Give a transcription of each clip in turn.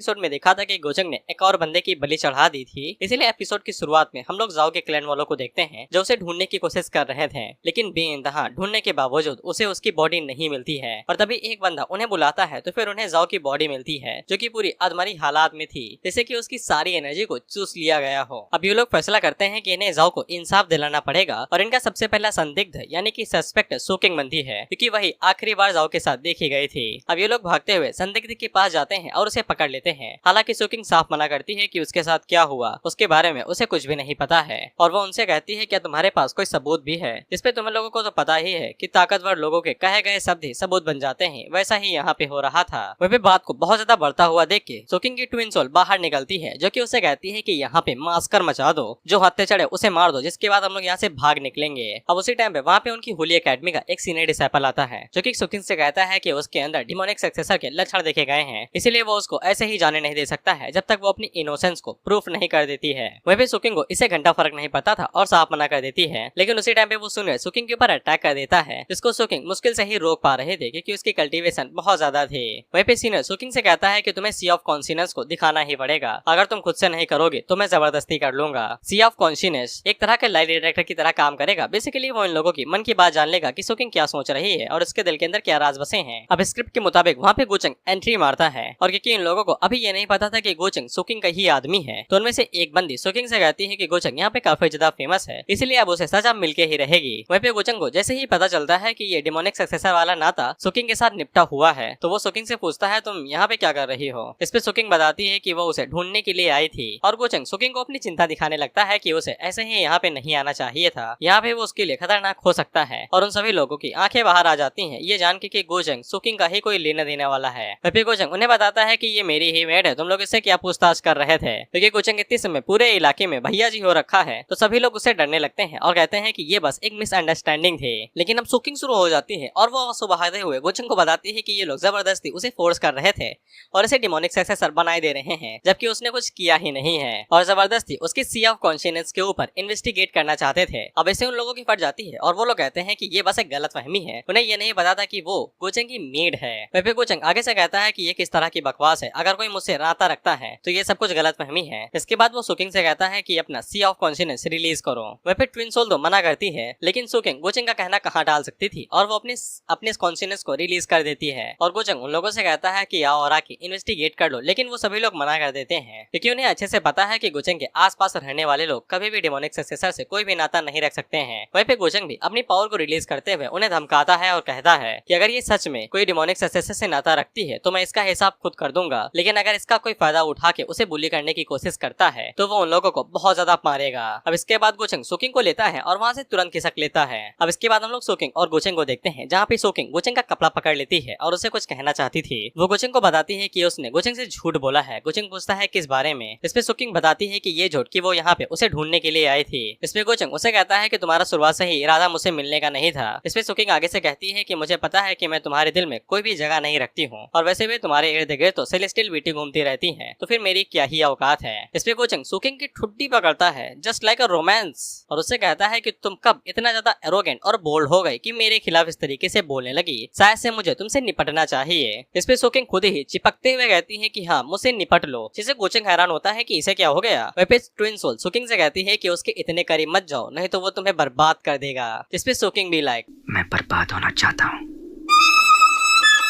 Episode में देखा था कि गोचंग ने एक और बंदे की बलि चढ़ा दी थी। इसीलिए एपिसोड की शुरुआत में हम लोग जाओ के क्लैन वालों को देखते हैं जो उसे ढूंढने की कोशिश कर रहे थे, लेकिन बेइंतहा ढूंढने के बावजूद उसे उसकी बॉडी नहीं मिलती है। और तभी एक बंदा उन्हें बुलाता है तो फिर उन्हें जाओ की बॉडी मिलती है जो कि पूरी अधमरी हालात में थी, जैसे कि उसकी सारी एनर्जी को चूस लिया गया हो। अब ये लोग फैसला करते हैं कि इन्हें जाओ को इंसाफ दिलाना पड़ेगा और इनका सबसे पहला संदिग्ध यानी कि सस्पेक्ट सुकिंग बनती है, क्योंकि वही आखिरी बार जाओ के साथ देखी गई थी। अब ये लोग भागते हुए संदिग्ध के पास जाते हैं और उसे पकड़ लेते हैं। हालांकि सुकिंग साफ मना करती है कि उसके साथ क्या हुआ उसके बारे में उसे कुछ भी नहीं पता है, और वो उनसे कहती है क्या तुम्हारे पास कोई सबूत भी है, जिसपे तुम लोगों को तो पता ही है कि ताकतवर लोगों के कहे गए शब्द ही सबूत बन जाते हैं। वैसा ही यहाँ पे हो रहा था। वह भी बात को बहुत ज्यादा बढ़ता हुआ देख के सुकिंग की ट्विन सोल बाहर निकलती है, जो कि उसे कहती है कि यहाँ पे मास्कर मचा दो, जो हत्थे चढ़े उसे मार दो, जिसके बाद हम लोग यहाँ से भाग निकलेंगे। अब उसी टाइम पे वहाँ पे उनकी होली एकेडमी का एक सीनियर डिसाइपल आता है, जो कि सुकिंग से कहता है कि उसके अंदर डिमोनिक सक्सेसर के लक्षण देखे गए हैं, इसीलिए वो उसको ऐसे ही जाने नहीं दे सकता है जब तक वो अपनी इनोसेंस को प्रूफ नहीं कर देती है। वह भी सुकिंग को इसे घंटा फर्क नहीं पता था और साफ मना कर देती है, लेकिन उसी टाइम पे वो सुनिए सुकिंग के ऊपर अटैक कर देता है, जिसको सुकिंग मुश्किल से ही रोक पा रहे थे क्योंकि उसकी कल्टीवेशन बहुत ज्यादा थी। वहीं पे सीनियर सुकिंग से कहता है कि तुम्हें सी ऑफ कॉन्शियस को दिखाना ही पड़ेगा, अगर तुम खुद से नहीं करोगे तो मैं जबरदस्ती कर लूंगा। सी ऑफ कॉन्शियस एक तरह के लाई डिटेक्टर की तरह काम करेगा। बेसिकली वो इन लोगों की मन की बात जान लेगा कि सुकिंग क्या सोच रही है और उसके दिल के अंदर क्या राज बसे हैं। अब स्क्रिप्ट के मुताबिक वहाँ पे गोचंग एंट्री मारता है, और क्योंकि इन लोगों को अभी ये नहीं पता था कि गोचंग सुकिंग का ही आदमी है, तो उनमें से एक बंदी सुकिंग से कहती है कि गोचंग यहाँ पे काफी ज्यादा फेमस है, इसलिए अब उसे सजा मिलके ही रहेगी। वहीं पे गोचंग को जैसे ही पता चलता है कि ये डिमोनिक सक्सेसर वाला नाता सुकिंग के साथ निपटा हुआ है, तो वो सुकिंग से पूछता है तुम यहाँ पे क्या कर रही हो। इस पे सुकिंग बताती है कि वो उसे ढूंढने के लिए आई थी, और गोचंग सुकिंग को अपनी चिंता दिखाने लगता है कि उसे ऐसे ही यहाँ पे नहीं आना चाहिए था, यहाँ पे वो उसके लिए खतरनाक हो सकता है। और उन सभी लोगों की आंखें बाहर आ जाती हैं ये जान के कि गोचंग सुकिंग का ही कोई लेना देने वाला है। फिर गोचंग उन्हें बताता है कि ये मेरी ही मेड है, तुम लोग इससे क्या पूछताछ कर रहे थे, क्योंकि गोचंग इतने समय पूरे इलाके में भैया जी हो रखा है, तो सभी लोग उससे डरने लगते हैं और कहते हैं कि ये बस एक मिसअंडरस्टैंडिंग थी। लेकिन अब सुकिंग शुरू हो जाती है और वो आंसू बहाते हुए गोचंग को बताती है कि ये लोग जबरदस्ती उसे फोर्स कर रहे थे और इसे डिमोनिक सक्सेसर बनाए दे रहे हैं, जबकि उसने कुछ किया ही नहीं है, और जबरदस्ती उसकी सी ऑफ कॉन्शियस के ऊपर इन्वेस्टिगेट करना चाहते थे। अब ऐसे उन लोगों की फट जाती है और वो लोग कहते हैं कि ये बस एक गलतफहमी है, उन्हें ये नहीं पता था कि वो गोचंग की मेड है। फिर गोचंग आगे से कहता है कि ये किस तरह की बकवास है, अगर कोई मुझसे नाता रखता है तो ये सब कुछ गलतफहमी है। इसके बाद वो सुकिंग से कहता है कि अपना सी ऑफ कॉन्शियस रिलीज करो। वह फिर ट्विन सोल तो मना करती है, लेकिन सुकिंग गोचंग का कहना कहाँ टाल सकती थी और वो अपने कॉन्शियस को रिलीज कर देती है। और गोचंग उन लोगों से कहता है कि आओ और आके इन्वेस्टिगेट कर लो, लेकिन वो सभी लोग मना कर देते हैं, क्योंकि उन्हें अच्छे से पता है कि गोचंग के आसपास रहने वाले लोग कभी भी डिमोनिक सक्सेसर से कोई भी नाता नहीं रख सकते हैं। वहीं पे गोचंग भी अपनी पावर को रिलीज करते हुए उन्हें धमकाता है और कहता है कि अगर ये सच में कोई डिमोनिक सक्सेसर से नाता रखती है तो मैं इसका हिसाब खुद कर दूंगा, लेकिन अगर इसका कोई फायदा उठा के उसे बुली करने की कोशिश करता है तो वो उन लोगों को बहुत ज्यादा मारेगा। अब इसके बाद गोचंग सुकिंग को लेता है और वहाँ से तुरंत खिसक लेता है। अब इसके बाद हम लोग सुकिंग और गोचंग को देखते हैं, जहाँ पे सुकिंग गोचंग का कपड़ा पकड़ लेती है और उसे कुछ कहना चाहती थी। वो गोचंग को बताती है कि उसने गोचंग से झूठ बोला है। गोचंग पूछता है किस बारे में। इसपे सुकिंग बताती है कि ये झूठ कि वो यहाँ पे उसे ढूंढने के लिए आई थी। इसपे गोचंग उसे कहता है कि तुम्हारा शुरुआत से ही इरादा मुझसे मिलने का नहीं था। इसपे सुकिंग आगे से कहती है कि मुझे पता है कि मैं तुम्हारे दिल में कोई भी जगह नहीं रखती हूँ, और वैसे भी तुम्हारे इर्द गिर्द तो सेलेस्टियल बीटी घूमती रहती है, तो फिर मेरी क्या ही औकात है। इसपे गोचंग सुकिंग की ठुड्डी पकड़ता है जस्ट लाइक अ रोमांस, और उससे कहता है कि तुम कब इतना ज्यादा एरोगेंट और बोल्ड हो गई कि मेरे खिलाफ इस तरीके से बोलने लगी, शायद से मुझे तुमसे निपटना चाहिए। इसपे सुकिंग खुद ही चिपकते हुए कहती है कि हाँ मुझसे निपट लो, जिससे गोचंग हैरान होता है कि इसे क्या हो गया। वहीं पे ट्विन सोल सुकिंग से कहती है कि उसके इतने करीब मत जाओ, नहीं तो वो तुम्हें बर्बाद कर देगा। जिसपे सुकिंग भी लाइक मैं बर्बाद होना चाहता हूँ।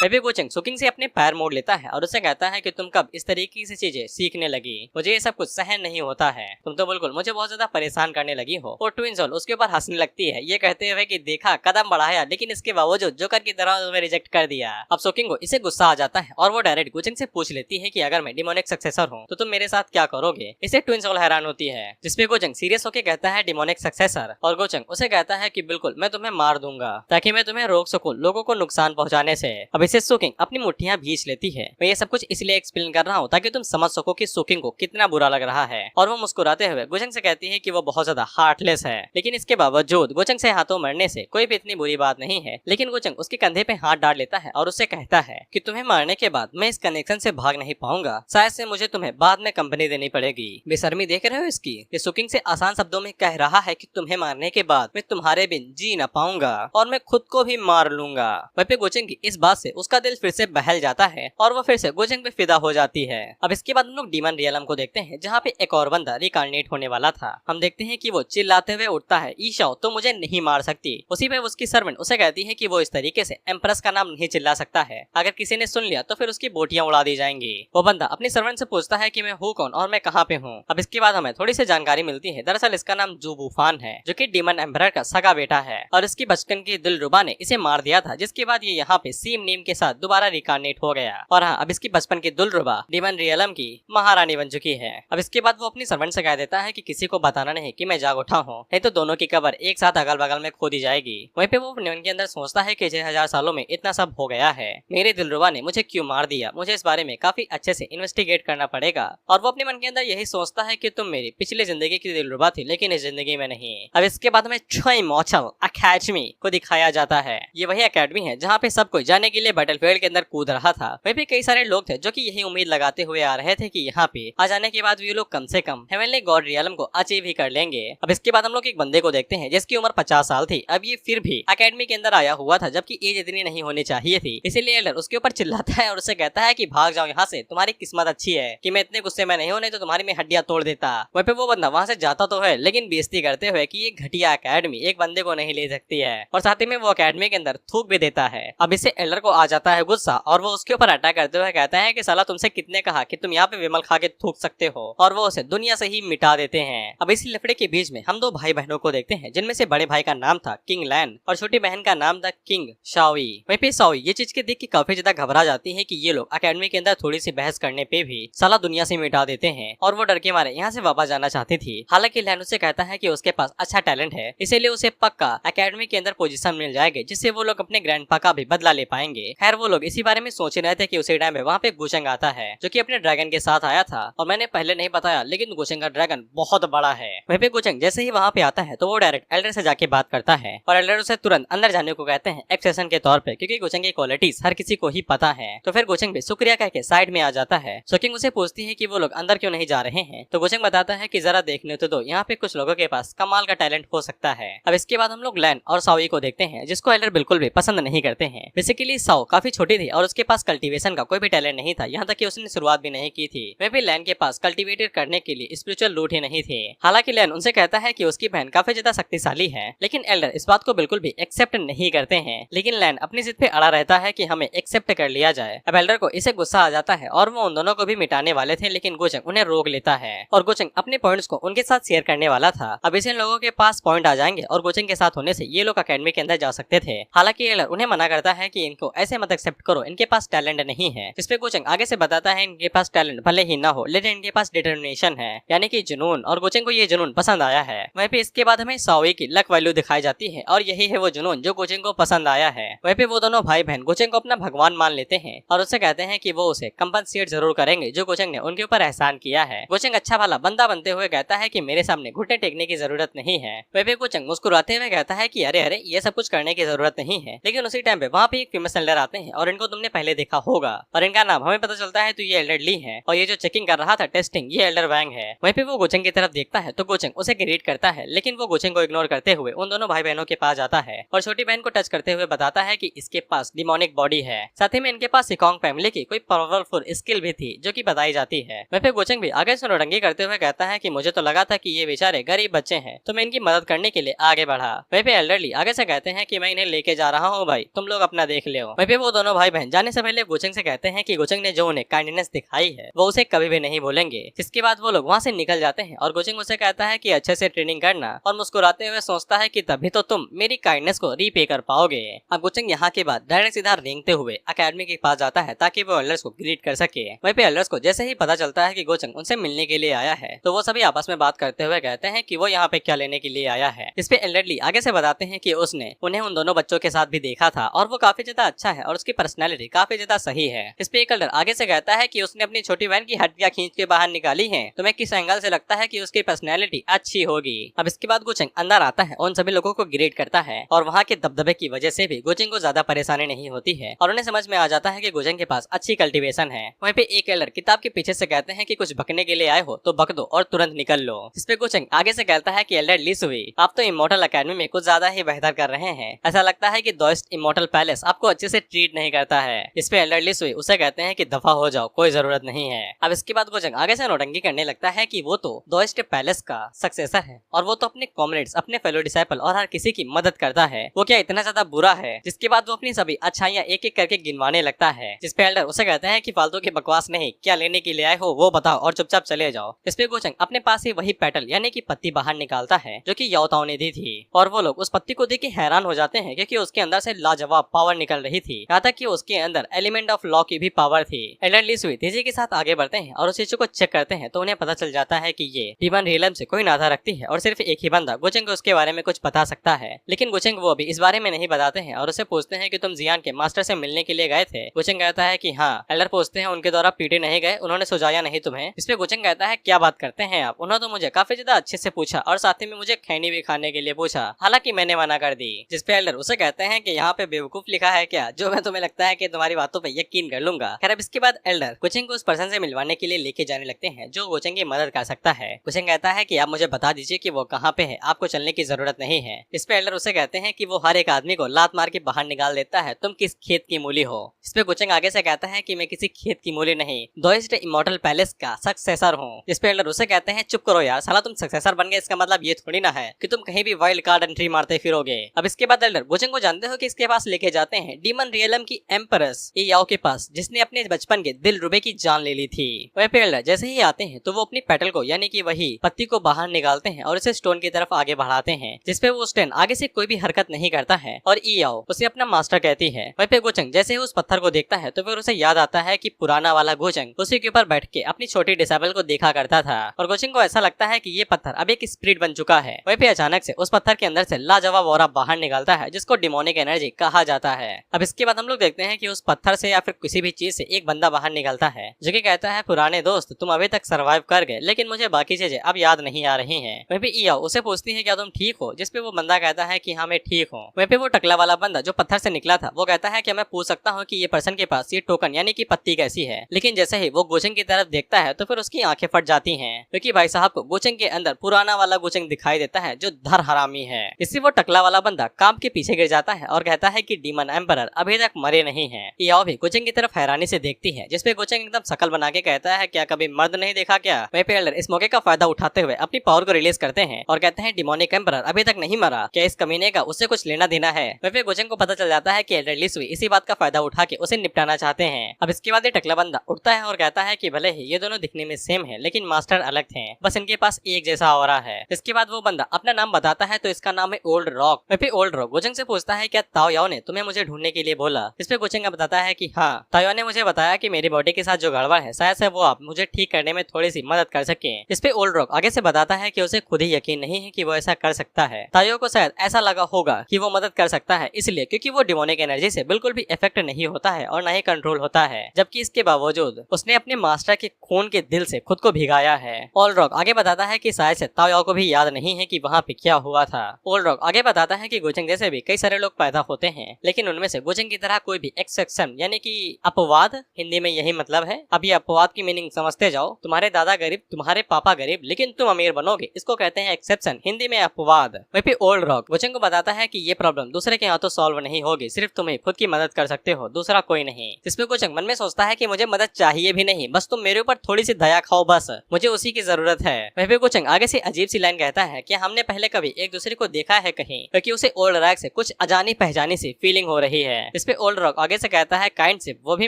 बेबी गोचंग सुकिंग से अपने पैर मोड़ लेता है और उसे कहता है कि तुम कब इस तरीके से चीजें सीखने लगी, मुझे ये सब कुछ सहन नहीं होता है, तुम तो बिल्कुल मुझे बहुत ज्यादा परेशान करने लगी हो। और ट्विन सोल उसके ऊपर हंसने लगती है, ये कहते हुए कि देखा कदम बढ़ाया लेकिन इसके बावजूद जोकर की तरह तुम्हें रिजेक्ट कर दिया। अब सुकिंग को इसे गुस्सा आ जाता है और वो डायरेक्ट गोचंग से पूछ लेती है कि अगर मैं डिमोनिक सक्सेसर हूँ तो तुम मेरे साथ क्या करोगे। इसे ट्विन सोल हैरान होती है, जिसपे गोचंग सीरियस होकर कहता है डिमोनिक सक्सेसर, और गोचंग उसे कहता है कि बिल्कुल मैं तुम्हें मार दूंगा ताकि मैं तुम्हें रोक सकूं लोगों को नुकसान पहुंचाने से। अब इसे सुकिंग अपनी मुट्ठियां भींच लेती है। मैं ये सब कुछ इसलिए एक्सप्लेन कर रहा हूँ ताकि तुम समझ सको कि सुकिंग को कितना बुरा लग रहा है। और वो मुस्कुराते हुए गोचंग से कहती है कि वो बहुत ज्यादा हार्टलेस है, लेकिन इसके बावजूद गोचंग से हाथों मरने से कोई भी इतनी बुरी बात नहीं है। लेकिन गोचंग उसके कंधे पे हाथ डाल लेता है और उससे कहता है कि तुम्हें मारने के बाद मैं इस कनेक्शन से भाग नहीं पाऊंगा, शायद से मुझे तुम्हें बाद में कंपनी देनी पड़ेगी। बेशर्मी देख रहे हो इसकी, ये सुकिंग से आसान शब्दों में कह रहा है कि तुम्हें मारने के बाद मैं तुम्हारे बिन जी न पाऊंगा और मैं खुद को भी मार लूंगा। वहीं पे गोचंग की इस बात से उसका दिल फिर से बहल जाता है और वो फिर से गोचेंग पे फिदा हो जाती है। अब इसके बाद हम लोग डीमन रियलम को देखते हैं जहाँ पे एक और बंदा रिकार्नेट होने वाला था। हम देखते हैं कि वो चिल्लाते हुए उठता है, ईशाओ तो मुझे नहीं मार सकती। उसी पे उसकी सर्वेंट उसे कहती है कि वो इस तरीके से एम्प्रेस का नाम नहीं चिल्ला सकता है, अगर किसी ने सुन लिया तो फिर उसकी बोटियां उड़ा दी जाएंगी। वो बंदा अपनी सर्वेंट से पूछता है कि मैं हूँ कौन और मैं कहाँ पे हूँ। अब इसके बाद हमें थोड़ी सी जानकारी मिलती है, दरअसल इसका नाम जू बुफान है जो कि डीमन एम्परर का सगा बेटा है और इसकी बचपन की दिलरुबा ने इसे मार दिया था, जिसके बाद ये यहाँ पे सीम नीम के साथ दोबारा रिकार्नेट हो गया। और हाँ, अब इसकी बचपन की दिलरुबा डीमन रियलम की महारानी बन चुकी है। अब इसके बाद वो अपनी सर्वेंट से कह देता है कि किसी को बताना नहीं कि मैं जाग उठा हूँ, नहीं तो दोनों की कब्र एक साथ अगल बगल में खोदी जाएगी। वहीं पे वो अपने मन के अंदर सोचता है कि 6000 सालों में इतना सब हो गया है, मेरे दिलरुबा ने मुझे क्यों मार दिया, मुझे इस बारे में काफी अच्छे से इन्वेस्टिगेट करना पड़ेगा। और वो अपने मन के अंदर यही सोचता है कि तुम मेरी पिछली जिंदगी की दिलरुबा थी लेकिन इस जिंदगी में नहीं। अब इसके बाद हमें छोई मॉचल अकेडमी को दिखाया जाता है। ये वही अकेडमी है जहाँ पे सब कोई जाने के लिए बैटलफील्ड के अंदर कूद रहा था। वहीं पे कई सारे लोग थे जो कि यही उम्मीद लगाते हुए आ रहे थे कि यहाँ पे आ जाने के बाद ये लोग कम से कम हेवनली गॉड रियलम को अचीव ही कर लेंगे। अब इसके बाद हम लोग एक बंदे को देखते हैं जिसकी उम्र 50 साल थी। अब ये फिर भी अकेडमी के अंदर आया हुआ था जबकि एज इतनी नहीं होनी चाहिए थी, इसीलिए एल्डर उसके ऊपर चिल्लाता है और उसे कहता है कि भाग जाओ यहाँ से, तुम्हारी किस्मत अच्छी है कि मैं इतने गुस्से में नहीं हूँ, नहीं तो तुम्हारी मैं हड्डियां तोड़ देता। वहीं पे वो बंदा वहाँ से जाता तो है लेकिन बेइज्जती करते हुए कि ये घटिया अकेडमी एक बंदे को नहीं ले सकती है, और साथ ही में वो अकेडमी के अंदर थूक भी देता है। अब इससे एल्डर को आ जाता है गुस्सा और वो उसके ऊपर अटैक करते हुए कहता है कि साला तुमसे कितने कहा कि तुम यहाँ पे विमल खा के थूक सकते हो, और वो उसे दुनिया से ही मिटा देते हैं। अब इसी लफड़े के बीच में हम दो भाई बहनों को देखते हैं जिनमें से बड़े भाई का नाम था किंग लैन और छोटी बहन का नाम था किंग शाओई। वहीं पे शाओई ये चीज के देख के काफी ज्यादा घबरा जाती है कि ये लोग अकेडमी के अंदर थोड़ी सी बहस करने पे भी साला दुनिया से मिटा देते हैं, और वो डर के मारे यहाँ से वापस जाना चाहती थी। हालांकि लैन उसे कहता है कि उसके पास अच्छा टैलेंट है, इसीलिए उसे पक्का अकेडमी के अंदर पोजीशन मिल जाएगी जिससे वो लोग अपने ग्रैंडपा का भी बदला ले पाएंगे। खैर वो लोग इसी बारे में सोच रहे थे कि उसी टाइम पे वहाँ पे गोचेंग आता है जो कि अपने ड्रैगन के साथ आया था, और मैंने पहले नहीं बताया लेकिन गोचेंग का ड्रैगन बहुत बड़ा है। वहीं पे गोचेंग जैसे ही वहाँ पे आता है तो वो डायरेक्ट एल्डर से जाके बात करता है और एल्डर उसे तुरंत अंदर जाने को कहते हैं एक्सेशन के तौर पे, क्योंकि गोचेंग की क्वालिटीज हर किसी को ही पता है। तो फिर गोचेंग भी शुक्रिया कह के साइड में आ जाता है। सोकिंग उसे पूछती है कि वो लोग अंदर क्यों नहीं जा रहे हैं, तो गोचेंग बताता है कि जरा देखने तो दो, यहाँ पे कुछ लोगों के पास कमाल का टैलेंट हो सकता है। अब इसके बाद हम लोग लैन और साओई को देखते हैं जिसको एल्डर बिल्कुल भी पसंद नहीं करते हैं। बेसिकली साओ काफी छोटी थी और उसके पास कल्टीवेशन का कोई भी टैलेंट नहीं था, यहाँ तक कि उसने शुरुआत भी नहीं की थी। वह भी लैन के पास कल्टीवेटेड करने के लिए स्पिरिचुअल रूट ही नहीं थे। हालांकि लैन उनसे कहता है कि उसकी बहन काफी ज्यादा शक्तिशाली है, लेकिन एल्डर इस बात को बिल्कुल भी एक्सेप्ट नहीं करते हैं। लेकिन लैन अपनी जिद पे अड़ा रहता है कि हमें एक्सेप्ट कर लिया जाए। अब एल्डर को इसे गुस्सा आ जाता है और वो उन दोनों को भी मिटाने वाले थे, लेकिन गोचेंग उन्हें रोक लेता है और गोचेंग अपने पॉइंट्स को उनके साथ शेयर करने वाला था। अब इसे लोगों के पास पॉइंट आ जाएंगे और गोचेंग के साथ होने से ये लोग अकेडमी के अंदर जा सकते थे। हालांकि एल्डर उन्हें मना करता है कि इनको ऐसे मत एक्सेप्ट करो, इनके पास टैलेंट नहीं है। इस पे गोचेंग आगे से बताता है इनके पास टैलेंट भले ही ना हो लेकिन इनके पास डिटर्मिनेशन है, यानी कि जुनून, और गोचेंग को ये जुनून पसंद आया है। वहीं पे इसके बाद हमें साओई की लक वैल्यू दिखाई जाती है और यही है वो जुनून जो गोचेंग को पसंद आया है। वहीं पे वो दोनों भाई बहन गोचेंग को अपना भगवान मान लेते हैं और उससे कहते हैं कि वो उसे कंपनसेट जरूर करेंगे जो गोचेंग ने उनके ऊपर एहसान किया है। गोचेंग अच्छा भला बंदा बनते हुए कहता है कि मेरे सामने घुटने टेकने की जरूरत नहीं है। वहीं पे गोचेंग मुस्कुराते हुए कहता है कि अरे अरे ये सब कुछ करने की जरूरत नहीं है। लेकिन उसी टाइम पे वहाँ पे एक फेमस एल्डर आते हैं और इनको तुमने पहले देखा होगा और इनका नाम हमें पता चलता है तो ये एल्डर ली है, और ये जो चेकिंग कर रहा था टेस्टिंग ये एल्डर वैंग है। वहीं पे वो गोचेंग की तरफ देखता है तो गोचेंग उसे ग्रीट करता है, लेकिन वो गोचेंग को इग्नोर करते हुए उन दोनों भाई बहनों के पास जाता है और छोटी बहन को टच करते हुए बताता है कि इसके पास डिमोनिक बॉडी है, साथ ही में इनके पास सिकोंग फैमिली की कोई पावरफुल स्किल भी थी जो कि बताई जाती है। वहीं पे गोचेंग भी आगे से नौटंकी करते हुए कहता है कि मुझे तो लगा था कि ये बेचारे गरीब बच्चे हैं तो मैं इनकी मदद करने के लिए आगे बढ़ा। वहीं पे एल्डरली आगे से कहते हैं कि मैं इन्हें लेके जा रहा हूँ भाई, तुम लोग अपना देख लो। वहीं पे वो दोनों भाई बहन जाने से पहले गोचेंग से कहते हैं कि गोचेंग ने जो उन्हें काइंडनेस दिखाई है वो उसे कभी भी नहीं भूलेंगे। इसके बाद वो लोग वहाँ से निकल जाते हैं और गोचेंग उसे कहता है कि अच्छे से ट्रेनिंग करना, और मुस्कुराते हुए सोचता है कि तभी तो तुम मेरी काइंडनेस को रीपे कर पाओगे। अब गोचेंग यहाँ के बाद डायरेक्ट सीधा रेंगते हुए अकेडमी के पास जाता है ताकि वो एल्डर्स को ग्रीट कर सके। वहीं पे एल्डर्स को जैसे ही पता चलता है कि गोचेंग उनसे मिलने के लिए आया है तो वो सभी आपस में बात करते हुए कहते हैं कि वो यहाँ पे क्या लेने के लिए आया है। इस पे एल्डरली आगे से बताते हैं कि उसने उन्हें उन दोनों बच्चों के साथ भी देखा था और वो काफी ज्यादा अच्छा है और उसकी पर्सनैलिटी काफी ज्यादा सही है। इस पे एक एल्डर आगे से कहता है कि उसने अपनी छोटी बहन की हड्डियां खींच के बाहर निकाली है, तुम्हें किस एंगल से लगता है कि उसकी पर्सनैलिटी अच्छी होगी। अब इसके बाद गोचेंग अंदर आता है, उन सभी लोगों को ग्रेड करता है और वहाँ के दबदबे की वजह से भी गोचेंग को ज्यादा परेशानी नहीं होती है और उन्हें समझ में आ जाता है कि गोचेंग के पास अच्छी कल्टीवेशन है। वहीं पे एक एल्डर किताब के पीछे से कहते हैं कि कुछ बकने के लिए आए हो तो बक दो और तुरंत निकल लो। इस पे गोचेंग आगे से कहता है कि एल्डर लिसुई आप तो इमोर्टल अकेडमी में कुछ ज्यादा ही बेहतर कर रहे हैं, ऐसा लगता है कि दोस्त इमोर्टल पैलेस आपको अच्छे से ट्रीट नहीं करता है। इस पे एल्डर लिसुई उसे कहते हैं कि दफा हो जाओ, कोई जरूरत नहीं है। अब इसके बाद गोचंग आगे से नौटंकी करने लगता है कि वो तो दोइस्ट पैलेस का सक्सेसर है और वो तो अपने कॉमरेड्स, अपने फेलो डिसाइपल और हर किसी की मदद करता है। वो क्या इतना ज्यादा बुरा है? जिसके बाद वो अपनी सभी अच्छाइयाँ एक एक करके गिनवाने लगता है। जिस पे एल्डर उसे कहते हैं कि फालतू की बकवास नहीं, क्या लेने के लिए आए हो वो बताओ और चुपचाप चले जाओ। इस पे गोचंग अपने पास ही वही पेटल यानी कि पत्ती बाहर निकालता है जो कि याओताओ ने दी थी और वो लोग उस पत्ती को देख के हैरान हो जाते हैं क्योंकि उसके अंदर से लाजवाब पावर निकल रही थी। यहाँ तक कि उसके अंदर एलिमेंट ऑफ लॉ की भी पावर थी। एल्डर लिसुई तेजी के साथ आगे बढ़ते हैं और उस चीज को चेक करते हैं तो उन्हें पता चल जाता है कि ये डीमन रियलम से कोई नाता रखती है और सिर्फ एक ही बंदा गोचंग को उसके बारे में कुछ बता सकता है। लेकिन गोचंग वो अभी इस बारे में नहीं बताते हैं और उसे पूछते हैं कि तुम जियान के मास्टर से मिलने के लिए गए थे। गोचंग कहता है कि हाँ। एल्डर पूछते हैं उनके द्वारा पीटे नहीं गए, उन्होंने सुझाया नहीं तुम्हें? इस पे गोचंग कहता है क्या बात करते हैं आप, उन्होंने तो मुझे काफी ज्यादा अच्छे से पूछा और साथ ही में मुझे खैनी भी खाने के लिए पूछा, हालांकि मैंने मना कर दी। जिस पे एल्डर उसे कहते हैं कि यहाँ पे बेवकूफ लिखा है क्या, जो मैं तुम्हें लगता है कि तुम्हारी बातों पे यकीन कर लूंगा। खैर अब इसके बाद एल्डर गोचंग को उस पर्सन से मिलवाने के लिए लेके जाने लगते हैं जो गोचंग की मदद कर सकता है। गोचंग कहता है कि आप मुझे बता दीजिए कि वो कहाँ पे है, आपको चलने की जरूरत नहीं है। इस पे एल्डर उसे कहते हैं कि वो हर एक आदमी को लात मार के बाहर निकाल देता है, तुम किस खेत की मूली हो। इस पे गोचंग आगे से कहता है कि मैं किसी खेत की मूली नहीं, दोइस्ट इमॉर्टल पैलेस का सक्सेसर हूँ। इस पे एल्डर उसे कहते हैं चुप करो यार, साला तुम सक्सेसर बन गए इसका मतलब ये थोड़ी ना है कि तुम कहीं भी वाइल्ड कार्ड एंट्री मारते फिरोगे। अब इसके बाद एल्डर गोचंग को जानते हो कि इसके पास लेके जाते हैं डीमन रियलम की एम्परस याओ के पास, जिसने अपने बचपन के दिल रुबे की जान ले ली थी। वह पे एल्डर जैसे ही आते हैं तो वो अपनी पेटल को यानी कि वही पत्ती को बाहर निकालते हैं और इसे स्टोन की तरफ आगे बढ़ाते हैं, जिसपे वो स्टोन आगे से कोई भी हरकत नहीं करता है और याओ उसे अपना मास्टर कहती है। वह पे गोचंग जैसे ही उस पत्थर को देखता है तो फिर उसे याद आता है कि पुराना वाला गोचंग उसी के ऊपर बैठ के अपनी छोटी डिसेबल को देखा करता था और गोचंग को ऐसा लगता है कि ये पत्थर अब एक स्पिरिट बन चुका है। वह पे अचानक से उस पत्थर के अंदर से लाजवाब ऑरा बाहर निकलता है जिसको डिमोनिक एनर्जी कहा जाता है। अब इसके बाद हम लोग देखते हैं कि उस पत्थर से या फिर किसी भी चीज से एक बंदा बाहर निकलता है जो कि कहता है पुराने दोस्त तुम अभी तक सरवाइव कर गए लेकिन मुझे बाकी चीजें अब याद नहीं आ रही हैं। वहीं पे याओ उसे पूछती है क्या तुम ठीक हो, जिसपे वो बंदा कहता है कि हाँ मैं ठीक हूँ। वहीं पे वो टकला वाला बंदा जो पत्थर से निकला था वो कहता है कि मैं पूछ सकता हूँ कि ये पर्सन के पास ये टोकन यानी कि पत्ती कैसी है। लेकिन जैसे ही वो गोचंग की तरफ देखता है तो फिर उसकी आंखें फट जाती हैं क्योंकि भाई साहब को गोचंग के अंदर पुराना वाला गोचंग दिखाई देता है जो धर हरामी है। इससे वो टकला वाला बंदा काम के पीछे गिर जाता है और कहता है कि डीमन एम्परर अभी तक मरे नहीं है। याओ भी गोचंग की तरफ हैरानी से देखती है जिसपे गोचंग एकदम शकल बना के कहता है क्या कभी मर्द नहीं देखा क्या। वहीं पे एल्डर इस मौके का फायदा उठाते हुए अपनी पावर को रिलीज करते हैं और कहते हैं डिमोनिक एम्परर अभी तक नहीं मरा, क्या इस कमीने का उससे कुछ लेना देना है। वहीं पे गोचंग को पता चल जाता है कि एल्डर लिसुई इसी बात का फायदा उठा के उसे निपटाना चाहते हैं। अब इसके बाद ये टकला बंदा उठता है और कहता है कि भले ही ये दोनों दिखने में सेम है लेकिन मास्टर अलग थे, बस इनके पास एक जैसा ऑरा है। इसके बाद वो बंदा अपना नाम बताता है तो इसका नाम है ओल्ड रॉक। वहीं पे ओल्ड रॉक गोचंग से पूछता है क्या ताओ याओ ने तुम्हें मुझे ढूंढने के लिए बोला। इस पे गोचंग बताता है कि हाँ, ताओ याओ ने मुझे बताया कि मेरी बॉडी के साथ जो गड़बड़ है शायद से वो आप मुझे ठीक करने में थोड़ी सी मदद कर सके। इस पे ओल्ड रॉक आगे से बताता है कि उसे खुद ही यकीन नहीं है कि वो ऐसा कर सकता है। ताओ को शायद ऐसा लगा होगा कि वो मदद कर सकता है इसलिए क्योंकि वो डिमोनिक एनर्जी से बिल्कुल भी इफेक्ट नहीं होता है और न ही कंट्रोल होता है, जबकि इसके बावजूद उसने अपने मास्टर के खून के दिल से खुद को भिगाया है। ओल्ड रॉक आगे बताता है कि शायद से ताओ याओ को भी याद नहीं है कि वहाँ पे क्या हुआ था। ओल्ड रॉक आगे बताता है कि गोचंग जैसे भी कई सारे लोग पैदा होते हैं लेकिन उनमें से गोचंग की तरह कोई भी एक्सेप्शन यानी कि अपवाद, हिंदी में यही मतलब है। अब ये अपवाद की मीनिंग समझते जाओ, तुम्हारे दादा गरीब तुम्हारे पापा गरीब लेकिन तुम अमीर बनोगे, इसको कहते हैं एक्सेप्शन, हिंदी में अपवाद। वहीं पे ओल्ड रॉक गोचंग को बताता है कि ये प्रॉब्लम दूसरे के हाथों सॉल्व नहीं होगी, सिर्फ तुम्हें खुद की मदद कर सकते हो, दूसरा कोई नहीं। जिसमें गोचंग मन में सोचता है कि मुझे मदद चाहिए भी नहीं, बस तुम मेरे ऊपर थोड़ी सी दया खाओ, बस मुझे उसी की जरूरत है। वहीं पे गोचंग आगे से अजीब सी लाइन कहता है कि हमने पहले कभी एक दूसरे को देखा है कहीं, क्योंकि उसे ओल्ड रॉक से कुछ अजानी पहचानी सी फीलिंग हो रही है। इस पे ओल्ड रॉक आगे से कहता है काइंडशिप, वो भी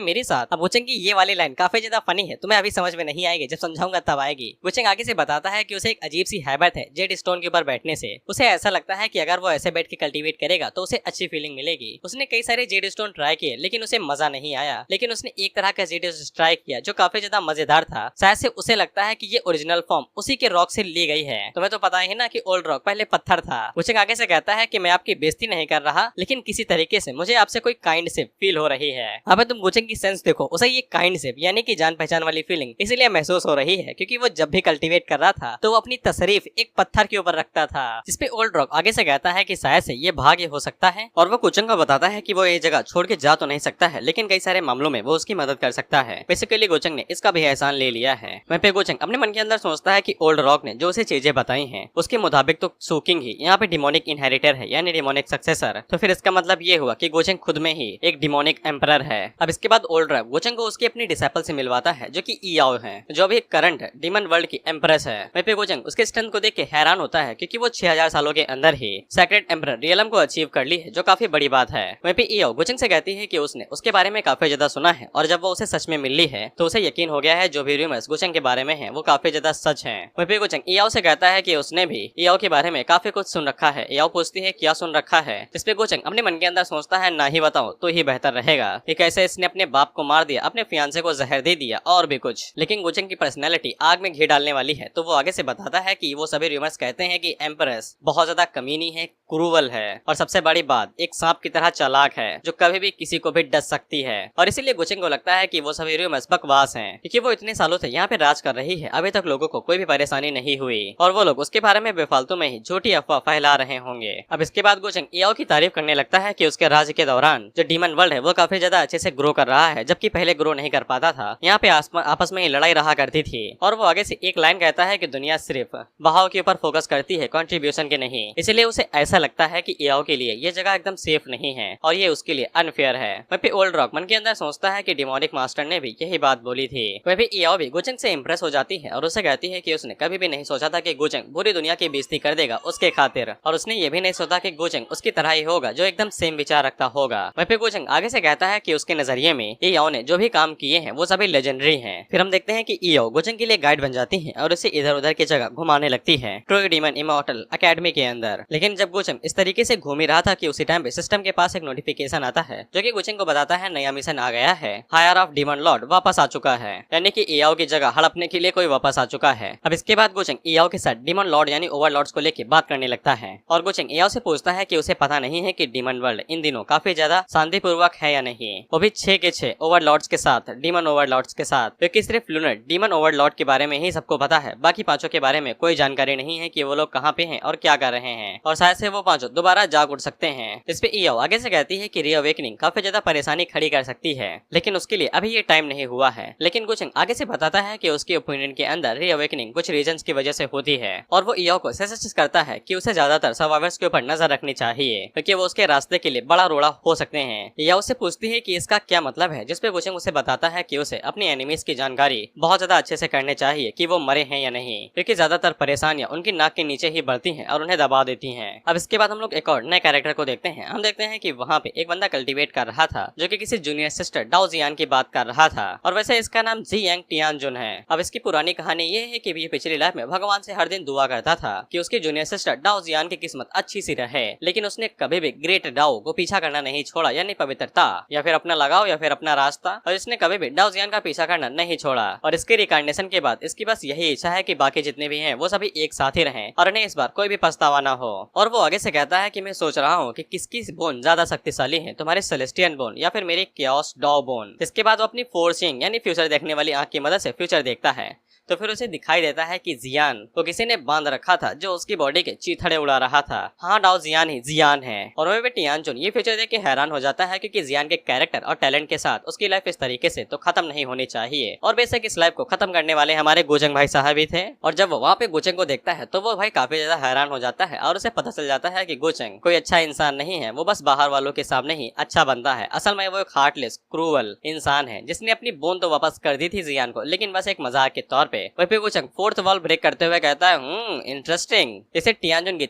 मेरे साथ। अब गोचंग की ये वाली लाइन काफी ज्यादा फनी है, तुम्हें अभी समझ में नहीं आएगी, जब समझाऊंगा तब आएगी। गोचंग आगे से बताता है कि उसे एक अजीब सी हैबिट है जेड स्टोन के ऊपर बैठने से। उसे ऐसा लगता है कि अगर वो ऐसे बैठ के कल्टीवेट करेगा तो उसे अच्छी फीलिंग मिलेगी। उसने कई सारे जेड स्टोन ट्राई किए लेकिन उसे मजा नहीं आया, लेकिन उसने एक तरह का जेड ट्राई किया जो काफी ज्यादा मजेदार था। शायद से उसे लगता है कि ये ओरिजिनल फॉर्म उसी के रॉक से ली गई है। तुम्हें तो पता ही ना कि ओल्ड रॉक पहले पत्थर था। गोचंग आगे से कहता है कि मैं आपकी बेइज्जती नहीं कर रहा, लेकिन किसी तरीके से मुझे आपसे कोई काइंडशिप फील हो रही है। अब तुम गोचंग की सेंस देखो, उसे ये काइंडशिप यानी कि जान पहचान वाली फीलिंग इसलिए महसूस हो रही है क्योंकि वो जब भी कल्टीवेट कर रहा था तो वो अपनी तशरीफ एक पत्थर के ऊपर रखता था। जिसपे ओल्ड रॉक आगे से कहता है कि शायद से ये भाग्य हो सकता है और वो गोचंग को बताता है कि वो ये जगह छोड़ के जा तो नहीं सकता है लेकिन कई सारे मामलों में वो उसकी मदद कर सकता है। बेसिकली गोचंग ने इसका भी एहसान ले लिया है। वहीं पे गोचंग अपने मन के अंदर सोचता है कि ओल्ड रॉक ने जो उसे चीजें बताई हैं उसके मुताबिक तो सूकिंग ही यहाँ पे डिमोनिक इनहेरिटर है यानी डिमोनिक सक्सेसर। तो फिर इसका मतलब ये हुआ कि गोचंग खुद में ही एक डिमोनिक एम्परर है। अब इसके बाद ओल्ड ड्रैग गोचंग को उसकी अपनी डिसाइपल से मिलवाता है जो कि इयाओ है, जो अभी करंट डीमन वर्ल्ड की एम्प्रेस है। वहीं पे गोचंग उसके स्ट्रेंथ को देख के हैरान होता है क्योंकि वो 6000 सालों के अंदर ही सेक्रेट एम्परर रियलम को अचीव कर ली है, जो काफी बड़ी बात है। वहीं पे इयाओ गोचंग से कहती है कि उसने उसके बारे में काफी ज्यादा सुना है और जब वो उसे सच में मिल ली है तो उसे यकीन हो गया है जो भी रूमर्स गोचंग के बारे में है वो काफी ज्यादा सच है। वहीं पे गोचंग इयाओ से कहता है कि उसने भी इयाओ के बारे में काफी कुछ सुन रखा है। इयाओ पूछती है क्या सुन रखा है, इस पे गोचंग अपने मन के अंदर सोचता है ना ही बताओ तो ही बेहतर रहेगा कि कैसे इसने अपने बाप को मार दिया, अपने फियांसे को जहर दे दिया और भी कुछ। लेकिन गोचंग की पर्सनैलिटी आग में घी डालने वाली है तो वो आगे से बताता है कि वो सभी रूमर्स कहते हैं कि एम्प्रेस बहुत ज्यादा कमीनी है, क्रूवल है और सबसे बड़ी बात एक सांप की तरह चालाक है जो कभी भी किसी को भी डस सकती है। और इसीलिए गोचंग को लगता है कि वो सभी रूमर्स बकवास हैं क्योंकि वो इतने सालों से यहाँ पे राज कर रही है, अभी तक लोगों को कोई भी परेशानी नहीं हुई और वो लोग उसके बारे में बेफालतू में ही झूठी अफवाह फैला रहे होंगे। अब इसके बाद गोचंग इयाओ की तारीफ करने लगता है कि उसके राज्य के दौरान जो डीमन वर्ल्ड है वो काफी ज्यादा अच्छे से ग्रो कर रहा है, जबकि पहले ग्रो नहीं कर पाता था। यहाँ पे आपस में ही लड़ाई रहा करती थी और वो आगे से एक लाइन कहता है कि दुनिया सिर्फ बहाव के ऊपर फोकस करती है, कंट्रीब्यूशन के नहीं। इसलिए उसे ऐसा लगता है कि इयाओ के लिए ये जगह एकदम सेफ नहीं है और ये उसके लिए अनफेयर है। वहीं पे ओल्ड रॉक मन के अंदर सोचता है कि डिमोनिक मास्टर ने भी यही बात बोली थी। वहीं पे इयाओ भी गोचंग से इम्प्रेस हो जाती है और उसे कहती है कि उसने कभी भी नहीं सोचा था कि गोचंग पूरी दुनिया की बेइज्जती कर देगा उसके खातिर, और उसने ये भी नहीं सोचा कि गोचंग उसकी तरह ही होगा जो एकदम सेम विचार रखता होगा। वहीं पे गोचंग आगे से कहता है कि उसके नजरिए में इयाओ ने जो भी काम किए हैं वो सभी लेजेंडरी हैं। फिर हम देखते हैं कि इयाओ गोचंग के लिए गाइड बन जाती है और उसे इधर उधर की जगह घुमाने लगती है ट्रोय डीमन इमॉर्टल एकेडमी के अंदर। लेकिन जब गोचंग इस तरीके से घूम ही रहा था कि उसी टाइम पे सिस्टम के पास एक नोटिफिकेशन आता है जो कि गोचंग को बताता है नया मिशन आ गया है, हायर ऑफ डीमन लॉर्ड वापस आ चुका है, यानी कि इयाओ की जगह हड़पने के लिए कोई वापस आ चुका है। अब इसके बाद गोचंग इयाओ के साथ डीमन लॉर्ड यानी ओवरलॉर्ड्स को लेकर बात करने लगता है और गोचंग इयाओ से पूछता है कि उसे पता नहीं है कि डीमन वर्ल्ड इन दिनों काफी ज्यादा शांतिपूर्वक है या नहीं, वो भी 6 के 6 ओवरलॉर्ड्स के साथ, डीमन ओवरलॉर्ड्स के साथ, क्योंकि सिर्फ लूनर डीमन ओवरलॉर्ड के बारे में ही सबको पता है, बाकी पांचों के बारे में कोई जानकारी नहीं है कि वो लोग कहाँ पे हैं और क्या कर रहे हैं और शायद से वो पांचों दोबारा जाग उठ सकते हैं। इस पे इयाओ आगे से कहती है कि रीअवेकनिंग काफी ज्यादा परेशानी खड़ी कर सकती है, लेकिन उसके लिए अभी ये टाइम नहीं हुआ है। लेकिन गोचंग आगे से बताता है कि उसके ओपिनियन के अंदर रीअवेकनिंग कुछ रीजंस की वजह से होती है और वो इयाओ को सजेस्ट करता है कि उसे ज्यादातर सर्वाइवर्स के ऊपर नजर रखनी चाहिए क्योंकि वो उसके रास्ते के लिए बड़ा रोड़ा हो सकते हैं। इयाओ से पूछती है कि इसका क्या मतलब है, जिसपे गोचंग उसे बताता है कि उसे अपने एनिमीज की जानकारी बहुत ज्यादा अच्छे से करने चाहिए कि वो मरे हैं या नहीं, क्योंकि ज्यादातर परेशानियां उनकी नाक के नीचे ही बढ़ती हैं और उन्हें दबा देती हैं। अब इसके बाद हम लोग एक और नए कैरेक्टर को देखते हैं। हम देखते हैं कि वहाँ पे एक बंदा कल्टीवेट कर रहा था जो कि किसी जूनियर सिस्टर डाओ जियान की बात कर रहा था और वैसे इसका नाम जी यांग टियानजुन है। अब इसकी पुरानी कहानी ये है कि ये पिछली लाइफ में भगवान से हर दिन दुआ करता था कि उसकी जूनियर सिस्टर डाओ जियान की किस्मत अच्छी सी रहे, लेकिन उसने कभी भी ग्रेट डाओ को पीछा करना नहीं छोड़ा, यानी पवित्रता या फिर अपना लगाव या फिर अपना रास्ता, और इसने कभी भी डाओ जियान का पीछा करना नहीं छोड़ा। और इसके रिकार्डिनेशन के बाद इसकी बस यही इच्छा है कि बाकी जितने भी हैं वो सभी एक साथ ही रहें और उन्हें इस बार कोई भी पछतावा ना हो। और वो आगे से कहता है कि मैं सोच रहा हूँ कि किसकी बोन ज्यादा शक्तिशाली है, तुम्हारे सेलेस्टियन बोन या फिर मेरी कियोस डाओ बोन। इसके बाद वो अपनी फोर्सिंग यानी फ्यूचर देखने वाली आंख की मदद से फ्यूचर देखता है तो फिर उसे दिखाई देता है कि जियान को किसी ने बांध रखा था जो उसकी बॉडी के चीथड़े उड़ा रहा था। हाँ, डाओ जियान ही जियान है। और वह टियानजुन ये फ्यूचर देख के हैरान हो जाता है क्योंकि जियान के कैरेक्टर और टैलेंट के साथ उसकी लाइफ इस तरीके से तो खत्म नहीं होनी चाहिए और बेशक इस लाइफ को खत्म करने वाले हमारे गोचंग भाई साहब ही थे। और जब वो वहाँ पे गोचंग को देखता है तो वो भाई काफी ज्यादा हैरान हो जाता है और उसे पता चल जाता है कि गोचंग कोई अच्छा इंसान नहीं है, वो बस बाहर वालों के सामने ही अच्छा बनता है। असल में वो एक हार्टलेस क्रूवल इंसान है जिसने अपनी बोन तो वापस कर दी थी जियान को, लेकिन बस एक मजाक के तौर पे। वहीं पे गोचंग फोर्थ वॉल ब्रेक करते हुए कहता है इंटरेस्टिंग। इसे टियानजुन की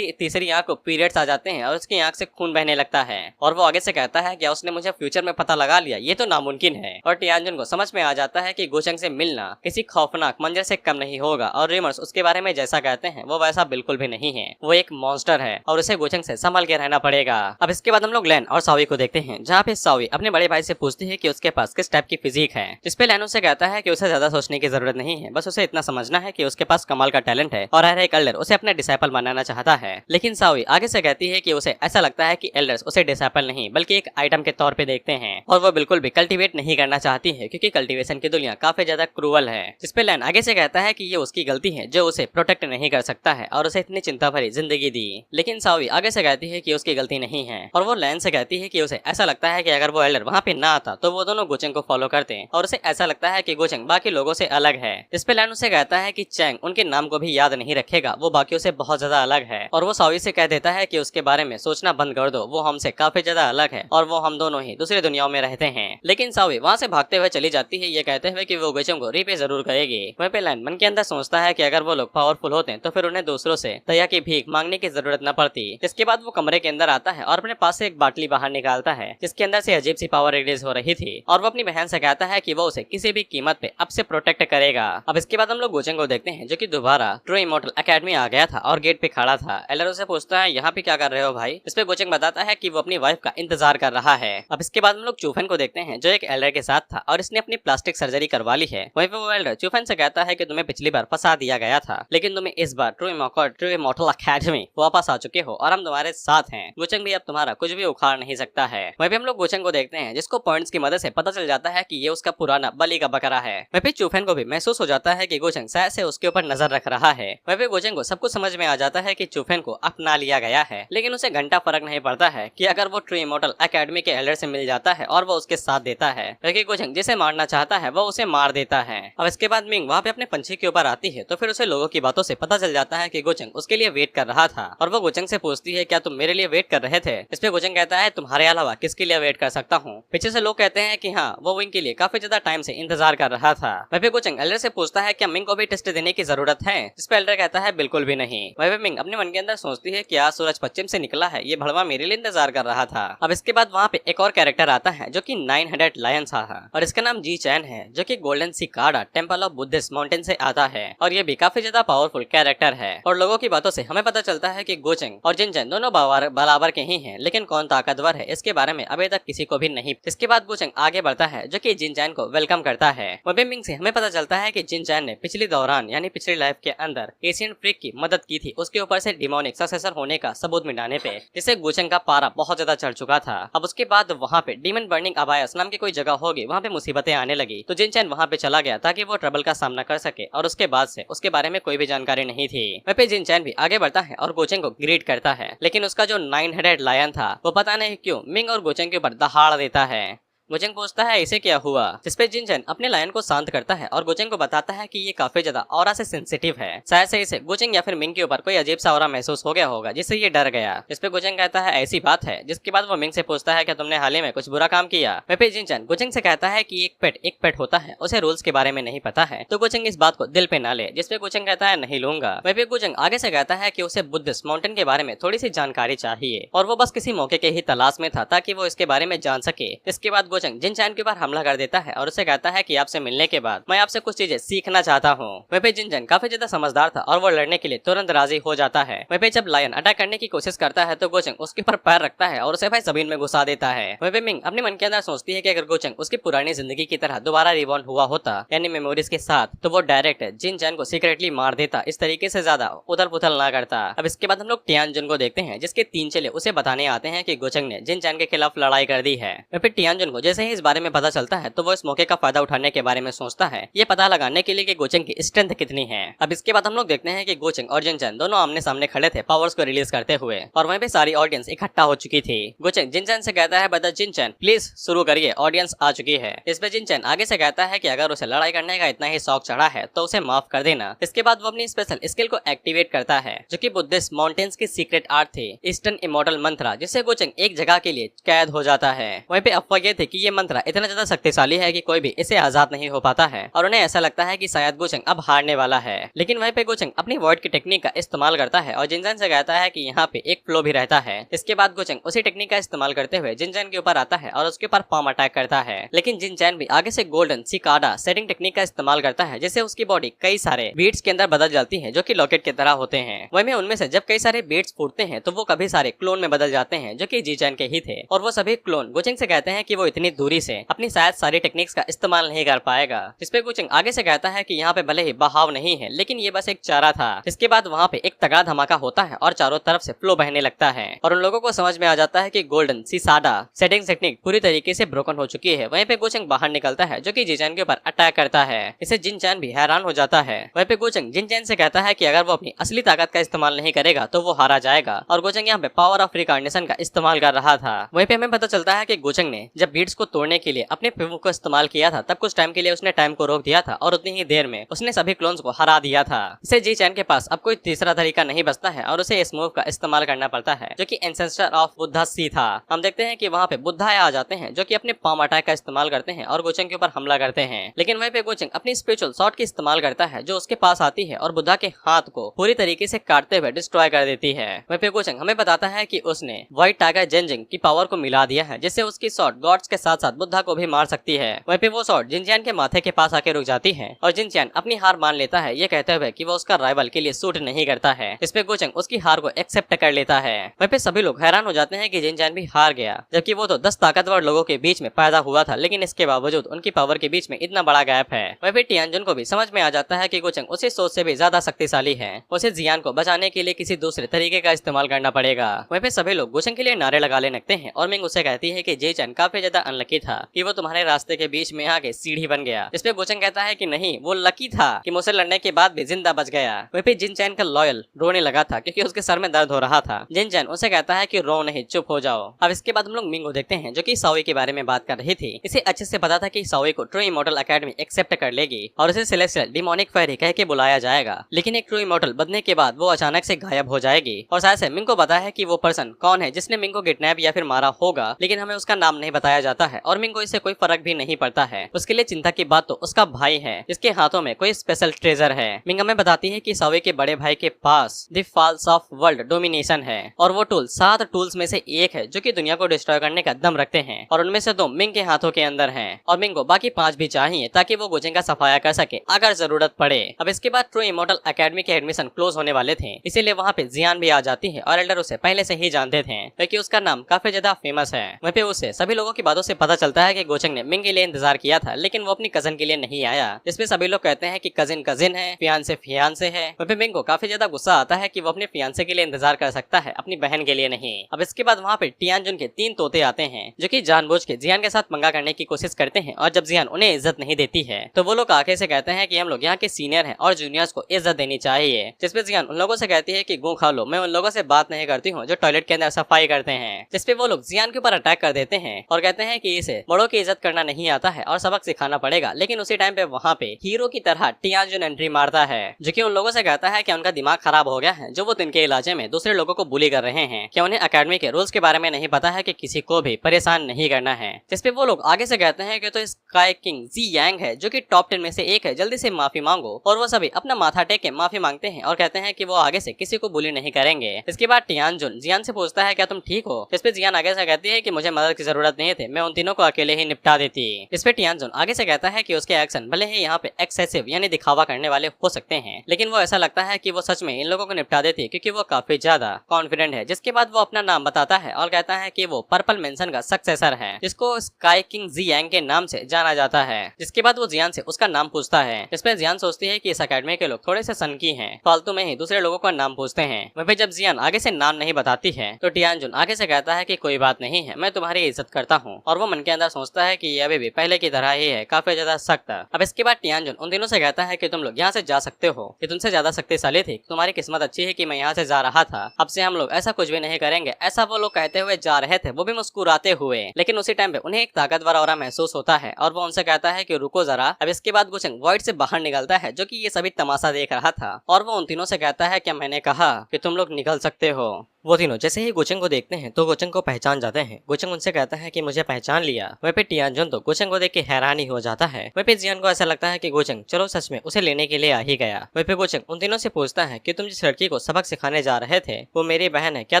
तीसरी आंख को पीरियड्स आ जाते हैं और उसकी आंख से खून बहने लगता है और वो आगे से कहता है क्या उसने मुझे फ्यूचर में पता लगा लिया, ये तो नामुमकिन है। और टियानजुन को समझ में आ जाता है कि गोचंग से मिलना किसी खौफनाक मंजर से कम नहीं होगा और रिमर्स उसके बारे में जैसा कहते हैं वो वैसा बिल्कुल भी नहीं है, वो एक मॉन्स्टर है और उसे गोचंग से संभल के रहना पड़ेगा। अब इसके बाद हम लोग लैन और सावी को देखते हैं जहाँ पे सावी अपने बड़े भाई से पूछती है कि उसके पास किस टाइप की फिजिक है, जिसपे लैन उसे कहता है कि उसे ज्यादा सोचने की जरूरत नहीं है, बस उसे इतना समझना है कि उसके पास कमाल का टैलेंट है और हर एक एल्डर उसे अपने डिसाइपल बनाना चाहता है। लेकिन सावी आगे से कहती है कि उसे ऐसा लगता है कि एल्डर्स उसे डिसाइपल नहीं बल्कि एक आइटम के तौर पे देखते हैं और वो बिल्कुल भी कल्टीवेट नहीं करना चाहती है क्योंकि कल्टीवेशन की दुनिया काफी ज्यादा क्रूवल है। जिसपे लैन आगे से कहता है कि ये उसकी गलती है जो उसे प्रोटेक्ट नहीं कर सकता है और उसे इतनी चिंता भरी जिंदगी दी। लेकिन सावी आगे से कहती है कि उसकी गलती नहीं है और वो लैन से कहती है कि उसे ऐसा लगता है कि अगर वो एल्डर वहाँ पे ना आता तो वो दोनों गोचंग को फॉलो करते और उसे ऐसा लगता है कि गोचंग बाकी लोगों से अलग है इस पे लैन उसे कहता है कि चैंग उनके नाम को भी याद नहीं रखेगा, वो बाकियों से बहुत ज्यादा अलग है। और वो सावी से कह देता है कि उसके बारे में सोचना बंद कर दो, वो हमसे काफी ज्यादा अलग है और वो हम दोनों ही दूसरी दुनियाओं में रहते हैं। लेकिन सावी वहाँ से भागते हुए चली जाती है, ये कहते हुए कि वो गोचंग को रीपे जरूर करेगी। वहीं पे लैन मन के अंदर सोचता है कि अगर वो लोग पावरफुल होते तो फिर उन्हें दूसरों से दया की भीख मांगने की जरूरत न पड़ती। इसके बाद वो कमरे के अंदर आता है और अपने पास से एक बाटली बाहर निकालता है जिसके अंदर से अजीब सी पावर रिलीज हो रही थी, और वो अपनी बहन से कहता है कि वो उसे किसी भी कीमत पे अब से प्रोटेक्ट करेगा। अब इसके बाद हम लोग गोचंग को देखते हैं जो कि दोबारा ट्रू इमॉर्टल एकेडमी आ गया था और गेट पे खड़ा था। एलर उसे पूछता है यहाँ पे क्या कर रहे हो भाई। इस पे गोचंग बताता है कि वो अपनी वाइफ का इंतजार कर रहा है। अब इसके बाद हम लोग चूफन को देखते हैं जो एक एल्डर के साथ था और इसने अपनी प्लास्टिक सर्जरी करवा ली है। वहीं पे वो एल्डर चूफन से कहता है कि तुम्हें पिछली बार फंसा दिया गया था, लेकिन तुम्हें इस बार ट्रू इमॉर्टल एकेडमी वापस आ चुके हो और हम तुम्हारे साथ हैं। गोचंग भी अब तुम्हारा कुछ भी उखाड़ नहीं सकता है। वहीं पे हम लोग गोचंग को देखते हैं जिसको पॉइंट्स की मदद से पता चल जाता है कि ये उसका पुराना बलि का बकरा है। वहीं पे चूफन को भी महसूस हो जाता है कि गोचंग शायद से उसके ऊपर नजर रख रहा है। वहीं पे गोचंग को सब कुछ समझ में आ जाता है कि चूफन को अपना लिया गया है, लेकिन उसे घंटा फर्क नहीं पड़ता है कि अगर वो ट्रू इमॉर्टल एकेडमी के एल्डर से मिल जाता है और वो उसके साथ देता है, क्योंकि गोचंग जिसे मारना चाहता है वो उसे मार देता है। अब इसके बाद मिंग वहाँ पे अपने पंछी के ऊपर आती है तो फिर उसे लोगों की बातों से पता चल जाता है कि गोचंग उसके लिए वेट कर रहा था, और वो गोचंग से पूछती है क्या तुम मेरे लिए वेट कर रहे थे। इस पे गोचंग कहता है तुम्हारे अलावा किसके लिए वेट कर सकता हूँ। पीछे से लोग कहते हैं कि हाँ वो विंग के लिए काफी ज्यादा टाइम से इंतजार कर रहा था। वहीं पे गोचंग एल्डर से पूछता है क्या मिंग को भी टेस्ट देने की जरूरत है। इस पे एल्डर कहता है बिल्कुल भी नहीं। वहीं पे मिंग अपने मन के अंदर सोचती है कि आज सूरज पश्चिम से निकला है, ये भड़वा मेरे लिए इंतजार कर रहा था। अब इसके बाद वहाँ पे एक और कैरेक्टर आता है जो कि 900 लायंस है और इसका नाम जी चैन है जो कि golden cicada temple of Buddhist mountain से आता है, और ये भी काफी ज्यादा पावरफुल कैरेक्टर है। और लोगों की बातों से हमें पता चलता है कि गोचंग और जिनचैन दोनों बराबर के ही हैं, लेकिन कौन ताकतवर है इसके बारे में अभी तक किसी को भी नहीं। इसके बाद गोचंग आगे बढ़ता है जो कि जिनचैन को वेलकम करता है। वहीं मिंग से हमें पता चलता है कि जिनचैन ने पिछले दौरान यानी पिछली लाइफ के अंदर एशियन फ्रीक की मदद की थी, उसके ऊपर से डिमोनिक सक्सेसर होने का सबूत मिटाने पे, जिससे गोचंग का पारा बहुत ज्यादा चढ़ चुका था। अब उसके बाद वहाँ पे डीमन बर्निंग अबायस नाम की कोई जगह होगी, वहाँ पे मुसीबतें आने लगी, तो जिनचैन वहाँ पे चला गया ताकि वो ट्रबल का सामना कर सके, और उसके बाद से उसके बारे में कोई भी जानकारी नहीं थी। वहीं पे जिनचैन भी आगे बढ़ता है और गोचंग को ग्रीट करता है, लेकिन उसका जो 900 लायन था वो पता नहीं क्यों मिंग और गोचंग के ऊपर दहाड़ देता है। गोचंग पूछता है इसे क्या हुआ, जिसपे जिनचैन अपने लायन को शांत करता है और गोचंग को बताता है कि ये काफी ज्यादा ऑरा से सेंसिटिव है, शायद से इसे गोचंग या फिर मिंग के ऊपर कोई अजीब सा ऑरा महसूस हो गया होगा जिससे ये डर गया। जिसपे गोचंग कहता है ऐसी बात है, जिसके बाद वो मिंग से पूछता है क्या तुमने हाल ही में कुछ बुरा काम किया। वहीं पे जिनचैन गोचंग से कहता है कि एक पेट होता है, उसे रूल्स के बारे में नहीं पता है, तो गोचंग इस बात को दिल पे ना ले। जिसपे गोचंग कहता है नहीं लूंगा। वहीं पे गोचंग आगे से कहता है कि उसे बुद्धिस्ट माउंटेन के बारे में थोड़ी सी जानकारी चाहिए और वो बस किसी मौके के ही तलाश में था ताकि वो इसके बारे में जान सके। इसके बाद गोचंग जिनचैन के ऊपर हमला कर देता है और उसे कहता है कि आपसे मिलने के बाद मैं आपसे कुछ चीजें सीखना चाहता हूँ। वहीं पे जिनचैन काफी ज्यादा समझदार था और वो लड़ने के लिए तुरंत राजी हो जाता है। वहीं पे जब लायन अटैक करने की कोशिश करता है तो गोचंग उसके ऊपर पैर रखता है और उसे भाई जमीन में घुसा देता है। वहीं पे मिंग अपने मन के अंदर सोचती है कि अगर गोचंग उसकी पुरानी जिंदगी की तरह दोबारा रिबॉर्न हुआ होता यानी मेमोरीज के साथ, तो वो डायरेक्ट जिनचैन को सीक्रेटली मार देता, इस तरीके से ज्यादा उथल पुथल ना करता। अब इसके बाद हम लोग टियानजुन को देखते हैं जिसके 3 चेले उसे बताने आते हैं कि गोचंग ने जिनचैन के खिलाफ लड़ाई कर दी है। फिर टियानजुन को जैसे ही इस बारे में पता चलता है तो वो इस मौके का फायदा उठाने के बारे में सोचता है, ये पता लगाने के लिए कि गोचंग की स्ट्रेंथ कितनी है। अब इसके बाद हम लोग देखते हैं कि गोचंग और जिनचैन दोनों आमने सामने खड़े थे पावर्स को रिलीज करते हुए, और वहीं पे सारी ऑडियंस इकट्ठा हो चुकी थी। गोचंग जिनचैन से कहता है बता जिनचैन प्लीज शुरू करिए, ऑडियंस आ चुकी है। इस पे जिनचैन आगे से कहता है कि अगर उसे लड़ाई करने का इतना ही शौक चढ़ा है तो उसे माफ कर देना। इसके बाद वो अपनी स्पेशल स्किल को एक्टिवेट करता है जो कि बुद्धिस्ट माउंटेन्स की सीक्रेट आर्ट थी, ईस्टर्न इमॉर्टल मंत्रा, जिससे गोचंग एक जगह के लिए कैद हो जाता है। वहीं पे अफवाह ये थी कि ये मंत्रा इतना ज्यादा शक्तिशाली है कि कोई भी इसे आजाद नहीं हो पाता है, और उन्हें ऐसा लगता है कि शायद गोचंग अब हारने वाला है। लेकिन वहीं पे गोचंग अपनी वर्ड की टेक्निक का इस्तेमाल करता है और जिनचैन से कहता है कि यहाँ पे एक फ्लो भी रहता है। इसके बाद गोचंग उसी टेक्निक का इस्तेमाल करते हुए जिनचैन के ऊपर आता है और उसके ऊपर पाम अटैक करता है, लेकिन जिनचैन भी आगे से गोल्डन सिकाडा सेटिंग टेक्निक का इस्तेमाल करता है, जिससे उसकी बॉडी कई सारे बीट्स के अंदर बदल जाती है जो कि लॉकेट की तरह होते हैं। वहीं उनमें से जब कई सारे बीट्स फूटते हैं तो वो कभी सारे क्लोन में बदल जाते हैं जो कि जिनचैन के ही थे, और वो सभी क्लोन गोचंग से कहते हैं कि वो इतनी दूरी से अपनी शायद सारी टेक्निक्स का इस्तेमाल नहीं कर पाएगा। जिसपे गोचंग आगे से कहता है कि यहाँ पे भले ही बहाव नहीं है लेकिन ये बस एक चारा था। इसके बाद वहाँ पे एक तगड़ा धमाका होता है और चारों तरफ से फ्लो बहने लगता है, और उन लोगों को समझ में आ जाता है कि गोल्डन सिसाडा सेटिंग टेक्निक पूरी तरीके से ब्रोकन हो चुकी है। वहीं पे गोचंग बाहर निकलता है जो कि जिनचैन के ऊपर अटैक करता है, इसे जिनचैन भी हैरान हो जाता है। वहीं पे गोचंग जिनचैन से कहता है कि अगर वो अपनी असली ताकत का इस्तेमाल नहीं करेगा तो वो हारा जाएगा, और गोचंग यहाँ पे पावर ऑफ रिकार्नेशन का इस्तेमाल कर रहा था। वहीं पे हमें पता चलता है कि गोचंग ने जब बीट्स को तोड़ने के लिए अपने पिवो को इस्तेमाल किया था, तब कुछ टाइम के लिए उसने टाइम को रोक दिया था और उतनी ही देर में उसने सभी क्लोन्स को हरा दिया था। इसे जी चैन के पास अब कोई तीसरा तरीका नहीं बचता है और उसे इस मूव का इस्तेमाल करना पड़ता है, जो कि एंसेस्टर ऑफ बुद्धा सी था। हम देखते हैं कि वहाँ पे बुद्धा आ जाते हैं, जो कि अपने पाम अटैक का इस्तेमाल करते हैं और गोचंग के ऊपर हमला करते हैं। लेकिन वहीं पे गोचंग अपनी स्पिरिचुअल शॉट की इस्तेमाल करता है, जो उसके पास आती है और बुद्धा के हाथ को पूरी तरीके से काटते हुए डिस्ट्रॉय कर देती है। वहीं पे गोचंग हमें बताता है कि उसने व्हाइट टाइगर जेनजिंग की पावर को मिला दिया है, जिससे उसकी शॉट गॉड्स के साथ साथ बुद्धा को भी मार सकती है। वहीं पे वो शॉट जिनचैन के माथे के पास आके रुक जाती है और जिनचैन अपनी हार मान लेता है, ये कहते हुए कि वो उसका राइवल के लिए सूट नहीं करता है। इस पे गोचंग उसकी हार को एक्सेप्ट कर लेता है। वहीं पे सभी लोग हैरान हो जाते हैं कि जिनचैन भी हार गया, जबकि वो तो 10 ताकतवर लोगों के बीच में पैदा हुआ था, लेकिन इसके बावजूद उनकी पावर के बीच में इतना बड़ा गैप है। वहीं पे टियानजुन को भी समझ में आ जाता है कि गोचंग उसे सोच से भी ज्यादा शक्तिशाली है। उसे जियान को बचाने के लिए किसी दूसरे तरीके का इस्तेमाल करना पड़ेगा। वहीं पे सभी लोग गोचंग के लिए नारे लगाने लगते हैं और मिंग उसे कहती है कि जेचन काफी ज्यादा अनलकी था कि वो तुम्हारे रास्ते के बीच में आके सीढ़ी बन गया। इस पे गोचंग कहता है कि नहीं, वो लकी था कि मुझसे लड़ने के बाद भी जिंदा बच गया। वहीं पे जिनचैन का लॉयल रोने लगा था क्योंकि उसके सर में दर्द हो रहा था। जिनचैन उसे कहता है कि रो नहीं, चुप हो जाओ। अब इसके बाद हम लोग मिंग को देखते हैं, जो कि साओई के बारे में बात कर रही थी। इसे अच्छे से पता था कि साओई को ट्रू इमॉर्टल एकेडमी एक्सेप्ट कर लेगी और उसे सेलेस्टियल डिमोनिक फेरी कह के बुलाया जाएगा। लेकिन एक ट्रू इमॉर्टल बनने के बाद वो अचानक से गायब हो जाएगी और शायद से मिंग को पता है कि वो पर्सन कौन है जिसने मिंग को किडनैप या फिर मारा होगा, लेकिन हमें उसका नाम नहीं बताया जाता है और मिंग को इससे कोई फर्क भी नहीं पड़ता है। उसके लिए चिंता की बात तो उसका भाई है, जिसके हाथों में कोई स्पेशल ट्रेजर है। मिंग हमें बताती है कि साओई के बड़े भाई के पास the falls of world domination है और वो टूल 7 टूल्स में से एक है जो कि दुनिया को डिस्ट्रॉय करने का दम रखते हैं और उनमें से 2 मिंग के हाथों के अंदर हैं और मिंग को बाकी 5 भी चाहिए ताकि वो गोचंग का सफाया कर सके अगर जरूरत पड़े। अब इसके बाद ट्रू इमॉर्टल एकेडमी के एडमिशन क्लोज होने वाले थे, इसीलिए वहाँ पे जियान भी आ जाती है और एल्डर उसे पहले से ही जानते थे क्योंकि उसका नाम काफी ज्यादा फेमस है। वहीं पे उसे सभी लोगों की बातों से पता चलता है कि गोचंग ने मिंग के लिए इंतजार किया था, लेकिन वो अपनी कजन के लिए नहीं आया, जिसमें सभी लोग कहते हैं कि कजिन कजिन है, फियांसे फियांसे है। वहीं पे मिंग को काफी ज्यादा गुस्सा आता है कि वो अपने फियांसे के लिए इंतजार कर सकता है, अपनी बहन के लिए नहीं। अब इसके बाद वहाँ पे टियानजुन के 3 तोते आते हैं, जो कि जानबूझ के जियान के साथ पंगा करने की कोशिश करते हैं और जब जियान उन्हें इज्जत नहीं देती है तो वो लोग आके से कहते हैं कि हम लोग यहाँ के सीनियर हैं और जूनियर्स को इज्जत देनी चाहिए। जिसपे जियान उन लोगों से कहती है कि गो खा लो, मैं उन लोगों से बात नहीं करती हूँ जो टॉयलेट के अंदर सफाई करते हैं। जिसपे वो लोग जियान के ऊपर अटैक कर देते हैं और कहते हैं कि इसे बड़ों की इज्जत करना नहीं आता है और सबक सिखाना पड़ेगा। लेकिन उसी टाइम पे वहाँ पे हीरो की तरह टियानजुन एंट्री मारता है, जो कि उन लोगों से कहता है कि उनका दिमाग खराब हो गया है, जो वो तिनके इलाजे में दूसरे लोगों को बुली कर रहे हैं, कि उन्हें एकेडमी के रूल्स के बारे में नहीं पता है कि किसी को भी परेशान नहीं करना है। जिसपे वो लोग आगे से कहते हैं कि तो स्काई किंग जी यांग है, जो कि टॉप 10 में से एक है, जल्दी से माफी मांगो। और वो सभी अपना माथा टेक के माफी मांगते हैं और कहते हैं कि वो आगे से किसी को बुली नहीं करेंगे। इसके बाद टियानजुन जियान से पूछता है क्या तुम ठीक हो। इस पे जियान आगे से कहती है कि मुझे मदद की जरूरत नहीं थी, मैं उन तीनों को अकेले ही निपटा देती। इस पे टियानजुन आगे से कहता है कि उसके एक्शन भले ही यहाँ पे एक्सेसिव यानी दिखावा करने वाले हो सकते हैं, लेकिन वो ऐसा लगता है कि वो सच में इन लोगों को निपटा देती है क्योंकि वो काफी ज्यादा कॉन्फिडेंट है। जिसके बाद वो अपना नाम बताता है और कहता है कि वो पर्पल मेंशन का सक्सेसर है, जिसको स्काई किंग जी यांग के नाम से जाना जाता है। जिसके बाद वो जियान से उसका नाम पूछता है, जिसमें जियान सोचती है कि इस एकेडमी के लोग थोड़े से सनकी हैं, फालतू में ही दूसरे लोगों का नाम पूछते हैं। वहीं जब जियान आगे से नाम नहीं बताती है तो टियानजुन आगे से कहता है कि कोई बात नहीं है, मैं तुम्हारी इज्जत करता हूँ। और वो मन के अंदर सोचता है कि ये अभी भी पहले की तरह ही है, काफी ज्यादा सख्त। अब इसके बाद टियानजुन उन दिनों से कहता है कि तुम लोग यहाँ से जा सकते हो, कि तुमसे ज्यादा शक्तिशाली थी, तुम्हारी किस्मत अच्छी है कि मैं यहाँ से जा रहा था, अब से हम लोग ऐसा कुछ भी नहीं करेंगे। ऐसा वो लोग कहते हुए जा रहे थे, वो भी मुस्कुराते हुए, लेकिन उसी टाइम पे उन्हें एक ताकतवर ऑरा महसूस होता है और वो उनसे कहता है कि रुको जरा। अब इसके बाद गोचंग वॉइड से बाहर निकलता है, जो कि ये सभी तमाशा देख रहा था, और वो उन तीनों से कहता है कि मैंने कहा कि तुम लोग निकल सकते हो। वो तीनों जैसे ही गोचंग को देखते हैं तो गोचंग को पहचान जाते हैं। गोचंग उनसे कहता है कि मुझे पहचान लिया। वहीं पे टियानजुन तो गोचंग को देख के हैरान ही हो जाता है। वहीं पे जियान को ऐसा लगता है कि गोचंग चलो सच में उसे लेने के लिए आ ही गया। वहीं पे गोचंग उन तीनों से पूछता है कि तुम जिस लड़की को सबक सिखाने जा रहे थे वो मेरी बहन है, क्या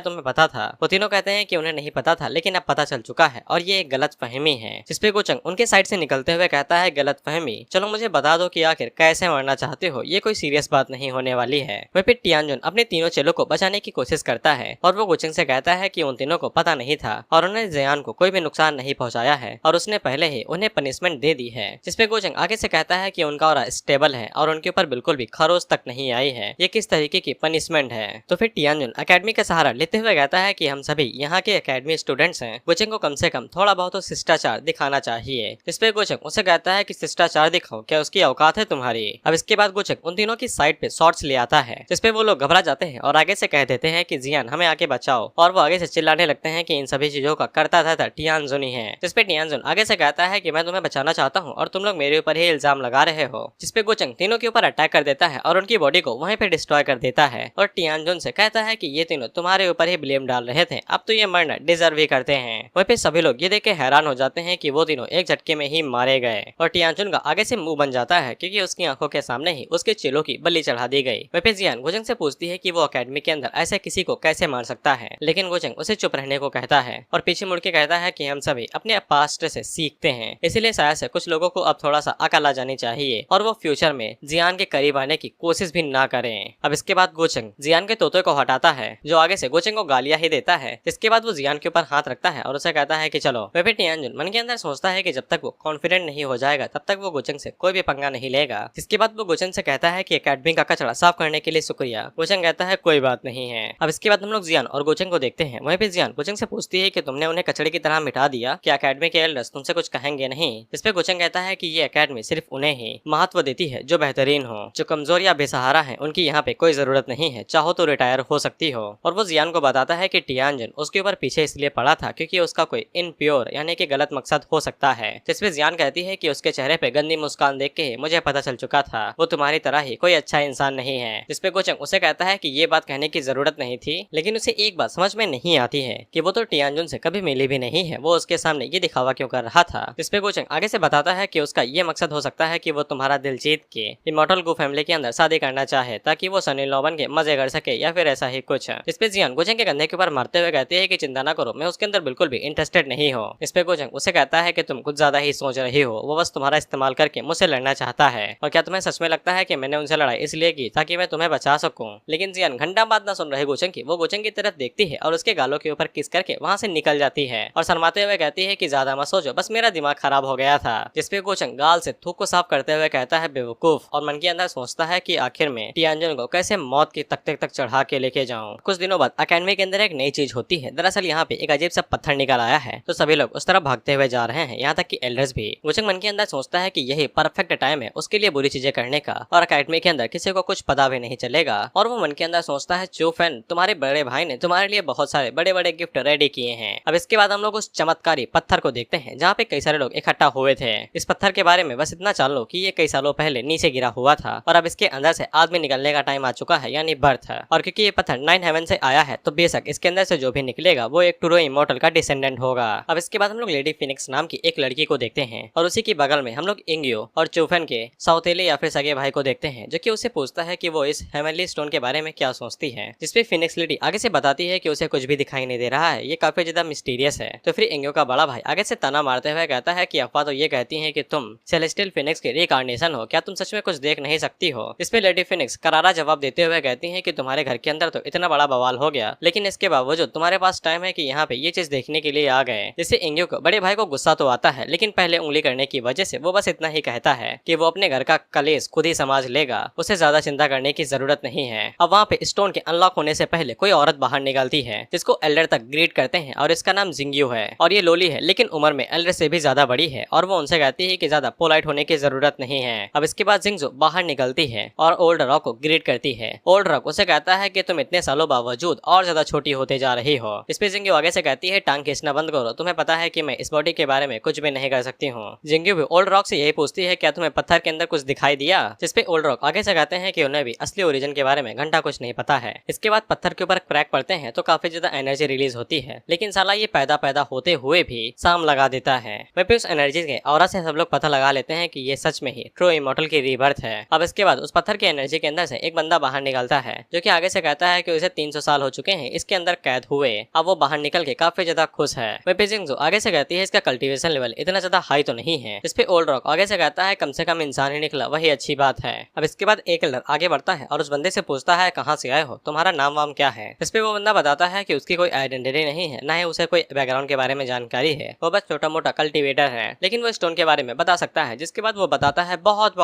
तुम्हें पता था। वो तीनों कहते हैं कि उन्हें नहीं पता था, लेकिन अब पता चल चुका है और ये एक गलत फहमी है। जिसपे गोचंग उनके साइड से निकलते हुए कहता है गलत फहमी, चलो मुझे बता दो कि आखिर कैसे मरना चाहते हो, ये कोई सीरियस बात नहीं होने वाली है। वहीं पे टियानजुन अपने तीनों चेलों को बचाने की कोशिश करता है और वो गोचंग से कहता है कि उन तीनों को पता नहीं था और उन्हें जियान को कोई भी नुकसान नहीं पहुंचाया है और उसने पहले ही उन्हें पनिशमेंट दे दी है। जिसपे गोचंग आगे से कहता है कि उनका ऑरा स्टेबल है और उनके ऊपर बिल्कुल भी खरोच तक नहीं आई है, ये किस तरीके की पनिशमेंट है। तो फिर टियानजुन एकेडमी का सहारा लेते हुए कहता है कि हम सभी यहाँ के एकेडमी स्टूडेंट्स हैं, गोचंग को कम से कम थोड़ा बहुत तो शिष्टाचार दिखाना चाहिए। जिसपे गोचंग उसे कहता है कि शिष्टाचार दिखाओ, क्या उसकी औकात है तुम्हारी। अब इसके बाद गोचंग उन तीनों की साइड पे शॉट्स ले आता है, जिसपे वो लोग घबरा जाते हैं और आगे से कह देते हैं कि जियान हमें आके बचाओ। और वो आगे से चिल्लाने लगते हैं कि इन सभी चीजों का करता था टियानजुन ही है। जिसपे टियानजुन आगे से कहता है कि मैं तुम्हें बचाना चाहता हूँ और तुम लोग मेरे ऊपर ही इल्जाम लगा रहे हो। जिसपे गोचंग तीनों के ऊपर अटैक कर देता है और उनकी बॉडी को वहीं पे डिस्ट्रॉय कर देता है और टियानजुन से कहता है कि ये तीनों तुम्हारे ऊपर ही ब्लेम डाल रहे थे, अब तो ये मरना डिजर्व ही करते हैं। वहीं पे सभी लोग ये देख के हैरान हो जाते हैं कि वो तीनों एक झटके में ही मारे गए और टियानजुन का आगे से मुंह बन जाता है क्योंकि उसकी आंखों के सामने ही उसके चेलों की बलि चढ़ा दी गई। वहीं पे जियान गोचंग से पूछती है कि वो अकेडमी के अंदर ऐसे किसी को कैसे मार सकता है, लेकिन गोचंग उसे चुप रहने को कहता है और पीछे मुड़ के कहता है कि हम सभी अपने पास्ट से सीखते हैं, इसीलिए शायद से कुछ लोगों को अब थोड़ा सा अकल आ जानी चाहिए और वो फ्यूचर में जियान के करीब आने की कोशिश भी ना करें। अब इसके बाद गोचंग जियान के तोते को हटाता है जो आगे से गोचंग को गालियां ही देता है। इसके बाद वो जियान के ऊपर हाथ रखता है और उसे कहता है कि चलो। वह टियानजुन मन के अंदर सोचता है कि जब तक वो कॉन्फिडेंट नहीं हो जाएगा तब तक वो गोचंग से कोई भी पंगा नहीं लेगा। इसके बाद वो गोचंग से कहता है कि एकेडमी का कचरा साफ करने के लिए शुक्रिया। गोचंग कहता है कोई बात नहीं है। अब इसके बाद हम लोग जियान और गोचंग को देखते हैं। वहीं पे जियान गोचंग से पूछती है कि तुमने उन्हें कचड़े की तरह मिटा दिया, क्या एकेडमी के एल्डर्स तुमसे कुछ कहेंगे नहीं? इस पे गोचंग कहता है कि ये एकेडमी सिर्फ उन्हें ही महत्व देती है जो बेहतरीन हो, जो कमजोर या बेसहारा है उनकी यहाँ पे कोई जरूरत नहीं है, चाहो तो रिटायर हो सकती हो। और वो जियान को बताता है कि टियानजुन उसके ऊपर पीछे इसलिए पड़ा था क्योंकि उसका कोई इनप्योर यानी कि गलत मकसद हो सकता है। जिसपे जियान कहती है कि उसके चेहरे पे गंदी मुस्कान देख के मुझे पता चल चुका था वो तुम्हारी तरह ही कोई अच्छा इंसान नहीं है। जिसपे गोचंग उसे कहता है कि ये बात कहने की जरूरत नहीं थी, लेकिन उसे एक बात समझ में नहीं आती है कि वो तो टियानजुन से कभी मिली भी नहीं है, वो उसके सामने ये दिखावा क्यों कर रहा था। जिसपे गोचंग आगे से बताता है कि उसका ये मकसद हो सकता है कि वो तुम्हारा दिल जीत के इमॉर्टल गो फैमिली के अंदर शादी करना चाहे ताकि वो सनी लोबन के मजे कर सके या फिर ऐसा ही कुछ। जिसपे जियान गोचंग के कंधे के ऊपर मारते हुए कहती है कि चिंता ना करो, मैं उसके अंदर बिल्कुल भी इंटरेस्टेड नहीं हो। इस पे गोचंग उसे कहता है कि तुम कुछ ज्यादा ही सोच रही हो, वो बस तुम्हारा इस्तेमाल करके मुझसे लड़ना चाहता है। और क्या तुम्हें सच में लगता है कि मैंने उनसे लड़ाई इसलिए की ताकि मैं तुम्हें बचा सकूं? लेकिन जियान घंटा बात ना सुन रहे गोचंग की, वो गोचंग की तरफ देखती है और उसके गालों के ऊपर किस करके वहां से निकल जाती है और शर्माते हुए कहती है कि ज्यादा मत सोचो, बस मेरा दिमाग खराब हो गया था। जिसपे गोचंग गाल से थूक को साफ करते हुए कहता है बेवकूफ, और मन के अंदर सोचता है कि आखिर में टियानजुन को कैसे मौत की तख्ते तक चढ़ा के लेके जाऊं। कुछ दिनों बाद अकेडमी के अंदर एक नई चीज होती है। दरअसल यहाँ पे एक अजीब सा पत्थर निकल आया है तो सभी लोग उस तरफ भागते हुए जा रहे हैं, यहाँ तक कि एल्डर्स भी। गोचंग मन के अंदर सोचता है कि यही परफेक्ट टाइम है उसके लिए बुरी चीजें करने का और अकेडमी के अंदर किसी को कुछ पता भी नहीं चलेगा। और वो मन के अंदर सोचता है चूफेन, तुम्हारे बड़े भाई ने तुम्हारे लिए बहुत सारे बड़े बड़े गिफ्ट रेडी किए हैं। अब इसके बाद हम लोग उस चमत्कारी पत्थर को देखते हैं जहाँ पे कई सारे लोग इकट्ठा हुए थे। इस पत्थर के बारे में बस इतना जान लो कि ये कई सालों पहले नीचे गिरा हुआ था और अब इसके अंदर से आदमी निकलने का टाइम आ चुका है, यानी बर्थ। और क्योंकि ये पत्थर 9 हेवन से आया है तो बेशक इसके अंदर से जो भी निकलेगा वो एक ट्रू इमॉर्टल का डिसेंडेंट होगा। अब इसके बाद हम लोग लेडी फिनिक्स नाम की एक लड़की को देखते हैं और उसी की बगल में हम लोग इंगियो और चूफेन के सौतेले या फिर सगे भाई को देखते हैं जो कि उससे पूछता है कि वो इस हेवनली स्टोन के बारे में क्या सोचती है। जिसपे फिनिक्स लेडी आगे से बताती है कि उसे कुछ भी दिखाई नहीं दे रहा है, ये काफी ज्यादा मिस्टीरियस है। तो फिर इंगियो का बड़ा भाई आगे से ताना मारते हुए कहता है कि अफवाह तो ये कहती है कि तुम सेलेस्टियल फिनिक्स के रिकार्नेशन हो, क्या तुम सच में कुछ देख नहीं सकती हो? इसपे लेडी फिनिक्स करारा जवाब देते हुए कहती है कि तुम्हारे घर के अंदर तो इतना बड़ा बवाल हो गया, लेकिन इसके बावजूद तुम्हारे पास टाइम है कि यहाँ पे ये चीज देखने के लिए आ गए। जिससे इंगियो को बड़े भाई को गुस्सा तो आता है, लेकिन पहले उंगली करने की वजह से वो बस इतना ही कहता है कि वो अपने घर का कलेश खुद ही समझ लेगा, उसे ज्यादा चिंता करने की जरूरत नहीं है। अब वहाँ पे स्टोन के अनलॉक होने से पहले कोई औरत बाहर निकलती है जिसको एल्डर तक ग्रीट करते हैं और इसका नाम जिंगियो है और ये लोली है लेकिन उम्र में एल्डर से भी ज्यादा बड़ी है और वो उनसे कहती है कि ज्यादा पोलाइट होने की जरूरत नहीं है। अब इसके बाद जिंगजो बाहर निकलती है और ओल्ड रॉक को ग्रीट करती है। ओल्ड रॉक उसे कहता है कि तुम इतने सालों बावजूद और ज्यादा छोटी होते जा रही हो। इस पे जिंगियो आगे से कहती है टांग खींचना बंद करो, तुम्हें पता है कि मैं इस बॉडी के बारे में कुछ भी नहीं कर सकती हूँ। जिंगियो भी ओल्ड रॉक से यही पूछती है क्या तुम्हें पत्थर के अंदर कुछ दिखाई दिया? जिसपे ओल्ड रॉक आगे से कहते हैं कि उन्हें भी असली ओरिजिन के बारे में घंटा कुछ नहीं पता है। इसके बाद पत्थर के ऊपर क्रैक पड़ते हैं तो काफी ज्यादा एनर्जी रिलीज होती है, लेकिन साला ये पैदा होते हुए भी साम लगा देता है। वहीं पे उस एनर्जी के ऑरा से सब लोग पता लगा लेते हैं कि ये सच में ही ट्रू इमॉर्टल की रीबर्थ है। अब इसके बाद उस पत्थर की एनर्जी के अंदर से एक बंदा बाहर निकलता है जो कि आगे से कहता है कि उसे 300 साल हो चुके हैं इसके अंदर कैद हुए। अब वो बाहर निकल के काफी ज्यादा खुश है। वहीं पे जिंगजो आगे से कहती है इसका कल्टीवेशन लेवल इतना ज्यादा हाई तो नहीं है। इस पे ओल्ड रॉक आगे से कहता है कम से कम इंसान ही निकला, वही अच्छी बात है। अब इसके बाद एक एल्डर आगे बढ़ता है और उस बंदे से पूछता है कहाँ से आए हो, तुम्हारा नाम वाम क्या है? इस पे वो बंदा बताता है कि उसकी कोई आइडेंटिटी नहीं है, न ही उसे कोई बैकग्राउंड के बारे में जानकारी है, वो बस छोटा मोटा कल्टीवेटर है, लेकिन वो स्टोन के बारे में बता सकता है। जिसके बाद वो बताता है बहुत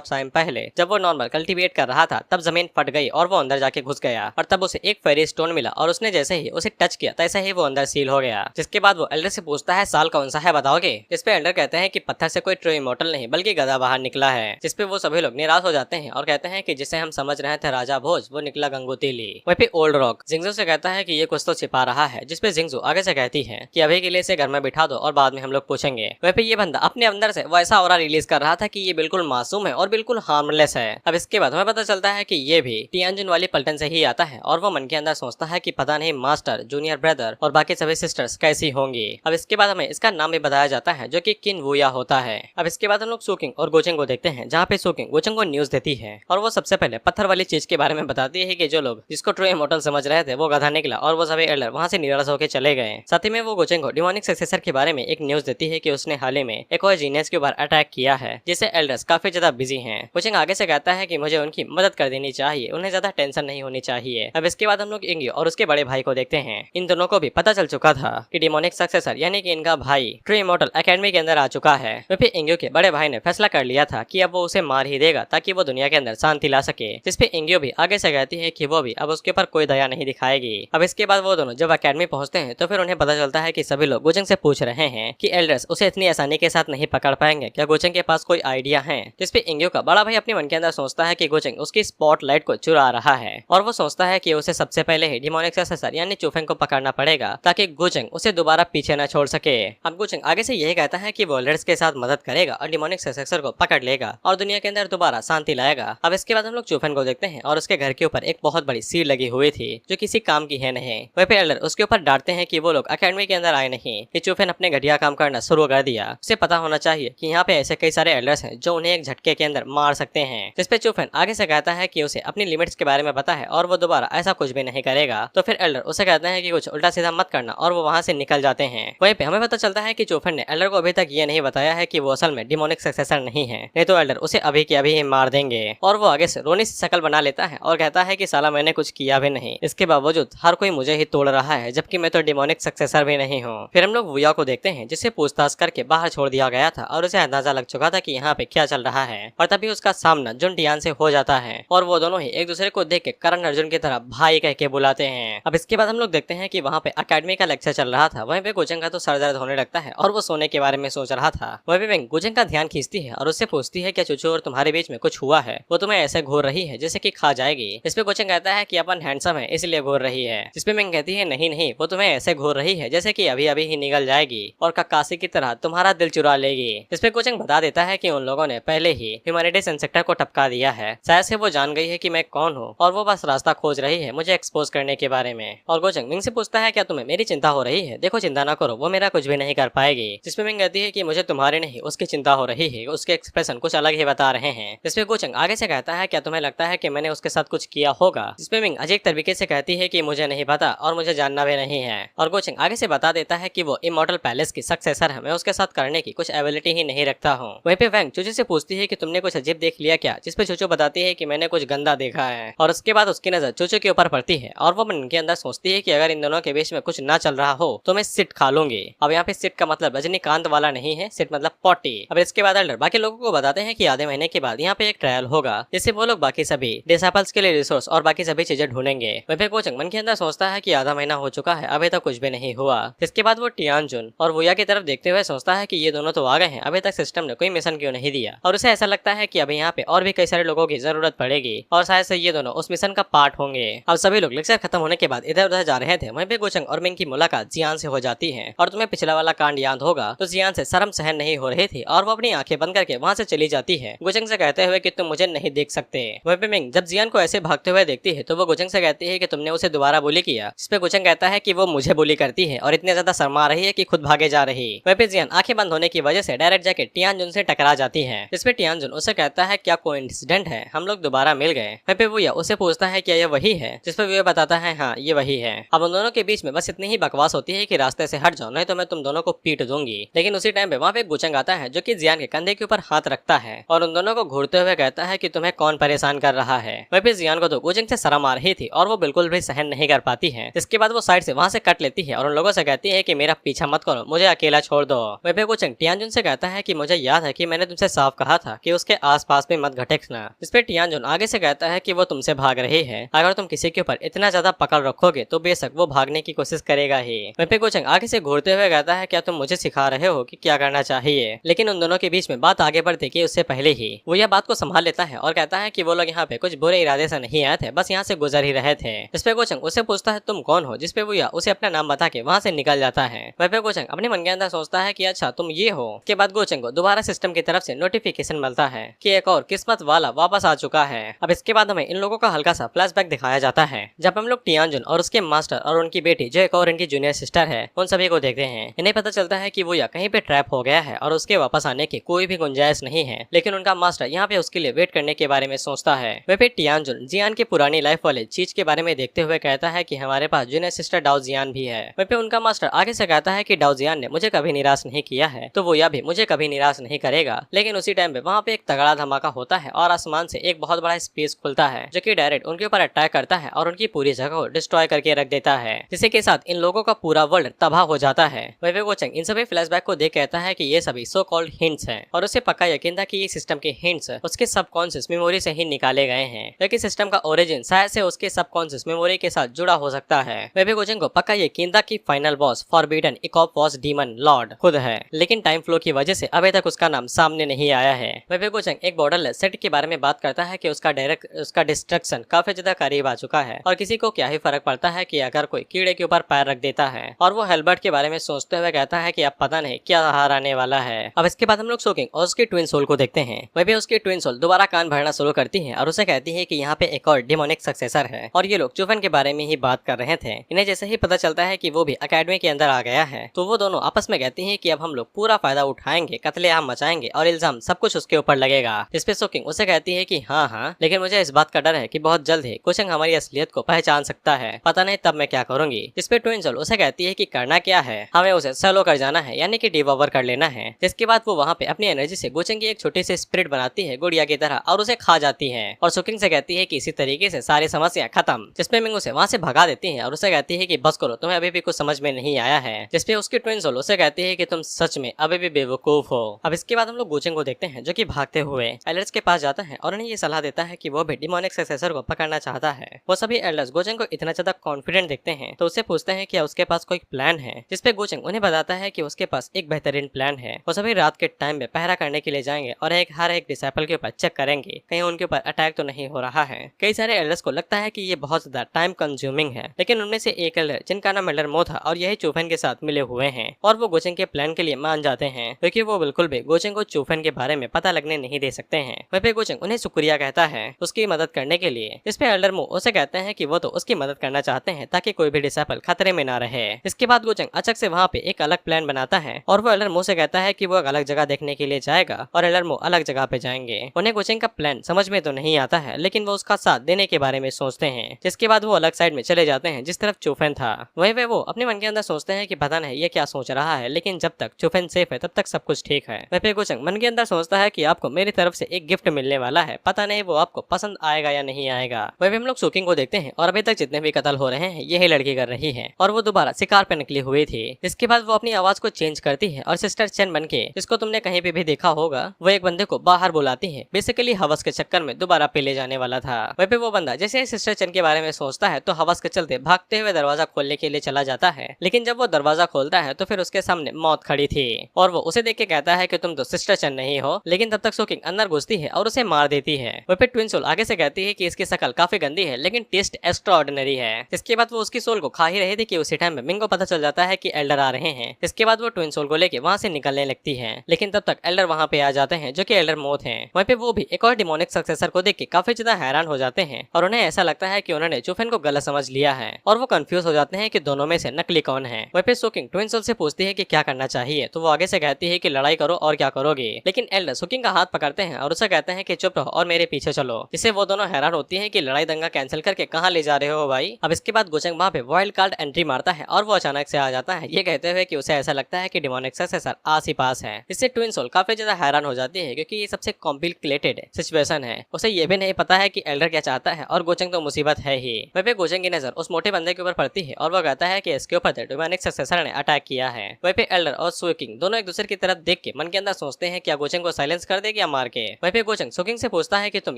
टाइम पहले जब वो नॉर्मल कल्टीवेट कर रहा था तब जमीन फट गई और वो अंदर जाके घुस गया और तब उसे एक फेरी स्टोन मिला और उसने जैसे ही उसे टच किया तैसे ही वो अंदर सील हो गया। जिसके बाद वो एल्डर से पूछता है साल कौन सा है बताओगे? जिसपे एल्डर कहते हैं कि पत्थर से कोई ट्रू इमॉर्टल नहीं बल्कि गधा बाहर निकला है। जिसपे वो सभी लोग निराश हो जाते हैं और कहते हैं कि जिसे हम समझ रहे थे राजा भोज वो निकला गंगोतीली। वहीं पे ओल्ड रॉक लोग जिंगजू से कहता है कि ये कुछ तो छिपा रहा है, जिसपे जिंगजू आगे से कहती है कि अभी के लिए इसे घर में बिठा दो और बाद में हम लोग पूछेंगे। वहीं पे ये बंदा अपने अंदर से वैसा ऑरा रिलीज कर रहा था कि ये बिल्कुल मासूम है और बिल्कुल हार्मलेस है। अब इसके बाद हमें पता चलता है कि ये भी टियानजुन वाली पलटन से ही आता है और वो मन के अंदर सोचता है कि पता नहीं मास्टर, जूनियर ब्रदर और बाकी सभी सिस्टर्स कैसी होंगी। अब इसके बाद हमें इसका नाम भी बताया जाता है जो कि किन वुया होता है। अब इसके बाद हम लोग सुकिंग और गोचेंग को देखते हैं, जहाँ पे सुकिंग गोचेंग को न्यूज देती है और वो सबसे पहले पत्थर वाली चीज के बारे में बताती है कि जो लोग जिसको ट्रू इमॉर्टल समझ रहे थे वो गधा निकला और वो सभी एल्डर वहाँ से निराश होकर चले गए। साथ ही में वो गोचेंग को डिमोनिक सक्सेसर के बारे में एक न्यूज देती है कि उसने हाल ही में एक और जीनियस के ऊपर अटैक किया है, जिससे एल्डर्स काफी ज्यादा बिजी हैं। गोचेंग आगे से कहता है कि मुझे उनकी मदद कर देनी चाहिए, उन्हें ज्यादा टेंशन नहीं होनी चाहिए। अब इसके बाद हम लोग इंग्यू और उसके बड़े भाई को देखते हैं। इन दोनों को भी पता चल चुका था कि डिमोनिक सक्सेसर यानी कि इनका भाई ट्रू इमॉर्टल एकेडमी के अंदर आ चुका है। फिर इंग्यू के बड़े भाई ने फैसला कर लिया था कि अब वो उसे मार ही देगा ताकि वो दुनिया के अंदर शांति ला सके, जिसपे इंग्यू भी आगे से कहती है कि वो भी अब उसके ऊपर कोई दया नहीं दिखाएगी। अब इसके बाद वो दोनों जब एकेडमी पहुंचते हैं तो फिर उन्हें पता चलता है कि सभी लोग गोचेंग से पूछ रहे हैं कि एल्डर्स उसे इतनी आसानी के साथ नहीं पकड़ पाएंगे, क्या गोचेंग के पास कोई आइडिया है। जिसपे इंग्यू का बड़ा भाई अपने मन के अंदर सोचता है कि गोचेंग उसकी स्पॉटलाइट को चुरा रहा है और वो सोचता है कि उसे सबसे पहले ही डिमोनिक सक्सेसर यानी चूफेंग को पकड़ना पड़ेगा ताकि गोचेंग उसे दोबारा पीछे न छोड़ सके। अब गोचेंग आगे से यही कहता है कि वो एल्डर्स के साथ मदद करेगा और डिमोनिक सक्सेसर को पकड़ लेगा और दुनिया के अंदर दोबारा शांति लाएगा। अब इसके बाद हम लोग चूफेन को देखते हैं और उसके घर के ऊपर एक बहुत बड़ी सील लगी हुई थी जो किसी काम की है नहीं। वहीं पे एल्डर उसके ऊपर डांटते हैं कि वो लोग एकेडमी के अंदर आए नहीं, कि चूफेन अपने घटिया काम करना शुरू कर दिया। उसे पता होना चाहिए कि यहाँ पे ऐसे कई सारे एल्डर्स हैं जो उन्हें एक झटके के अंदर मार सकते हैं। जिसपे चूफेन आगे से कहता है कि उसे अपनी लिमिट्स के बारे में पता है और वो दोबारा ऐसा कुछ भी नहीं करेगा। तो फिर एल्डर उसे कहते हैं कि कुछ उल्टा सीधा मत करना और वो वहाँ से निकल जाते हैं। वहीं पे हमें पता चलता है कि चूफेन ने एल्डर को अभी तक ये नहीं बताया है कि वो असल में डिमोनिक सक्सेसर नहीं है, नहीं तो एल्डर उसे अभी के अभी ही मार देंगे। और वो आगे से रोनी सी शक्ल बना लेता है और कहता है कि साला मैंने कुछ किया भी नहीं, इसके बावजूद हर कोई मुझे ही तोड़ रहा है, जबकि मैं तो डिमोनिक सक्सेसर भी नहीं हूँ। फिर हम लोग वुया को देखते हैं जिसे पूछताछ करके बाहर छोड़ दिया गया था और उसे अंदाजा लग चुका था कि यहाँ पे क्या चल रहा है। और तभी उसका सामना जुन टियान से हो जाता है और वो दोनों ही एक दूसरे को देख के करण अर्जुन की तरह भाई कह के बुलाते हैं। अब इसके बाद हम लोग देखते हैं कि वहाँ पे एकेडमी का लेक्चर चल रहा था। वहीं पे गोचेंग का तो सर दर्द होने लगता है और वो सोने के बारे में सोच रहा था। वहीं पे गोचेंग का ध्यान खींचती है और उससे पूछती है क्या चुचू और तुम्हारे बीच में कुछ हुआ है, वो तुम्हें ऐसे घूर रही है जैसे कि खा जाएगी। इसपे गोचेंग कहता है कि अपन हैंडसम है इसलिए घूर रही है। जिसपे मैं कहती है नहीं नहीं, वो तुम्हें ऐसे घूर रही है जैसे कि अभी अभी ही निकल जाएगी और कक्कासी की तरह तुम्हारा दिल चुरा लेगी। इसपे गोचेंग बता देता है कि उन लोगों ने पहले ही ह्यूमैनिटीज इंसेक्टर को टपका दिया है, शायद से वो जान गई है कि मैं कौन हूँ और वो बस रास्ता खोज रही है मुझे एक्सपोज करने के बारे में। और गोचेंग मिंग से पूछता है क्या तुम्हें मेरी चिंता हो रही है, देखो चिंता ना करो, वो मेरा कुछ भी नहीं कर पाएगी। जिसपे मिंग कहती है कि मुझे तुम्हारी नहीं उसकी चिंता हो रही है, उसके एक्सप्रेशन कुछ अलग ही बता रहे हैं। जिसपे गोचेंग आगे से कहता है क्या तुम्हें लगता है कि मैंने उसके साथ कुछ किया होगा। जिसपे मिंग अजीब तरीके से कहती है कि मुझे नहीं पता और मुझे जानना भी नहीं है। और गोचेंग आगे से बता देता है कि वो इमॉर्टल पैलेस की सक्सेसर है, मैं उसके साथ करने की कुछ एबिलिटी ही नहीं रखता हूँ। वहीं पे वैंग चूचू से पूछती है कि तुमने कुछ अजीब देख लिया क्या। जिसपे चूचू बताती है कि मैंने कुछ गंदा देखा है और उसके बाद उसकी नजर चूचू के ऊपर पड़ती है और वो मन के अंदर सोचती है कि अगर इन दोनों के बीच में कुछ ना चल रहा हो तो मैं सिट खा लूंगी। अब यहाँ पे सिट का मतलब रजनीकांत वाला नहीं है, सिट मतलब पॉटी। अब इसके बाद एल्डर बाकी लोगों को बताते हैं कि आधे महीने के बाद यहाँ पे एक ट्रायल होगा जिससे वो लोग बाकी सभी डिसेबल्स के लिए रिसोर्स और बाकी सभी चीजें ढूंढेंगे। वहीं पे गोचेंग मन के अंदर सोचता है कि आधा महीना हो चुका है, अभी तक कुछ भी नहीं हुआ। इसके बाद वो टियानजुन और वुया की तरफ देखते हुए सोचता है कि ये दोनों तो आ गए हैं, अभी तक सिस्टम ने कोई मिशन क्यों नहीं दिया। और उसे ऐसा लगता है कि अभी यहाँ पे और भी कई सारे लोगों की जरूरत पड़ेगी और शायद से ये दोनों उस मिशन का पार्ट होंगे। अब सभी लोग लेक्चर खत्म होने के बाद इधर उधर जा रहे थे। वहीं पे गोचेंग और मिंग की मुलाकात जियान से हो जाती है और तुम्हें पिछला वाला कांड याद होगा तो जियान से शर्म सहन नहीं हो रही थी और वो अपनी आंखें बंद करके वहाँ से चली जाती है गोचेंग से कहते हुए कि तुम मुझे नहीं देख सकते। वहीं पे मिंग जब जियान को ऐसे भागते हुए देखती है तो वो गोचेंग से कहती है कि तुमने उसे दोबारा बुली किया। जिस पे गोचेंग कहता है कि वो मुझे बुली करती है और इतने ज्यादा शर्मा रही है कि खुद भागे जा रही। वहीं पे जियान आंखें बंद होने की वजह से डायरेक्ट जाके टियानजुन से टकरा जाती है। जिसपे टियानजुन उसे कहता है क्या कोइंसिडेंट है, हम लोग दोबारा मिल गए। वहीं पे वो उसे पूछता है क्या ये वही है। जिसपे वो बताता है हाँ ये वही है। अब उन दोनों के बीच में बस इतनी ही बकवास होती है कि रास्ते से हट जाओ नहीं तो मैं तुम दोनों को पीट दूंगी। लेकिन उसी टाइम पे वहाँ पे गोचेंग आता है जो कि जियान के कंधे के ऊपर हाथ रखता है और उन दोनों को घूरते हुए कहता है कि तुम्हें कौन परेशान कर रहा है। वहीं पे जियान को तो गोचेंग से शर्म आ रही थी और वो बिल्कुल भी सहन नहीं कर पाती है। इसके बाद वो साइड से वहाँ से कट लेती है और उन लोगों से कहती है कि मेरा पीछा मत करो, मुझे अकेला छोड़ दो। वहीं पे गोचेंग टियानजुन से कहता है कि मुझे याद है कि मैंने तुमसे साफ कहा था कि उसके आसपास में मत घटकना। इस पे टियानजुन आगे से कहता है कि वो तुमसे भाग रही है, अगर तुम किसी के ऊपर इतना ज्यादा पकड़ रखोगे तो बेशक वो भागने की कोशिश करेगा ही। वहीं पे गोचेंग आगे से घूरते हुए कहता है क्या तुम मुझे सिखा रहे हो कि क्या करना चाहिए। लेकिन उन दोनों के बीच में बात आगे बढ़ती कि उससे पहले ही वो यह बात को संभाल लेता है और कहता है कि वो लोग यहाँ पे कुछ बुरे इरादे से नहीं आए थे, बस यहाँ से गुजर ही रहे थे। इस पे गोचंग उससे पूछता है तुम कौन हो, जिसपे वुया उसे अपना नाम बता के वहाँ से निकल जाता है। वहीं पे गोचंग अपने मन के अंदर सोचता है कि अच्छा तुम ये हो। के बाद गोचंग को दोबारा सिस्टम की तरफ से नोटिफिकेशन मिलता है कि एक और किस्मत वाला वापस आ चुका है। अब इसके बाद हमें इन लोगों का हल्का सा फ्लैशबैक दिखाया जाता है जब हम लोग टियानजुन और उसके मास्टर और उनकी बेटी जो एक और इनकी जूनियर सिस्टर है उन सभी को देखते हैं। इन्हें पता चलता है कि वो या कहीं पे ट्रैप हो गया है और उसके वापस आने की कोई भी गुंजाइश नहीं है, लेकिन उनका मास्टर यहाँ पे उसके लिए वेट करने के बारे में सोचता है। वह पे टियानजुन जियान की पुरानी लाइफ वाले चीज के बारे में देखते हुए कहता है कि हमारे पास जूनियर सिस्टर डाओ जियान भी है। वह पे उनका मास्टर आगे से कहता है कि डाओ जियान ने मुझे कभी निराश नहीं किया है तो वो या भी मुझे कभी निराश नहीं करेगा। लेकिन उसी टाइम पे वहाँ पे एक तगड़ा धमाका होता है और आसमान से एक बहुत बड़ा स्पेस खुलता है जो कि डायरेक्ट उनके ऊपर अटैक करता है और उनकी पूरी जगह को डिस्ट्रॉय करके रख देता है, जिससे के साथ इन लोगों का पूरा वर्ल्ड तबाह हो जाता है। वह गोचंग इन सभी फ्लैशबैक को देख कहता है कि ये सभी सो कॉल्ड हिंट्स हैं और उसे पक्का यकीन था कि ये सिस्टम के हिंट्स उसके सबकॉन्शियस मेमोरी से ही निकाले गए हैं, लेकिन सिस्टम का ओरिजिन शायद से उसके सबकॉन्शियस मेमोरी के साथ जुड़ा हो सकता है। वह गोचंग को पक्का यकीन था कि फाइनल बॉस फॉरबिडन इकोपॉस डीमन लॉर्ड खुद है, लेकिन टाइम फ्लो की वजह से अभी तक उसका नाम सामने नहीं आया है। वह गोचंग एक बॉर्डरलेस सेट के बारे में बात करता है कि उसका डिस्ट्रक्शन काफी ज्यादा करीब आ चुका है और किसी को क्या ही फर्क पड़ता है कि अगर कोई कीड़े के ऊपर पैर रख देता है। और वो हेल्बर्ट के बारे में सोचते हुए कहता है कि अब पता नहीं क्या हार आने वाला है। अब इसके बाद हम लोग सोकिंग और उसके ट्विन सोल को देखते हैं। वह भी उसकी ट्विन सोल दोबारा कान भरना शुरू करती है और उसे कहती है कि यहाँ पे एक और डिमोनिक सक्सेसर है और ये लोग चुफन के बारे में ही बात कर रहे थे। इन्हें जैसे ही पता चलता है कि वो भी अकेडमी के अंदर आ गया है तो वो दोनों आपस में कहती है कि अब हम लोग पूरा फायदा उठाएंगे, कत्लेआम मचाएंगे और इल्जाम सब कुछ उसके ऊपर लगेगा। जिसपे सोकिंग उसे कहती है कि हाँ, लेकिन मुझे इस बात का डर है कि बहुत जल्द ही गोचंग हमारी असलियत को पहचान सकता है, पता नहीं तब मैं क्या करूंगी। जिसपे ट्विन सोल उसे कहती है कि करना क्या है, हमें उसे सलो कर जाना है यानी कि डिवॉवर कर लेना है। जिसके बाद वो वहाँ पे अपनी एनर्जी से गोचंग की एक छोटी सी स्पिरिट बनाती है गुड़िया की तरह और उसे खा जाती है और सोकिंग से कहती है कि इसी तरीके से सारी समस्या खत्म। जिसपे मिंग उसे वहाँ से भगा देती है और उसे कहती है कि बस करो, तुम्हें अभी भी कुछ समझ में नहीं आया है। जिसपे उसकी ट्विन सोल उसे कहती है कि तुम सच में अभी भी बेवकूफ हो। अब इसके बाद हम लोग गोचंग को देखते हैं जो कि भागते हुए एल्डर्स के पास जाता है और उन्हें ये सलाह देता है कि वो भी डिमोनिक सक्सेसर को पकड़ना चाहता है। वो सभी एल्डर्स गोचंग को इतना ज्यादा कॉन्फिडेंट देखते हैं तो उससे पूछते हैं कि उसके पास कोई प्लान है। जिसपे गोचंग उन्हें बताता है कि उसके पास एक बेहतरीन प्लान है। वो सभी रात के टाइम में पहरा करने के लिए जाएंगे और हर एक डिसाइपल के ऊपर चेक करेंगे कहीं उनके ऊपर अटैक तो नहीं हो रहा है। कई सारे एल्डर्स को लगता है कि ये बहुत ज्यादा टाइम कंज्यूमिंग है, लेकिन उनमें से एक एल्डर जिनका नाम एल्डर मो था और यही चूफन के साथ मिले हुए हैं और वो गोचंग के प्लान के लिए मान जाते हैं क्योंकि वो बिल्कुल भी गोचंग को चूफन के बारे में पता लगने नहीं दे सकते हैं। वह पे गोचंग उन्हें शुक्रिया कहता है उसकी मदद करने के लिए। इस पे एल्डर मो उसे कहते हैं कि वो तो उसकी मदद करना चाहते हैं ताकि कोई भी डिसाइपल खतरे में ना रहे। इसके बाद गोचंग अचानक से वहाँ पे एक अलग प्लान बनाता है और वो एल्डर मो से कहता है कि वो एक अलग जगह देखने के लिए जाएगा और एल्डर मो अलग जगह पे जाएंगे। उन्हें गोचंग का प्लान समझ में तो नहीं आता है, लेकिन वो उसका साथ देने के बारे में सोचते हैं। जिसके बाद वो अलग साइड में चले जाते हैं जिस तरफ चूफन था। वही वो अपने मन के अंदर सोचते हैं कि पता नहीं ये क्या सोच रहा है, लेकिन जब तक चूफन सेफ है तब तक सब कुछ ठीक है। वह पे गोचंग मन के अंदर सोचता है कि आपको मेरी तरफ से एक गिफ्ट मिलने वाला है, पता नहीं वो आपको पसंद आएगा या नहीं आएगा। वही हम लोग सोकिंग को देखते हैं और अभी तक जितने भी कत्ल हो रहे हैं यही लड़की कर रही है और वो दोबारा शिकार पे निकली हुई थी। इसके बाद वो अपनी आवाज को चेंज करती है और सिस्टर चेन बन के, जिसको तुमने कहीं पे भी देखा होगा, वो एक बंदे को बाहर बुलाती है, बेसिकली हवस के चक्कर में दोबारा पे ले जाने वाला था। वहीं पे वो बंदा जैसे सिस्टर चेन के बारे में सोचता है तो हवस के चलते भागते हुए दरवाजा खोलने के लिए चला जाता है, लेकिन जब वो दरवाजा खोलता है तो फिर उसके सामने मौत खड़ी थी और वो उसे देख के कहता है कि तुम तो सिस्टर चेन नहीं हो। लेकिन तब तक सोकिंग अंदर घुसती है और उसे मार देती है। वहीं पे ट्विन सोल आगे से कहती है कि इसकी शक्ल काफी गंदी है लेकिन टेस्ट एक्स्ट्रा ऑर्डिनरी है। इसके बाद वो उसकी सोल को खा ही रहे थे कि उसी टाइम में मिंग को पता चल जाता है कि एल्डर आ रहे हैं। इसके बाद वो ट्विन सोल को लेके वहाँ से निकलने लगती है, लेकिन तब तक एल्डर वहाँ पे आ जाते हैं जो कि एल्डर मोथ हैं। वहीं पे वो भी एक और डिमोनिक सक्सेसर को देख के काफी ज्यादा हैरान हो जाते हैं और उन्हें ऐसा लगता है कि उन्होंने चूफन को गलत समझ लिया है और वो कंफ्यूज हो जाते हैं कि दोनों में से नकली कौन है। वहीं पे सोकिंग ट्विन सोल से पूछती है कि क्या करना चाहिए तो वो आगे से कहती है कि लड़ाई करो और क्या करोगे, लेकिन एल्डर सोकिंग का हाथ पकड़ते हैं और उसे कहते हैं कि चुप रहो और मेरे पीछे चलो। इससे वो दोनों हैरान होती है कि लड़ाई दंगा कैंसिल करके कहाँ ले जा रहे हो भाई। अब इसके बाद गोचंग वहाँ पे वाइल्ड कार्ड एंट्री मारता है और वो अचानक से आ जाता है ये कहते हुए कि उसे ऐसा लगता है कि डिमोनिक सक्सेसर आस ही पास है। इससे ट्विन सोल काफी ज्यादा हैरान हो जाती है क्योंकि ये सबसे कॉम्प्लिकेटेड सिचुएशन है। उसे ये भी नहीं पता है कि एल्डर क्या चाहता है और गोचंग तो मुसीबत है ही। वहीं पे गोचंग की नजर उस मोटे बंदे के ऊपर पड़ती है और वो कहता है कि इसके ऊपर डिमोनिक सक्सेसर ने अटैक किया है। वहीं पे एल्डर और सोकिंग दोनों एक दूसरे की तरफ देख के मन के अंदर सोचते हैं क्या गोचंग को साइलेंस कर दे या मार के। वहीं पे गोचंग सोकिंग से पूछता है कि तुम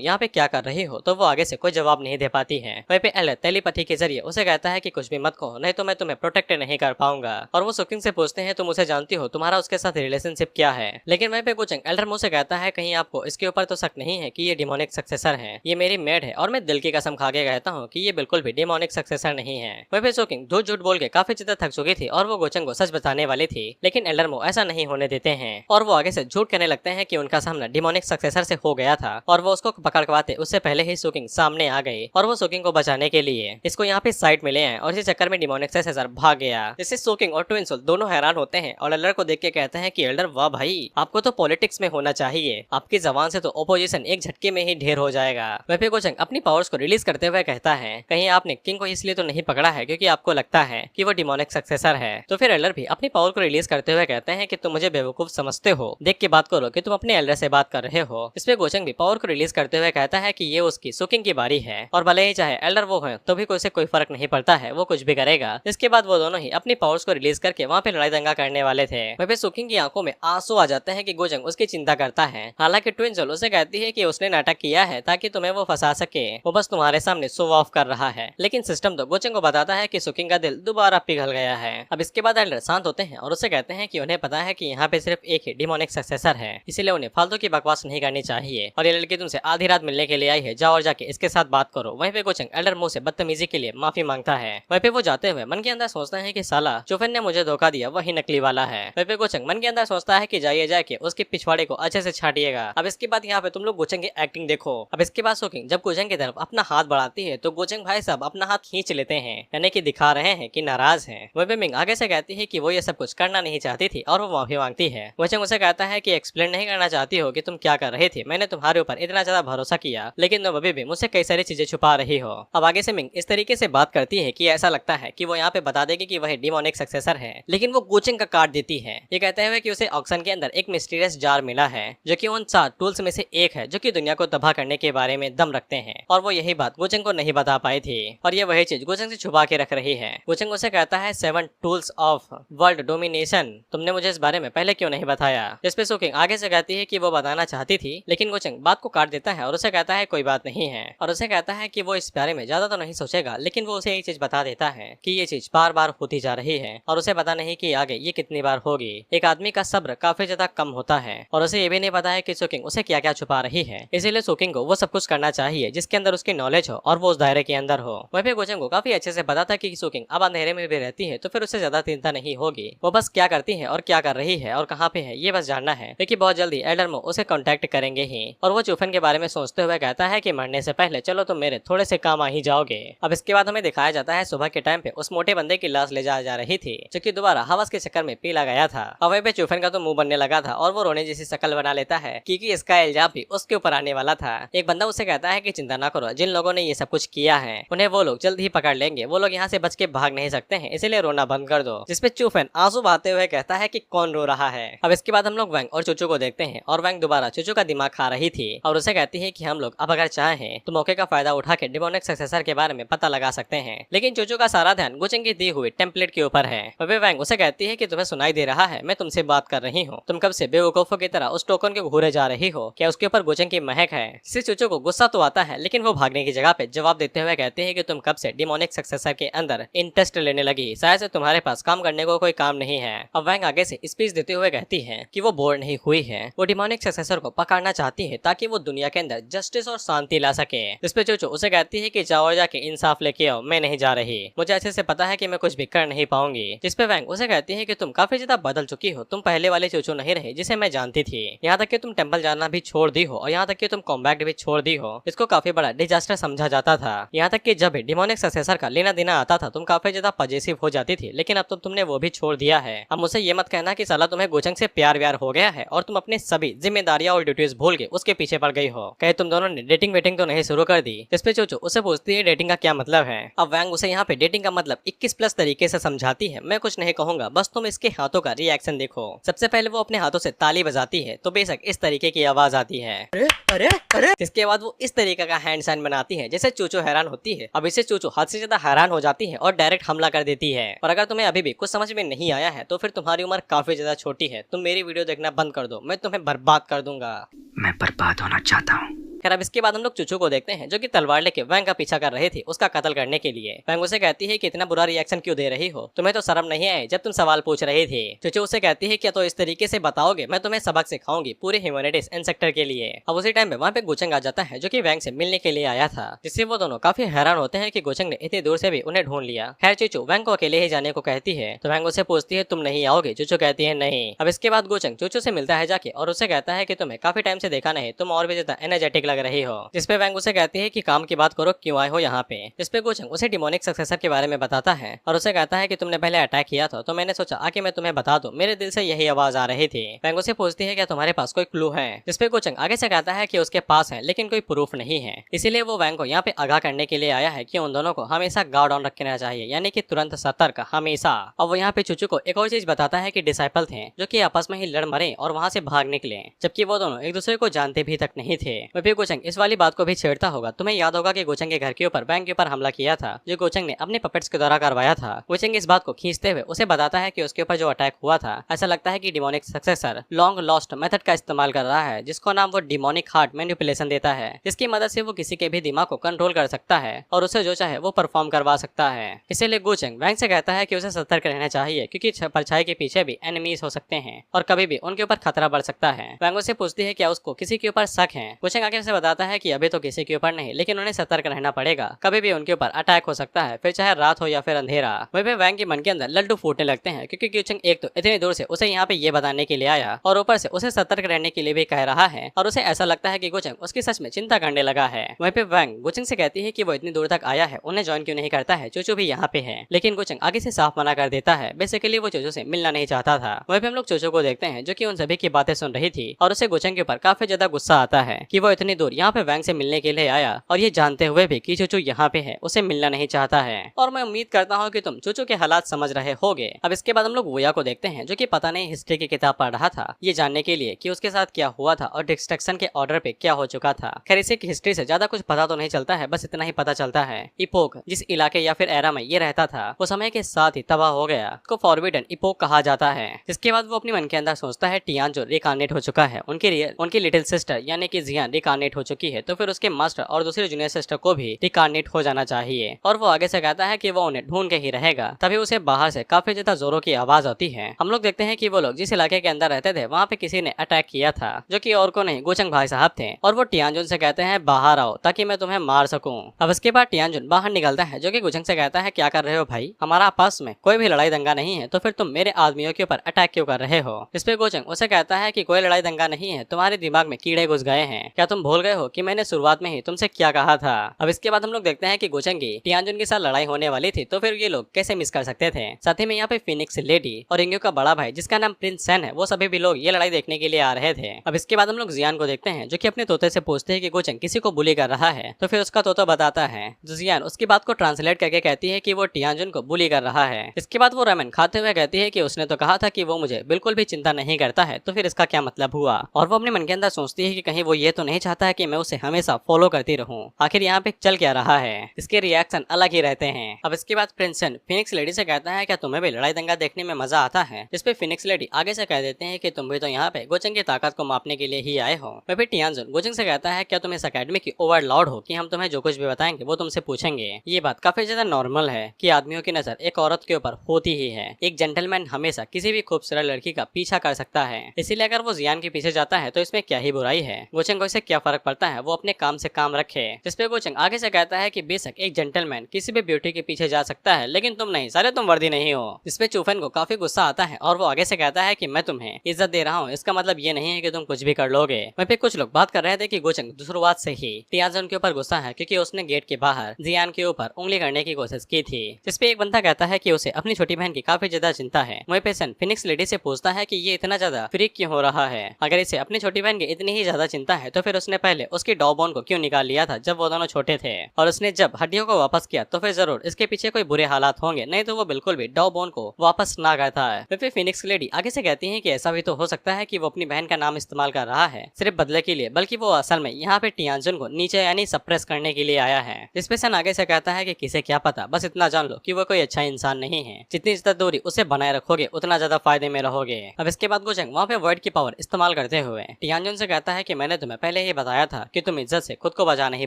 यहाँ पे क्या कर रही हो तो वो आगे से कोई जवाब नहीं दे पाती है। वहीं पे एल्डर टेलीपैथी के जरिए उसे कहता है कि कुछ भी मत कहो नहीं तो मैं तुम्हें प्रोटेक्ट नहीं कर पाऊंगा। और वो सोकिंग से पूछते हैं तुम उसे जानती हो, तुम्हारा उसके साथ रिलेशनशिप क्या है। लेकिन वहीं पे गोचंग एल्डर मुझसे कहता है कहीं आपको इसके ऊपर तो शक नहीं है कि ये डिमोनिक सक्सेसर है, ये मेरी मेड है और मैं दिल की कसम खा के कहता हूँ कि कि ये बिल्कुल भी डेमोनिक सक्सेसर नहीं है। वहीं पे सोकिंग झूठ झूठ बोल के काफी ज्यादा थक चुकी थी और वो गोचंग को सच बताने वाली थी, लेकिन एल्डरमो ऐसा नहीं होने देते हैं और वो आगे से झूठ कहने लगते हैं कि उनका सामना डेमोनिक सक्सेसर से हो गया था और वो उसको पकड़वाते उससे पहले ही सोकिंग सामने आ गई और वो सोकिंग को बचाने के लिए इसको यहाँ पे साइड में ले आए और इसी चक्कर में डेमोनिक सक्सेसर भाग गया। जिससे सोकिंग और ट्विंसल दोनों हैरान होते हैं और एल्डर को देख के कहते हैं कि एल्डर वाह भाई, आपको तो पॉलिटिक्स में होना चाहिए, आपकी जबान से तो ओपोजिशन एक झटके में ही ढेर हो जाएगा। वहीं गोचंग अपनी पावर्स को रिलीज करते हुए कहता है, कहीं आपने किंग को इसलिए तो नहीं पकड़ा है क्योंकि आपको लगता है कि वो डिमोनिक सक्सेसर है। तो फिर एल्डर भी अपनी पावर को रिलीज करते हुए कहते हैं कि तुम मुझे बेवकूफ समझते हो, देख के बात करो कि तुम अपने एल्डर से बात कर रहे हो। इसमें गोचंग भी पावर को रिलीज करते हुए कहता है कि ये उसकी सोकिंग की बारी है और भले ही चाहे एल्डर वो है तो भी उसे कोई फर्क नहीं पड़ता है, वो कुछ भी करेगा। इसके बाद वो दोनों ही अपनी पावर्स को रिलीज करके वहाँ पे लड़ाई दंगा करने वाले थे। वहीं सोकिंग की आंखों में आंसू आ जाते हैं कि गोचंग उसकी चिंता करता है। हालांकि ट्विंसल उसे कहती है कि उसने नाटक किया है ताकि तुम्हें वो फंसा सके, वो बस तुम्हारे सामने शो ऑफ कर रहा है। लेकिन सिस्टम तो गोचंग को बताता है कि सोकिंग का दिल दोबारा पिघल गया है। अब इसके बाद एल्डर शांत होते हैं और उसे कहते हैं कि उन्हें पता है कि यहाँ पे सिर्फ एक ही डिमोनिक सक्सेसर है, इसीलिए उन्हें फालतू की बकवास नहीं करनी चाहिए और ये लड़की तुमसे आधी रात मिलने के लिए आई है, जाओ और जाके इसके साथ बात करो। वहीं पे गोचंग एल्डर मुंह से बदतमीजी के लिए माफी मांगता है। वहीं पे वो जाते हुए मन के अंदर सोचता है कि साला चुफन ने मुझे धोखा दिया, वही नकली वाला है। वहीं पे गोचंग मन के अंदर सोचता है कि जाइए जाके उसके पिछवाड़े को अच्छे से छाटिएगा। अब इसके बाद यहाँ पे तुम लोग गोचंग की एक्टिंग देखो। अब इसके बाद सोकिंग जब गोचंग की तरफ अपना हाथ बढ़ाती है तो गोचंग भाई साहब अपना हाथ खींच लेते हैं, यानी कि दिखा रहे हैं कि नाराज हैं। वहीं पे मिंग आगे से कहती है कि वो ये सब कुछ करना नहीं चाहती थी और वो माफी मांगती है। गोचंग उसे कहता है कि एक्सप्लेन नहीं करना चाहती हो कि तुम क्या कर रही थी, मैंने तुम्हारे ऊपर इतना ज्यादा भरोसा किया लेकिन तुम अभी भी मुझसे कई सारी चीजें छुपा रही हो। अब आगे से मिंग इस तरीके से बात करती है कि ऐसा लगता है कि वो यहाँ पे बता देगी कि वह डिमोनिक सक्सेसर है, लेकिन वो गोचंग का काट देती है। ये कहते हुए कि उसे ऑक्शन के अंदर एक मिस्टीरियस जार मिला है जो कि उन 4 टूल्स में से एक है जो कि दुनिया को तबाह करने के बारे में दम रखते हैं और वो यही बात गोचंग को नहीं बता पाई थी और ये वही चीज गोचंग से छुपा के रख रही है। गोचंग उसे कहता है 7 टूल्स ऑफ वर्ल्ड डोमिनेशन, तुमने मुझे इस बारे में पहले क्यों नहीं बताया। जिसपे सोकिंग आगे से कहती है कि वो बताना चाहती थी लेकिन गोचंग बात को काट देता है और उसे कहता है कोई बात नहीं है और उसे कहता है कि वो इस बारे में ज्यादा तो नहीं सोचेगा, लेकिन वो उसे एक चीज बता देता है कि ये चीज बार बार होती जा रही है और उसे पता नहीं कि आगे ये कितनी बार होगी। एक आदमी का सब्र काफी ज्यादा कम होता है और उसे ये भी नहीं पता है कि सोकिंग उसे क्या क्या छुपा रही है, इसीलिए सोकिंग को वो सब कुछ करना चाहिए जिसके अंदर उसकी नॉलेज हो और वो उस दायरे के अंदर हो। वहीं पे गोचंग को काफी अच्छे से पता था कि सोकिंग अब अंधेरे में भी रहती है तो फिर उसे ज्यादा चिंता नहीं होगी, वो बस क्या करती है और क्या कर रही है और कहाँ पे है ये बस जानना है, लेकिन बहुत जल्दी एल्डरमो उसे कॉन्टेक्ट करेंगे ही। और वो चुफन के बारे में सोचते हुए कहता है कि मरने से पहले चलो तुम मेरे थोड़े से काम आ ही जाओगे। अब इसके बाद हमें दिखाया जाता है सुबह के टाइम पे उस मोटे बंदे की लाश ले जा रही थी जो कि दोबारा हवस के चक्कर में पीला गया था। और वहीं पे चुफन का तो मुंह बनने लगा था और वो रोने जैसी शक्ल बना लेता है क्योंकि इसका इल्जाम भी उसके ऊपर आने वाला था। एक बंदा उसे कहता है कि चिंता ना करो, जिन लोगों ने ये सब कुछ किया है उन्हें वो लोग जल्द ही पकड़ लेंगे, वो लोग यहाँ से बच के भाग नहीं सकते हैं, इसलिए रोना बंद कर दो। जिसपे चुफन आंसू बहाते हुए कहता है कि कौन रो रहा है। अब इसके बाद हम लोग वैंग और चूचू को देखते हैं और वैंग दोबारा चूचू का दिमाग खा रही थी और उसे कहती है कि हम लोग अब अगर चाहें तो मौके का फायदा उठा के डिमोनिक सक्सेसर के बारे में पता लगा सकते हैं, लेकिन चूचू का सारा ध्यान गोचंग की दी हुई टेम्पलेट के ऊपर है। वह वैंग उसे कहती है कि तुम्हें सुनाई दे रहा है, मैं तुमसे बात कर रही हूँ, तुम कब से बेवकूफों की तरह उस टोकन के घूरे जा रही हो, क्या उसके ऊपर गोचंग की महक है। इससे चूचू को गुस्सा तो आता है लेकिन वो भागने की जगह पे जवाब देते हुए कहते हैं कि तुम कब से डिमोनिक सक्सेसर के अंदर इंटरेस्ट लेने लगी, शायद से तुम्हारे पास काम करने को कोई काम नहीं है। अब वैंग आगे से स्पीच देते हुए कहती है कि वो बोर नहीं हुई है, वो डिमोनिक सक्सेसर को पकड़ना चाहती है ताकि वो दुनिया के अंदर जस्टिस और शांति ला सके। इस पे चूचू उसे कहती है कि जाओ जाके इंसाफ लेके आओ, मैं नहीं जा रही, मुझे अच्छे से पता है कि मैं कुछ भी कर नहीं पाऊंगी। जिस पे वैंग उसे कहती है कि तुम काफी ज्यादा बदल चुकी हो, तुम पहले वाले चूचू नहीं रहे जिसे मैं जानती थी, यहाँ तक कि तुम टेंपल जाना भी छोड़ दी हो और यहाँ तक कि तुम कॉम्बैक्ट भी छोड़ दी हो। इसको काफी बड़ा डिजास्टर समझा जाता था, यहाँ तक कि जब भी डिमोनिक सक्सेसर का लेना देना आता था तुम काफी ज्यादा पजेसिव हो जाती थी, लेकिन अब तो तुमने वो भी छोड़ दिया है। अब मुझसे ये मत कहना कि साला तुम्हें गोचंग से प्यार व्यार हो गया है और तुम अपने सभी जिम्मेदारियां और ड्यूटीज भूल के उसके पीछे पड़ गई हो, कहे तुम दोनों ने डेटिंग वेटिंग तो नहीं शुरू कर दी। इस पे चूचू उसे पूछती है डेटिंग का क्या मतलब है। अब वैंग उसे यहाँ पे डेटिंग का मतलब 21+ तरीके से समझाती है। मैं कुछ नहीं कहूंगा, बस तुम इसके हाथों का रिएक्शन देखो। सबसे पहले वो अपने हाथों से ताली बजाती है तो बेशक इस तरीके की आवाज आती है, अरे अरे अरे। इसके बाद वो इस तरीके का हैंड साइन बनाती है जैसे चूचू हैरान होती है। अब इसे चूचू हद से ज्यादा हैरान हो जाती है और डायरेक्ट हमला कर देती है। और अगर तुम्हें अभी भी कुछ समझ में नहीं आया है तो फिर तुम्हारी उम्र काफी ज्यादा छोटी है, तुम मेरी वीडियो देखना बंद कर दो, मैं तुम्हें बर्बाद कर दूंगा। मैं बर्बाद होना चाहता हूँ। खैर अब इसके बाद हम लोग चूचू को देखते हैं जो कि तलवार लेके वैंग का पीछा कर रहे थे उसका कत्ल करने के लिए। वैंग उसे कहती है कि इतना बुरा रिएक्शन क्यों दे रही हो, तुम्हें तो शर्म नहीं आए जब तुम सवाल पूछ रहे थे। चूचू उसे कहती है क्या तो इस तरीके से बताओगे, मैं तुम्हें सबक सिखाऊंगी पूरे ह्यूमैनिटीज इंसेक्टर के लिए। अब उसी टाइम पे वहाँ पे गुचंग आ जाता है जो कि वैंग से मिलने के लिए आया था, जिससे वो दोनों काफी हैरान होते हैं कि गुचंग ने इतनी दूर से भी उन्हें ढूंढ लिया। खैर चूचू वैंग को अकेले ही जाने को कहती है तो वैंग उसे पूछती है तुम नहीं आओगे, चूचू कहती है नहीं। अब इसके बाद गुचंग चूचू से मिलता है जाके और उसे कहता है कि तुम्हें काफी टाइम से देखा नहीं, तुम और भी ज्यादा एनर्जेटिक लग रही हो। जिसपे वैंग उसे कहती है कि काम की बात करो, क्यों आए हो यहाँ पे। जिसपे गुचंग उसे डिमोनिक सक्सेसर के बारे में बताता है और उसे कहता है कि तुमने पहले अटैक किया था तो मैंने सोचा आके मैं तुम्हें बता दूं, मेरे दिल से यही आवाज आ रही थी। वैंग उसे पूछती है क्या तुम्हारे पास कोई क्लू है। जिसपे गुचंग आगे से कहता है कि उसके पास है लेकिन कोई प्रूफ नहीं है, इसीलिए वो वैंग को यहाँ पे आगाह करने के लिए आया है कि उन दोनों को हमेशा गार्ड ऑन रखना चाहिए, यानी कि तुरंत सतर्क हमेशा। और वो यहाँ पे चूचू को एक और चीज बताता है कि डिसाइपल थे जो कि आपस में ही लड़ मरे और वहाँ से भाग निकले, जबकि वो दोनों एक दूसरे को जानते भी तक नहीं थे। वह भी गुचंग इस वाली बात को भी छेड़ता होगा। तुम्हें याद होगा कि गुचंग के घर के ऊपर वैंग के ऊपर हमला किया था जो गुचंग ने अपने पपेट्स के द्वारा करवाया था। गुचंग इस बात को खींचते हुए उसे बताता है कि उसके ऊपर जो अटैक हुआ था ऐसा लगता है कि demonic successor long lost method का इस्तेमाल कर रहा है, जिसको नाम वो डिमोनिक हार्ट मैनिपुलेशन देता है, जिसकी मदद से वो किसी के भी दिमाग को कंट्रोल कर सकता है और उसे जो चाहे वो परफॉर्म करवा सकता है। इसीलिए गुचंग वैंग से कहता है कि उसे सतर्क रहना चाहिए क्योंकि परछाई के पीछे भी एनिमीज हो सकते हैं और कभी भी उनके ऊपर खतरा बढ़ सकता है। वैंग उसे पूछती है क्या उसको किसी के ऊपर शक है। गुचंग आगे से बताता है कि अभी तो किसी के ऊपर नहीं, लेकिन उन्हें सतर्क रहना पड़ेगा, कभी भी उनके ऊपर अटैक हो सकता है, फिर चाहे रात हो या फिर अंधेरा। वहीं पे वैंग के मन के अंदर लड्डू फूटने लगते हैं क्योंकि गुचंग एक तो इतनी दूर से उसे यहाँ पे ये बताने के लिए आया और ऊपर से उसे सतर्क रहने के लिए भी कह रहा है और उसे ऐसा लगता है कि गुचंग उसकी सच में चिंता करने लगा है। वहीं पे वैंग गुचंग से कहती है कि वो इतनी दूर तक आया है, उन्हें ज्वाइन क्यों नहीं करता है, चूचू भी यहाँ पे है। लेकिन गुचंग आगे से साफ मना कर देता है, बेसिकली वो चूचू से मिलना नहीं चाहता था। वहीं पे हम लोग चूचू को देखते हैं जो कि उन सभी की बातें सुन रही थी और उसे गुचंग के ऊपर काफी ज्यादा गुस्सा आता है कि वो इतनी दूर यहाँ पे वैंग से मिलने के लिए आया और ये जानते हुए भी कि चूचू यहाँ पे है उसे मिलना नहीं चाहता है। और मैं उम्मीद करता हूँ कि तुम चूचू के हालात समझ रहे होगे। अब इसके बाद हम लोग वोया को देखते हैं जो कि पता नहीं हिस्ट्री की किताब पढ़ रहा था ये जानने के लिए कि उसके साथ क्या हुआ था और डिस्ट्रक्शन के ऑर्डर पे क्या हो चुका था। खैर इसे हिस्ट्री से ज्यादा कुछ पता तो नहीं चलता है, बस इतना ही पता चलता है इपोक जिस इलाके या फिर एरा में ये रहता था वो समय के साथ ही तबाह हो गया, उसको फॉरबिडन इपोक कहा जाता है। जिसके बाद वो अपने मन के अंदर सोचता है टियान जो रिकार्नेट हो चुका है, उनकी लिटिल सिस्टर यानी कि जियान रिकार्नेट हो चुकी है, तो फिर उसके मास्टर और दूसरे जूनियर सिस्टर को भी रिकार्नेट हो जाना चाहिए। और वो आगे से कहता है कि वो उन्हें ढूंढ के ही रहेगा। तभी उसे बाहर से काफी ज्यादा जोरों की आवाज आती है। हम लोग देखते हैं कि वो लोग जिस इलाके के अंदर रहते थे वहाँ पे किसी ने अटैक किया था जो कि और को नहीं गुचंग भाई साहब थे और वो टियानजुन से कहते हैं बाहर आओ ताकि मैं तुम्हें मार सकूं। अब इसके बाद टियानजुन बाहर निकलता है जो कि गुचंग से कहता है क्या कर रहे हो भाई, हमारा आपस में कोई भी लड़ाई दंगा नहीं है तो फिर तुम मेरे आदमियों के ऊपर अटैक क्यों कर रहे हो। इस पे गुचंग उसे कहता है कि कोई लड़ाई दंगा नहीं है, तुम्हारे दिमाग में कीड़े घुस गए हैं, क्या तुम भूल गए हो कि मैंने शुरुआत में ही तुमसे क्या कहा था। अब इसके बाद हम लोग देखते हैं कि गुचंग की टियानजुन के साथ लड़ाई होने वाली थी तो फिर ये लोग कैसे मिस कर सकते थे। साथ ही में यहाँ पे फिनिक्स लेडी और इंग्यो का बड़ा भाई जिसका नाम प्रिंस सेन है वो सभी भी लोग ये लड़ाई देखने के लिए आ रहे थे। अब इसके बाद हम लोग जियान को देखते हैं जो कि अपने तोते से पूछते हैं कि गुचंग किसी को बुली कर रहा है, तो फिर उसका तोता बताता है। जियान उसकी बात को ट्रांसलेट करके कहती है कि वो टियानजुन को बुली कर रहा है। इसके बाद वो रामेन खाते हुए कहती है कि उसने तो कहा था कि वो मुझे बिल्कुल भी चिंता नहीं करता है, तो फिर इसका क्या मतलब हुआ। और वो अपने मन के अंदर सोचती है कि कहीं वो ये तो नहीं चाहता है कि मैं उसे हमेशा फॉलो करती रहूं, आखिर यहाँ पे चल क्या रहा है। इसके रिएक्शन अलग ही रहते हैं। अब इसके बाद प्रिंसन फिनिक्स लेडी से कहता है क्या तुम्हें भी लड़ाई दंगा देखने में मजा आता है। जिसपे फिनिक्स लेडी आगे से कह देते हैं कि तुम भी तो यहाँ पे गुचंग की ताकत को मापने के लिए ही आए हो। वह फिर टियानजुन गुचंग से कहता है क्या तुम इस अकेडमी की ओवरलॉर्ड हो कि हम तुम्हें जो कुछ भी बताएंगे वो तुमसे पूछेंगे। ये बात काफी ज्यादा नॉर्मल है कि आदमियों की नजर एक औरत के ऊपर होती ही है। एक जेंटलमैन हमेशा किसी भी खूबसूरत लड़की का पीछा कर सकता है, इसीलिए अगर वो जियान के पीछे जाता है तो इसमें क्या ही बुराई है। गुचंग को इससे क्या फर्क पड़ता है, वो अपने काम से काम रखे। जिसपे गुचंग आगे से कहता है कि बेशक एक जेंटलमैन किसी भी ब्यूटी के पीछे जा सकता है लेकिन तुम नहीं, सारे तुम वर्दी नहीं हो। जिसपे चूफन को काफी गुस्सा आता है और वो आगे से कहता है कि मैं तुम्हें इज्जत दे रहा हूँ, इसका मतलब ये नहीं है कि तुम कुछ भी कर लोगे। वहीं पे कुछ लोग बात कर रहे थे कि गुचंग शुरुआत से ही टियानजुन के ऊपर गुस्सा है क्योंकि उसने गेट के बाहर जियान के ऊपर उंगली करने की कोशिश की थी। जिसपे एक बंदा कहता है कि उसे अपनी छोटी बहन की काफी ज्यादा चिंता है। वहीं पे सन फिनिक्स लेडी से पूछता है कि ये इतना ज्यादा फ्रीक क्यों हो रहा है। अगर इसे अपनी छोटी बहन की इतनी ही ज्यादा चिंता है तो फिर उसने पहले उसकी डॉबोन को क्यों निकाल लिया था जब वो दोनों छोटे थे, और उसने जब हड्डियों को वापस किया तो फिर जरूर इसके पीछे कोई बुरे हालात होंगे, नहीं तो वो बिल्कुल भी डॉबोन को वापस ना करता है। फिर फिनिक्स लेडी आगे से कहती है कि ऐसा भी तो हो सकता है कि वो अपनी बहन का नाम इस्तेमाल कर रहा है सिर्फ बदले के लिए, बल्कि वो असल में यहाँ पे टियानजुन को नीचे यानी सप्रेस करने के लिए आया है। जिसपे सन आगे से कहता है कि किसे क्या पता, बस इतना जान लो कि वो कोई अच्छा इंसान नहीं है, जितनी ज्यादा दूरी उसे बनाए रखोगे उतना ज्यादा फायदे में रहोगे। अब इसके बाद गुचंग वहाँ पे वर्ड की पावर इस्तेमाल करते हुए टियानजुन से कहता है कि मैंने तुम्हें पहले ही बता बताया था कि तुम इज्जत से खुद को बचा नहीं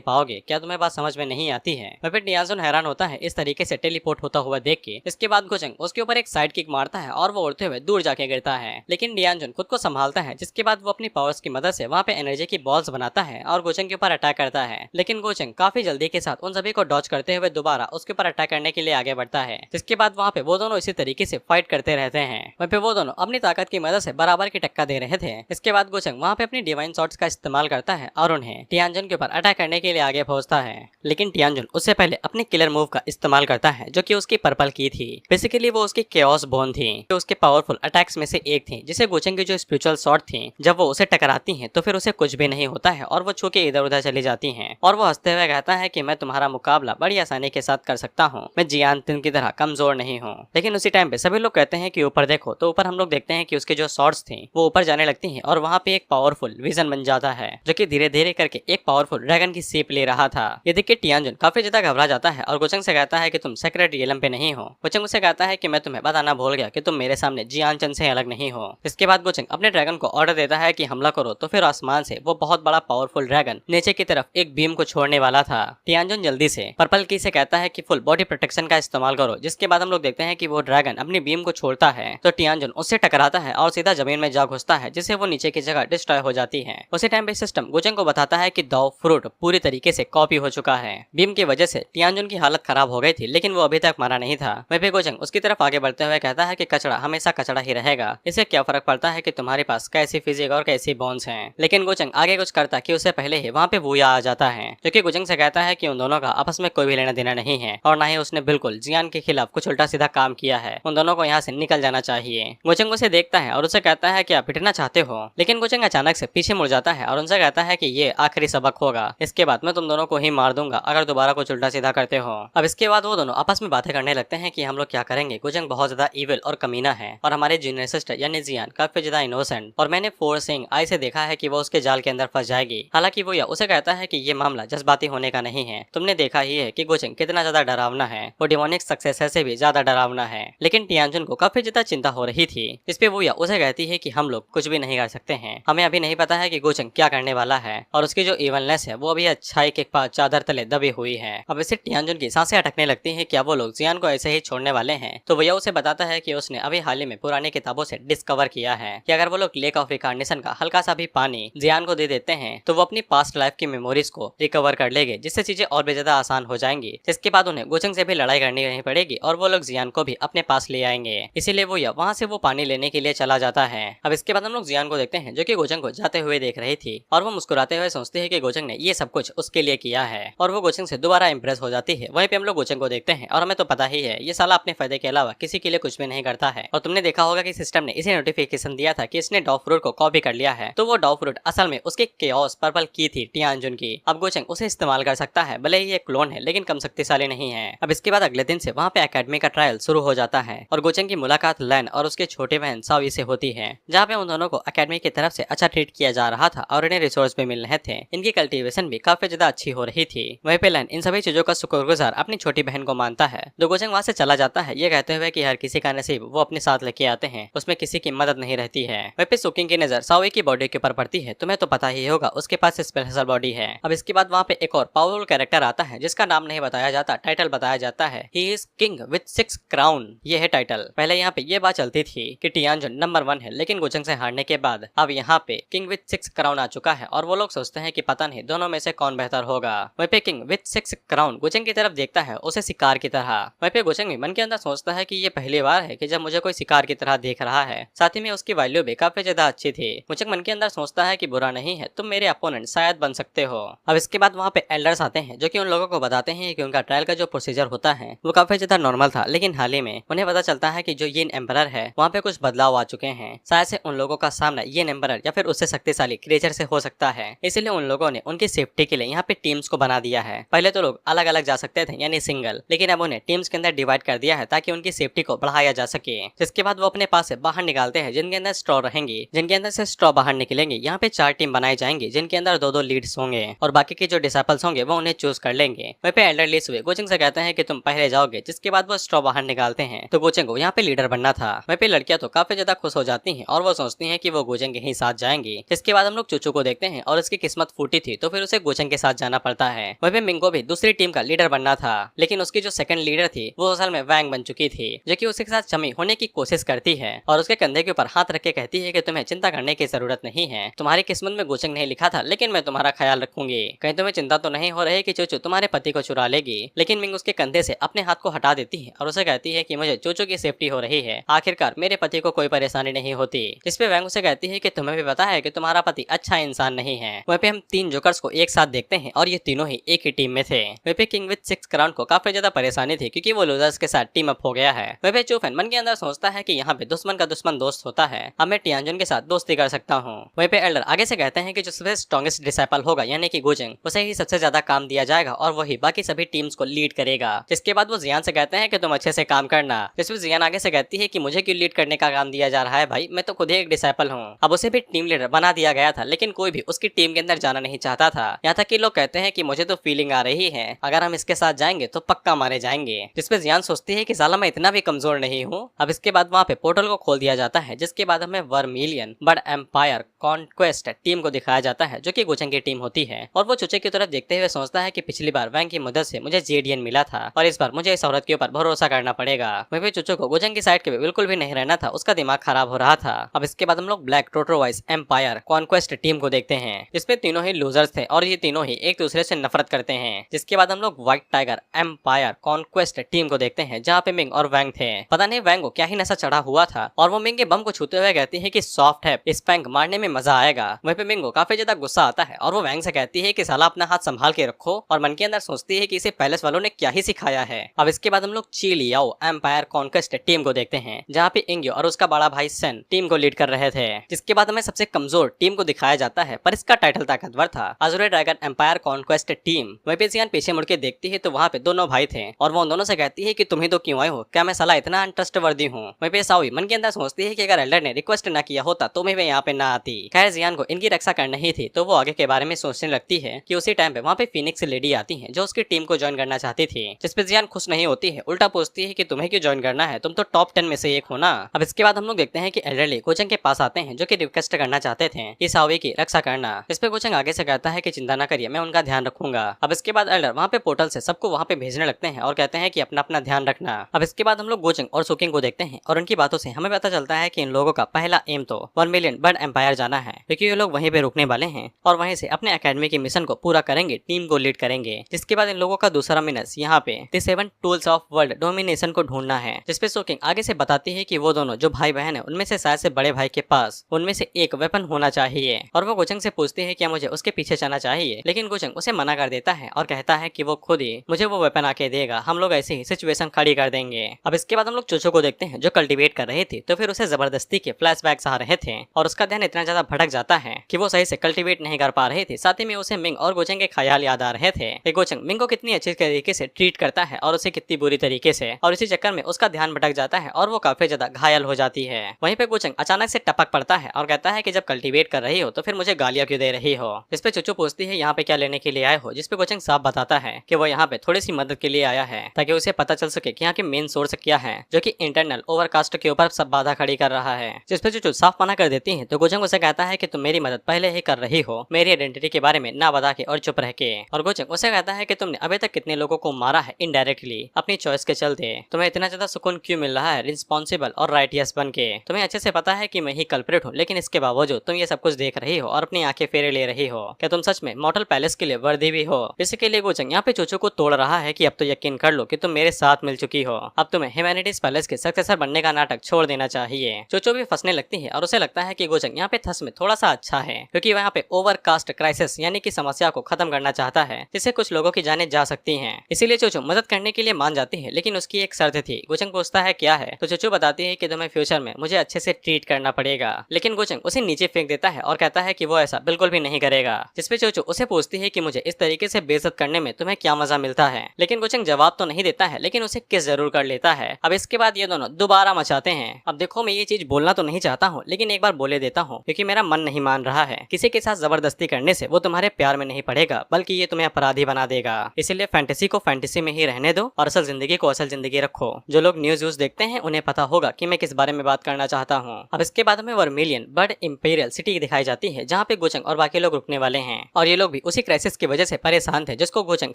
पाओगे, क्या तुम्हें बात समझ में नहीं आती है। वह फिर टियानजुन हैरान होता है इस तरीके से टेलीपोर्ट होता हुआ देख के। इसके बाद गोचंग उसके ऊपर एक साइड किक मारता है और वो उड़ते हुए दूर जाके गिरता है, लेकिन टियानजुन खुद को संभालता है, जिसके बाद वो अपनी पावर्स की मदद से वहाँ पे एनर्जी की बॉल्स बनाता है और गोचंग के ऊपर अटैक करता है। लेकिन गोचंग काफी जल्दी के साथ उन सभी को डॉज करते हुए दोबारा उसके ऊपर अटैक करने के लिए आगे बढ़ता है, जिसके बाद वहाँ पे वो दोनों इसी तरीके से फाइट करते रहते हैं। वहाँ पे वो दोनों अपनी ताकत की मदद से बराबर की टक्कर दे रहे थे। इसके बाद गोचंग वहाँ पे अपनी डिवाइन शॉट्स का इस्तेमाल करता है और उन्हें टियानजुन के ऊपर अटैक करने के लिए आगे पहुंचता है, लेकिन टियानजुन उससे पहले अपने किलर मूव का इस्तेमाल करता है जो कि उसकी पर्पल की थी। बेसिकली वो उसकी केओस बोन थी, जो उसके पावरफुल अटैक्स में से एक थी, जिसे गोचंग की जो स्पिरिचुअल शॉट थी जब वो उसे टकराती हैं तो फिर उसे कुछ भी नहीं होता है और वो छू के इधर उधर चली जाती हैं और वो हंसते हुए कहता है कि मैं तुम्हारा मुकाबला बड़ी आसानी के साथ कर सकता हूँ, मैं जियान तिन की तरह कमजोर नहीं हूँ। लेकिन उसी टाइम पे सभी लोग कहते हैं कि ऊपर देखो, तो ऊपर हम लोग देखते हैं कि उसके जो शॉट्स थी वो ऊपर जाने लगती हैं और वहाँ पे एक पावरफुल विजन बन जाता है जो कि धीरे धीरे करके एक पावरफुल ड्रैगन की शेप ले रहा था। ये देख के टियानजुन काफी ज्यादा घबरा जाता है और गोचंग से कहता है कि तुम सेक्रेट रियलम पे नहीं हो। गोचंग उसे कहता है कि मैं तुम्हें बताना भूल गया कि तुम मेरे सामने जियानचन से अलग नहीं हो। इसके बाद गोचंग अपने ड्रैगन को ऑर्डर देता है कि हमला करो, तो फिर आसमान से वो बहुत बड़ा पावरफुल ड्रैगन नीचे की तरफ एक बीम को छोड़ने वाला था। टियानजुन जल्दी से पर्पल की से कहता है कि फुल बॉडी प्रोटेक्शन का इस्तेमाल करो, जिसके बाद हम लोग देखते हैं कि वो ड्रैगन अपनी बीम को छोड़ता है तो टियानजुन उससे टकराता है और सीधा जमीन में जा घुसता है, जिससे वो नीचे की जगह डिस्ट्रॉय हो जाती है। उसी टाइम पे सिस्टम गोचंग को बताता है कि दाओ फ्रूट पूरी तरीके से कॉपी हो चुका है। बीम की वजह से टियानजुन की हालत खराब हो गई थी, लेकिन वो अभी तक मरा नहीं था। वहीं पे गोचंग उसकी तरफ आगे बढ़ते हुए कहता है कि कचड़ा हमेशा कचड़ा ही रहेगा, इससे क्या फर्क पड़ता है कि तुम्हारे पास कैसी फिजिक और कैसी बोन्स हैं। लेकिन गोचंग आगे कुछ करता कि उससे पहले ही वहाँ पे वूया आ जाता है, जो कि गोचंग से कहता है कि उन दोनों का आपस में कोई भी लेना देना नहीं है और ना ही उसने बिल्कुल जियान के खिलाफ कुछ उल्टा सीधा काम किया है, उन दोनों को यहाँ से निकल जाना चाहिए। गोचंग उसे देखता है और उसे कहता है कि आप पिटना चाहते हो, लेकिन गोचंग अचानक से पीछे मुड़ जाता है और उनसे कहता है कि ये आखिरी सबक होगा, इसके बाद मैं तुम दोनों को ही मार दूंगा अगर दोबारा कुछ उल्टा सीधा करते हो। अब इसके बाद वो दोनों आपस में बातें करने लगते हैं कि हम लोग क्या करेंगे। गोचंग बहुत ज्यादा इविल और कमीना है और हमारे जूनियर सिस्टर यानी जियान काफी ज्यादा इनोसेंट, और मैंने फोर सिंह आई से देखा है कि वो उसके जाल के अंदर फंस जाएगी। हालांकि वो या उसे कहता है कि ये मामला जज्बाती होने का नहीं है, तुमने देखा ही है कि गोचंग कितना ज्यादा डरावना है, वो डिमोनिक सक्सेसर से भी ज्यादा डरावना है। लेकिन टियानजुन को काफी ज्यादा चिंता हो रही थी, इस पे वो या उसे कहती है कि हम लोग कुछ भी नहीं कर सकते हैं, हमें अभी नहीं पता है कि गोचंग क्या करने वाला है और उसकी जो इवलनेस है वो अभी अच्छाई के पास चादर तले दबी हुई है। अब इसे टियानजुन की सांसें अटकने लगती है, क्या वो लोग जियान को ऐसे ही छोड़ने वाले हैं। तो भैया उसे बताता है कि उसने अभी हाल ही में पुरानी किताबों से डिस्कवर किया है कि अगर वो लोग लेक ऑफ रिकार्नेशन का हल्का सा भी पानी जियान को दे देते हैं तो वो अपनी पास्ट लाइफ की मेमोरीज को रिकवर कर लेंगे, जिससे चीजें और भी ज्यादा आसान हो जाएंगी। जिसके बाद उन्हें गोचंग से भी लड़ाई करनी नहीं पड़ेगी और वो लोग जियान को भी अपने पास ले आएंगे। इसीलिए वो या वहाँ से वो पानी लेने के लिए चला जाता है। अब इसके बाद हम लोग जियान को देखते हैं जो कि गोचंग को जाते हुए देख रही थी और वो मुस्कुराते हुए सोचती है कि गोचंग ने ये सब कुछ उसके लिए किया है और वो गोचंग से दोबारा इंप्रेस हो जाती है। वहीं पे हम लोग गोचंग को देखते हैं और हमें तो पता ही है ये साला अपने फायदे के अलावा किसी के लिए कुछ भी नहीं करता है। और तुमने देखा होगा कि सिस्टम ने इसे नोटिफिकेशन दिया था कि इसने डॉ फ्रूट को कॉपी कर लिया है, तो वो डॉ फ्रूट असल में उसके केओस पर्पल की थी टियानजुन की। अब गोचंग उसे इस्तेमाल कर सकता है, भले ही ये क्लोन है लेकिन कम शक्तिशाली नहीं है। अब इसके बाद अगले दिन से वहाँ पे एकेडमी का ट्रायल शुरू हो जाता है और गोचंग की मुलाकात लैन और उसके छोटे बहन सावी से होती है, जहाँ पे उन दोनों को एकेडमी की तरफ से अच्छा ट्रीट किया जा रहा था और इन्हें रिसोर्स भी मिल रहे थे। इनकी कल्टीवेशन भी काफी ज्यादा अच्छी हो रही थी। वहीं पे लैन इन सभी चीजों का शुक्रगुजार अपनी छोटी बहन को मानता है। तो गोचंग वहाँ से चला जाता है ये कहते हुए कि हर किसी का नसीब वो अपने साथ लेके आते हैं, उसमें किसी की मदद नहीं रहती है। वहीं पे सुकिंग की नजर सावी की बॉडी के ऊपर पड़ती है, तुम्हें तो पता ही होगा उसके पास स्पेशल बॉडी है। अब इसके बाद वहाँ पे एक और पावरफुल कैरेक्टर आता है जिसका नाम नहीं बताया जाता, टाइटल बताया जाता है he is king with 6 crown. ये है टाइटल। पहले यहाँ पे ये बात चलती थी कि टियानजुन नंबर 1 है, लेकिन गोचंग से हारने के बाद अब यहाँ पे किंग विथ 6 क्राउन आ चुका है और वो लोग सोचते हैं कि पता नहीं दोनों में से कौन बेहतर होगा। वहीं पे किंग विथ 6 क्राउन गोचंग की तरफ देखता है उसे शिकार की तरह। वहीं पे गोचंग भी मन के अंदर सोचता है कि ये पहली बार है कि जब मुझे कोई शिकार की तरह देख रहा है, साथ ही में उसकी वैल्यू भी काफी ज्यादा अच्छी थी। गोचंग मन के अंदर सोचता है कि बुरा नहीं है, तुम मेरे अपोनेंट शायद बन सकते हो। अब इसके बाद वहाँ पे एल्डर्स आते हैं जो कि उन लोगों को बताते हैं कि उनका ट्रायल का जो प्रोसीजर होता है वो काफी ज्यादा नॉर्मल था, लेकिन हाल ही में उन्हें पता चलता है कि जो ये एम्परर है वहाँ पे कुछ बदलाव आ चुके हैं। शायद से उन लोगों का सामना ये एम्परर या फिर उससे शक्तिशाली क्रिएचर से हो सकता है, इसीलिए उन लोगों ने उनकी सेफ्टी के लिए यहाँ पे टीम्स को बना दिया है। पहले तो लोग अलग अलग जा सकते थे यानी सिंगल, लेकिन अब उन्हें टीम्स के अंदर डिवाइड कर दिया है ताकि उनकी सेफ्टी को बढ़ाया जा सके। जिसके बाद वो अपने पास से बाहर निकालते हैं जिनके अंदर स्ट्रॉ रहेंगी। जिनके अंदर से स्ट्रॉ बाहर निकलेंगे यहाँ पे 4 टीम बनाई जाएंगी जिनके अंदर 2-2 लीड्स होंगे और बाकी के जो डिसाइपल्स होंगे वो उन्हें चूज कर लेंगे। वहीं पे एल्डर लीड्स हुए गोचंग से कहते हैं कि तुम पहले जाओगे, जिसके बाद वो स्ट्रॉ बाहर निकालते हैं। तो गोचंग को यहाँ पे लीडर बनना था। वहीं पे लड़कियां तो काफी ज्यादा खुश हो जाती हैं और वो सोचती हैं कि वो गोचंग के ही साथ जाएंगी। इसके बाद हम लोग चूचू को देखते हैं और उसकी किस्मत फूटी थी तो फिर उसे गोचंग के साथ जाना पड़ता है। वहीं पे मिंग को भी दूसरी टीम का लीडर बनना था, लेकिन उसकी जो सेकंड लीडर थी वो असल में वैंग बन चुकी थी, जो कि उसके साथ चमी होने की कोशिश करती है और उसके कंधे के ऊपर हाथ रख के कहती है कि तुम्हें चिंता करने की जरूरत नहीं है, तुम्हारी किस्मत में गोचंग नहीं लिखा था, लेकिन मैं तुम्हारा ख्याल रखूंगी। कहीं तुम्हें चिंता तो नहीं हो रही कि चोचो तुम्हारे पति को चुरा लेगी। लेकिन मिंग उसके कंधे से अपने हाथ को हटा देती है और उसे कहती है कि मुझे चोचो की सेफ्टी हो रही है, आखिरकार मेरे पति को कोई परेशानी नहीं होती। जिसपे वैंग उसे कहती है कि तुम्हें भी पता है कि तुम्हारा पति अच्छा इंसान नहीं है। वहीं पे हम 3 जोकर्स को एक साथ देखते हैं और ये तीनों ही एक ही टीम में थे। वहीं पे किंग विद 6 क्राउन को काफी ज्यादा परेशानी थी क्योंकि वो लूजर्स के साथ टीम अप हो गया है। वहीं पे चूफेन मन के अंदर सोचता है कि यहाँ पे दुश्मन का दुश्मन दोस्त होता है, अब मैं टियानजुन के साथ दोस्ती कर सकता हूँ। वहीं पे एल्डर आगे से कहते हैं कि जो सबसे स्ट्रॉन्गेस्ट डिसाइपल होगा यानी कि गोचंग, उसे ही सबसे ज्यादा काम दिया जाएगा और वही बाकी सभी टीम्स को लीड करेगा। जिसके बाद वो जियान से कहते हैं कि तुम अच्छे से काम करना। जिसमें जियान आगे से कहती है कि मुझे क्यों लीड करने का काम दिया जा रहा है भाई, मैं तो खुद ही एक डिसाइपल हूँ। अब उसे भी टीम लीडर बना दिया गया था, लेकिन कोई भी उसकी टीम के अंदर जाना नहीं चाहता था। यहाँ तक कि लोग कहते हैं कि मुझे तो फीलिंग आ रही है अगर हम इसके साथ जाएंगे तो पक्का मारे जाएंगे। जिसपे जियान सोचती है कि साला मैं इतना भी कमजोर नहीं हूँ। अब इसके बाद वहाँ पे पोर्टल को खोल दिया जाता है, जिसके बाद हमें vermilion bird empire conquest team को दिखाया जाता है, जो कि गोचंग की टीम होती है। और वो चूचे की तरफ देखते हुए सोचता है कि पिछली बार वैंग की मदद से मुझे जेडियन मिला था और इस बार मुझे इस औरत के ऊपर भरोसा करना पड़ेगा। वहीं पे चूचो को गोचंग की साइड के बिल्कुल भी नहीं रहना था, उसका दिमाग खराब हो रहा था। अब इसके बाद हम लोग ब्लैक टोटोवाइस एम्पायर कॉन्क्वेस्ट टीम को देखते हैं, जिसमें तीनों ही लूजर्स थे और ये तीनों ही एक दूसरे से नफरत करते हैं। जिसके बाद हम लोग white tiger empire conquest team को देखते हैं, जहाँ पे मिंग और वैंग थे। पता नहीं वैंग को क्या ही नशा चढ़ा हुआ था और वो मिंग के बम को छूते हुए कहती है कि सॉफ्ट है, इस पैंक मारने में मजा आएगा। वहीं पे मिंग को काफी ज्यादा गुस्सा आता है और वो वैंग से कहती है कि साला अपना हाथ संभाल के रखो, और मन के अंदर सोचती है कि इसे पैलेस वालों ने क्या ही सिखाया है। अब इसके बाद हम लोग ची लियाओ एम्पायर कॉन्क्वेस्ट टीम को देखते हैं, जहाँ पे इंग्यो और उसका बड़ा भाई सेन टीम को लीड कर रहे थे। जिसके बाद हमें सबसे कमजोर टीम को दिखाया जाता है, पर इसका टाइटल ताकतवर था, अज़ुरे ड्रैगन एम्पायर कॉन्क्वेस्ट टीम। वहीं पे जियान पीछे मुड़ के देखती है तो वहाँ पे दोनों भाई थे और वो उन दोनों से कहती है कि तुम ही तो क्यों आए हो, क्या मैं साला इतना अनट्रस्टवर्दी हूँ। वहीं पे साओई मन के अंदर सोचती है कि अगर एल्डर ने रिक्वेस्ट ना किया होता तो मैं यहाँ पे ना आती। खैर जियान को इनकी रक्षा करनी ही थी, तो वो आगे के बारे में सोचने लगती है कि उसी टाइम पे वहाँ पे फीनिक्स लेडी आती है, जो उसकी टीम को ज्वाइन करना चाहती थी। जिसपे जियान खुश नहीं होती है, उल्टा पूछती है कि तुम्हें क्यों ज्वाइन करना है, तुम तो टॉप 10 में से एक हो ना। अब इसके बाद हम लोग देखते हैं कि एल्डरली गोचंग के पास आते हैं, जो कि रिक्वेस्ट करना चाहते थे कि साओई की रक्षा करना। इस पे गोचंग आगे से कहता है कि चिंता न करिए, मैं उनका ध्यान रखूंगा। अब इसके बाद एल्डर वहाँ पे पोर्टल से सबको वहाँ पे भेजने लगते हैं और कहते हैं कि अपना अपना ध्यान रखना। अब इसके बाद हम लोग गोचंग और सुकिंग को देखते हैं और उनकी बातों से हमें पता चलता है कि इन लोगों का पहला एम तो वर्मिलियन बर्ड एम्पायर जाना है, क्योंकि ये लोग वहीं पे रुकने वाले हैं और वहीं से अपने एकेडमी के मिशन को पूरा करेंगे, टीम को लीड करेंगे। जिसके बाद इन लोगों का दूसरा मिनस यहाँ पे the 7 tools of world domination को ढूंढना है। जिसपे सुकिंग आगे से बताती है कि वो दोनों जो भाई बहन है उनमें से शायद से बड़े भाई के पास उनमें से एक वेपन होना चाहिए, और वो गोचंग से पूछती है क्या मुझे उसके पीछे जाना चाहिए, लेकिन गोचंग उसे मना कर देता है और कहता है कि वो खुद ही मुझे वो वेपन आके देगा, हम लोग ऐसे ही सिचुएशन खड़ी कर देंगे। अब इसके बाद हम लोग चोचो को देखते हैं, जो कल्टीवेट कर रही थी, तो फिर उसे जबरदस्ती के फ्लैशबैक्स आ रहे थे और उसका ध्यान इतना ज्यादा भटक जाता है कि वो सही से कल्टीवेट नहीं कर पा रहे थे। साथ ही में उसे मिंग और गोचंग के ख्याल याद आ रहे थे। गोचंग मिंग को कितनी अच्छी तरीके से ट्रीट करता है और उसे कितनी बुरी तरीके से, और इसी चक्कर में उसका ध्यान भटक जाता है और वो काफी ज्यादा घायल हो जाती है। वहीं पे गोचंग अचानक से टपक पड़ता है और कहता है कि जब कल्टीवेट कर रही हो तो फिर मुझे गालियां क्यों दे रही हो। इस पे चुचू पूछती है यहाँ पे क्या लेने के लिए आए हो, जिसपे गोचंग साफ बताता है कि वो यहाँ पे थोड़ी सी मदद के लिए आया है, ताकि उसे पता चल सके कि यहाँ के मेन सोर्स क्या है, जो कि इंटरनल ओवरकास्ट के ऊपर सब बाधा खड़ी कर रहा है। जिसपे चुचू साफ मना कर देती है, तो गोचंग उसे कहता है कि तुम मेरी मदद पहले ही कर रही हो, मेरी आइडेंटिटी के बारे में ना बता के और चुप रह के। और गोचंग उसे कहता है कि तुमने अभी तक कितने लोगों को मारा है इनडायरेक्टली अपनी चॉइस के चलते, तुम्हें इतना ज्यादा सुकून क्यों मिल रहा है रिस्पॉन्सिबल और राइटियस बन के। तुम्हें अच्छे से पता है कि मैं ही कल्प्रिट हूँ, लेकिन इसके बावजूद तुम ये सब कुछ देख रही हो और अपनी आंखें फेरे ले रही हो। क्या तुम सच में मॉर्टल पैलेस के लिए वर्दी भी हो? इसके लिए गोचंग यहाँ पे चोचो को तोड़ रहा है कि अब तो यकीन कर लो कि तुम मेरे साथ मिल चुकी हो, अब तुम्हें ह्यूमैनिटीज पैलेस के सक्सेसर बनने का नाटक छोड़ देना चाहिए। चोचो भी फंसने लगती है और उसे लगता है कि गोचंग यहाँ पे थस में थोड़ा सा अच्छा है, क्योंकि वह यहाँ पे ओवरकास्ट क्राइसिस यानी कि समस्या को खत्म करना चाहता है, जिससे कुछ लोगों की जानें जा सकती हैं। इसीलिए चोचो मदद करने के लिए मान जाती है, लेकिन उसकी एक शर्त थी। गोचंग पूछता है क्या है, तो चोचो बताती है कि तुम्हें फ्यूचर में मुझे अच्छे से ट्रीट करना पड़ेगा, लेकिन गोचंग उसे नीचे फेंक देता है और कहता है कि वो ऐसा बिल्कुल भी नहीं करेगा। जिसपे चोचो उसे पूछती है कि मुझे इस तरीके से बेइज्जत करने में तुम्हें क्या मजा मिलता है, लेकिन गोचंग जवाब तो नहीं देता है, लेकिन उसे किस जरूर कर लेता है। अब इसके बाद ये दोनों दोबारा मचाते हैं। अब देखो मैं ये चीज बोलना तो नहीं चाहता हूँ, लेकिन एक बार बोले देता हूँ, क्योंकि क्योंकि मेरा मन नहीं मान रहा है। किसी के साथ जबरदस्ती करने से वो तुम्हारे प्यार में नहीं पड़ेगा, बल्कि ये तुम्हें अपराधी बना देगा। इसीलिए फैंटेसी को फैंटेसी में ही रहने दो और असल जिंदगी को असल जिंदगी रखो। जो लोग न्यूज देखते हैं उन्हें पता होगा कि मैं किस बारे में बात करना चाहता हूँ। अब इसके बाद हमें वर्मिलियन बर्ड इंपीरियल सिटी दिखाई जाती है, जहाँ पे गोचंग और बाकी लोग रुकने वाले हैं और ये लोग भी उसी क्राइसिस की वजह से परेशान थे जिसको गोचंग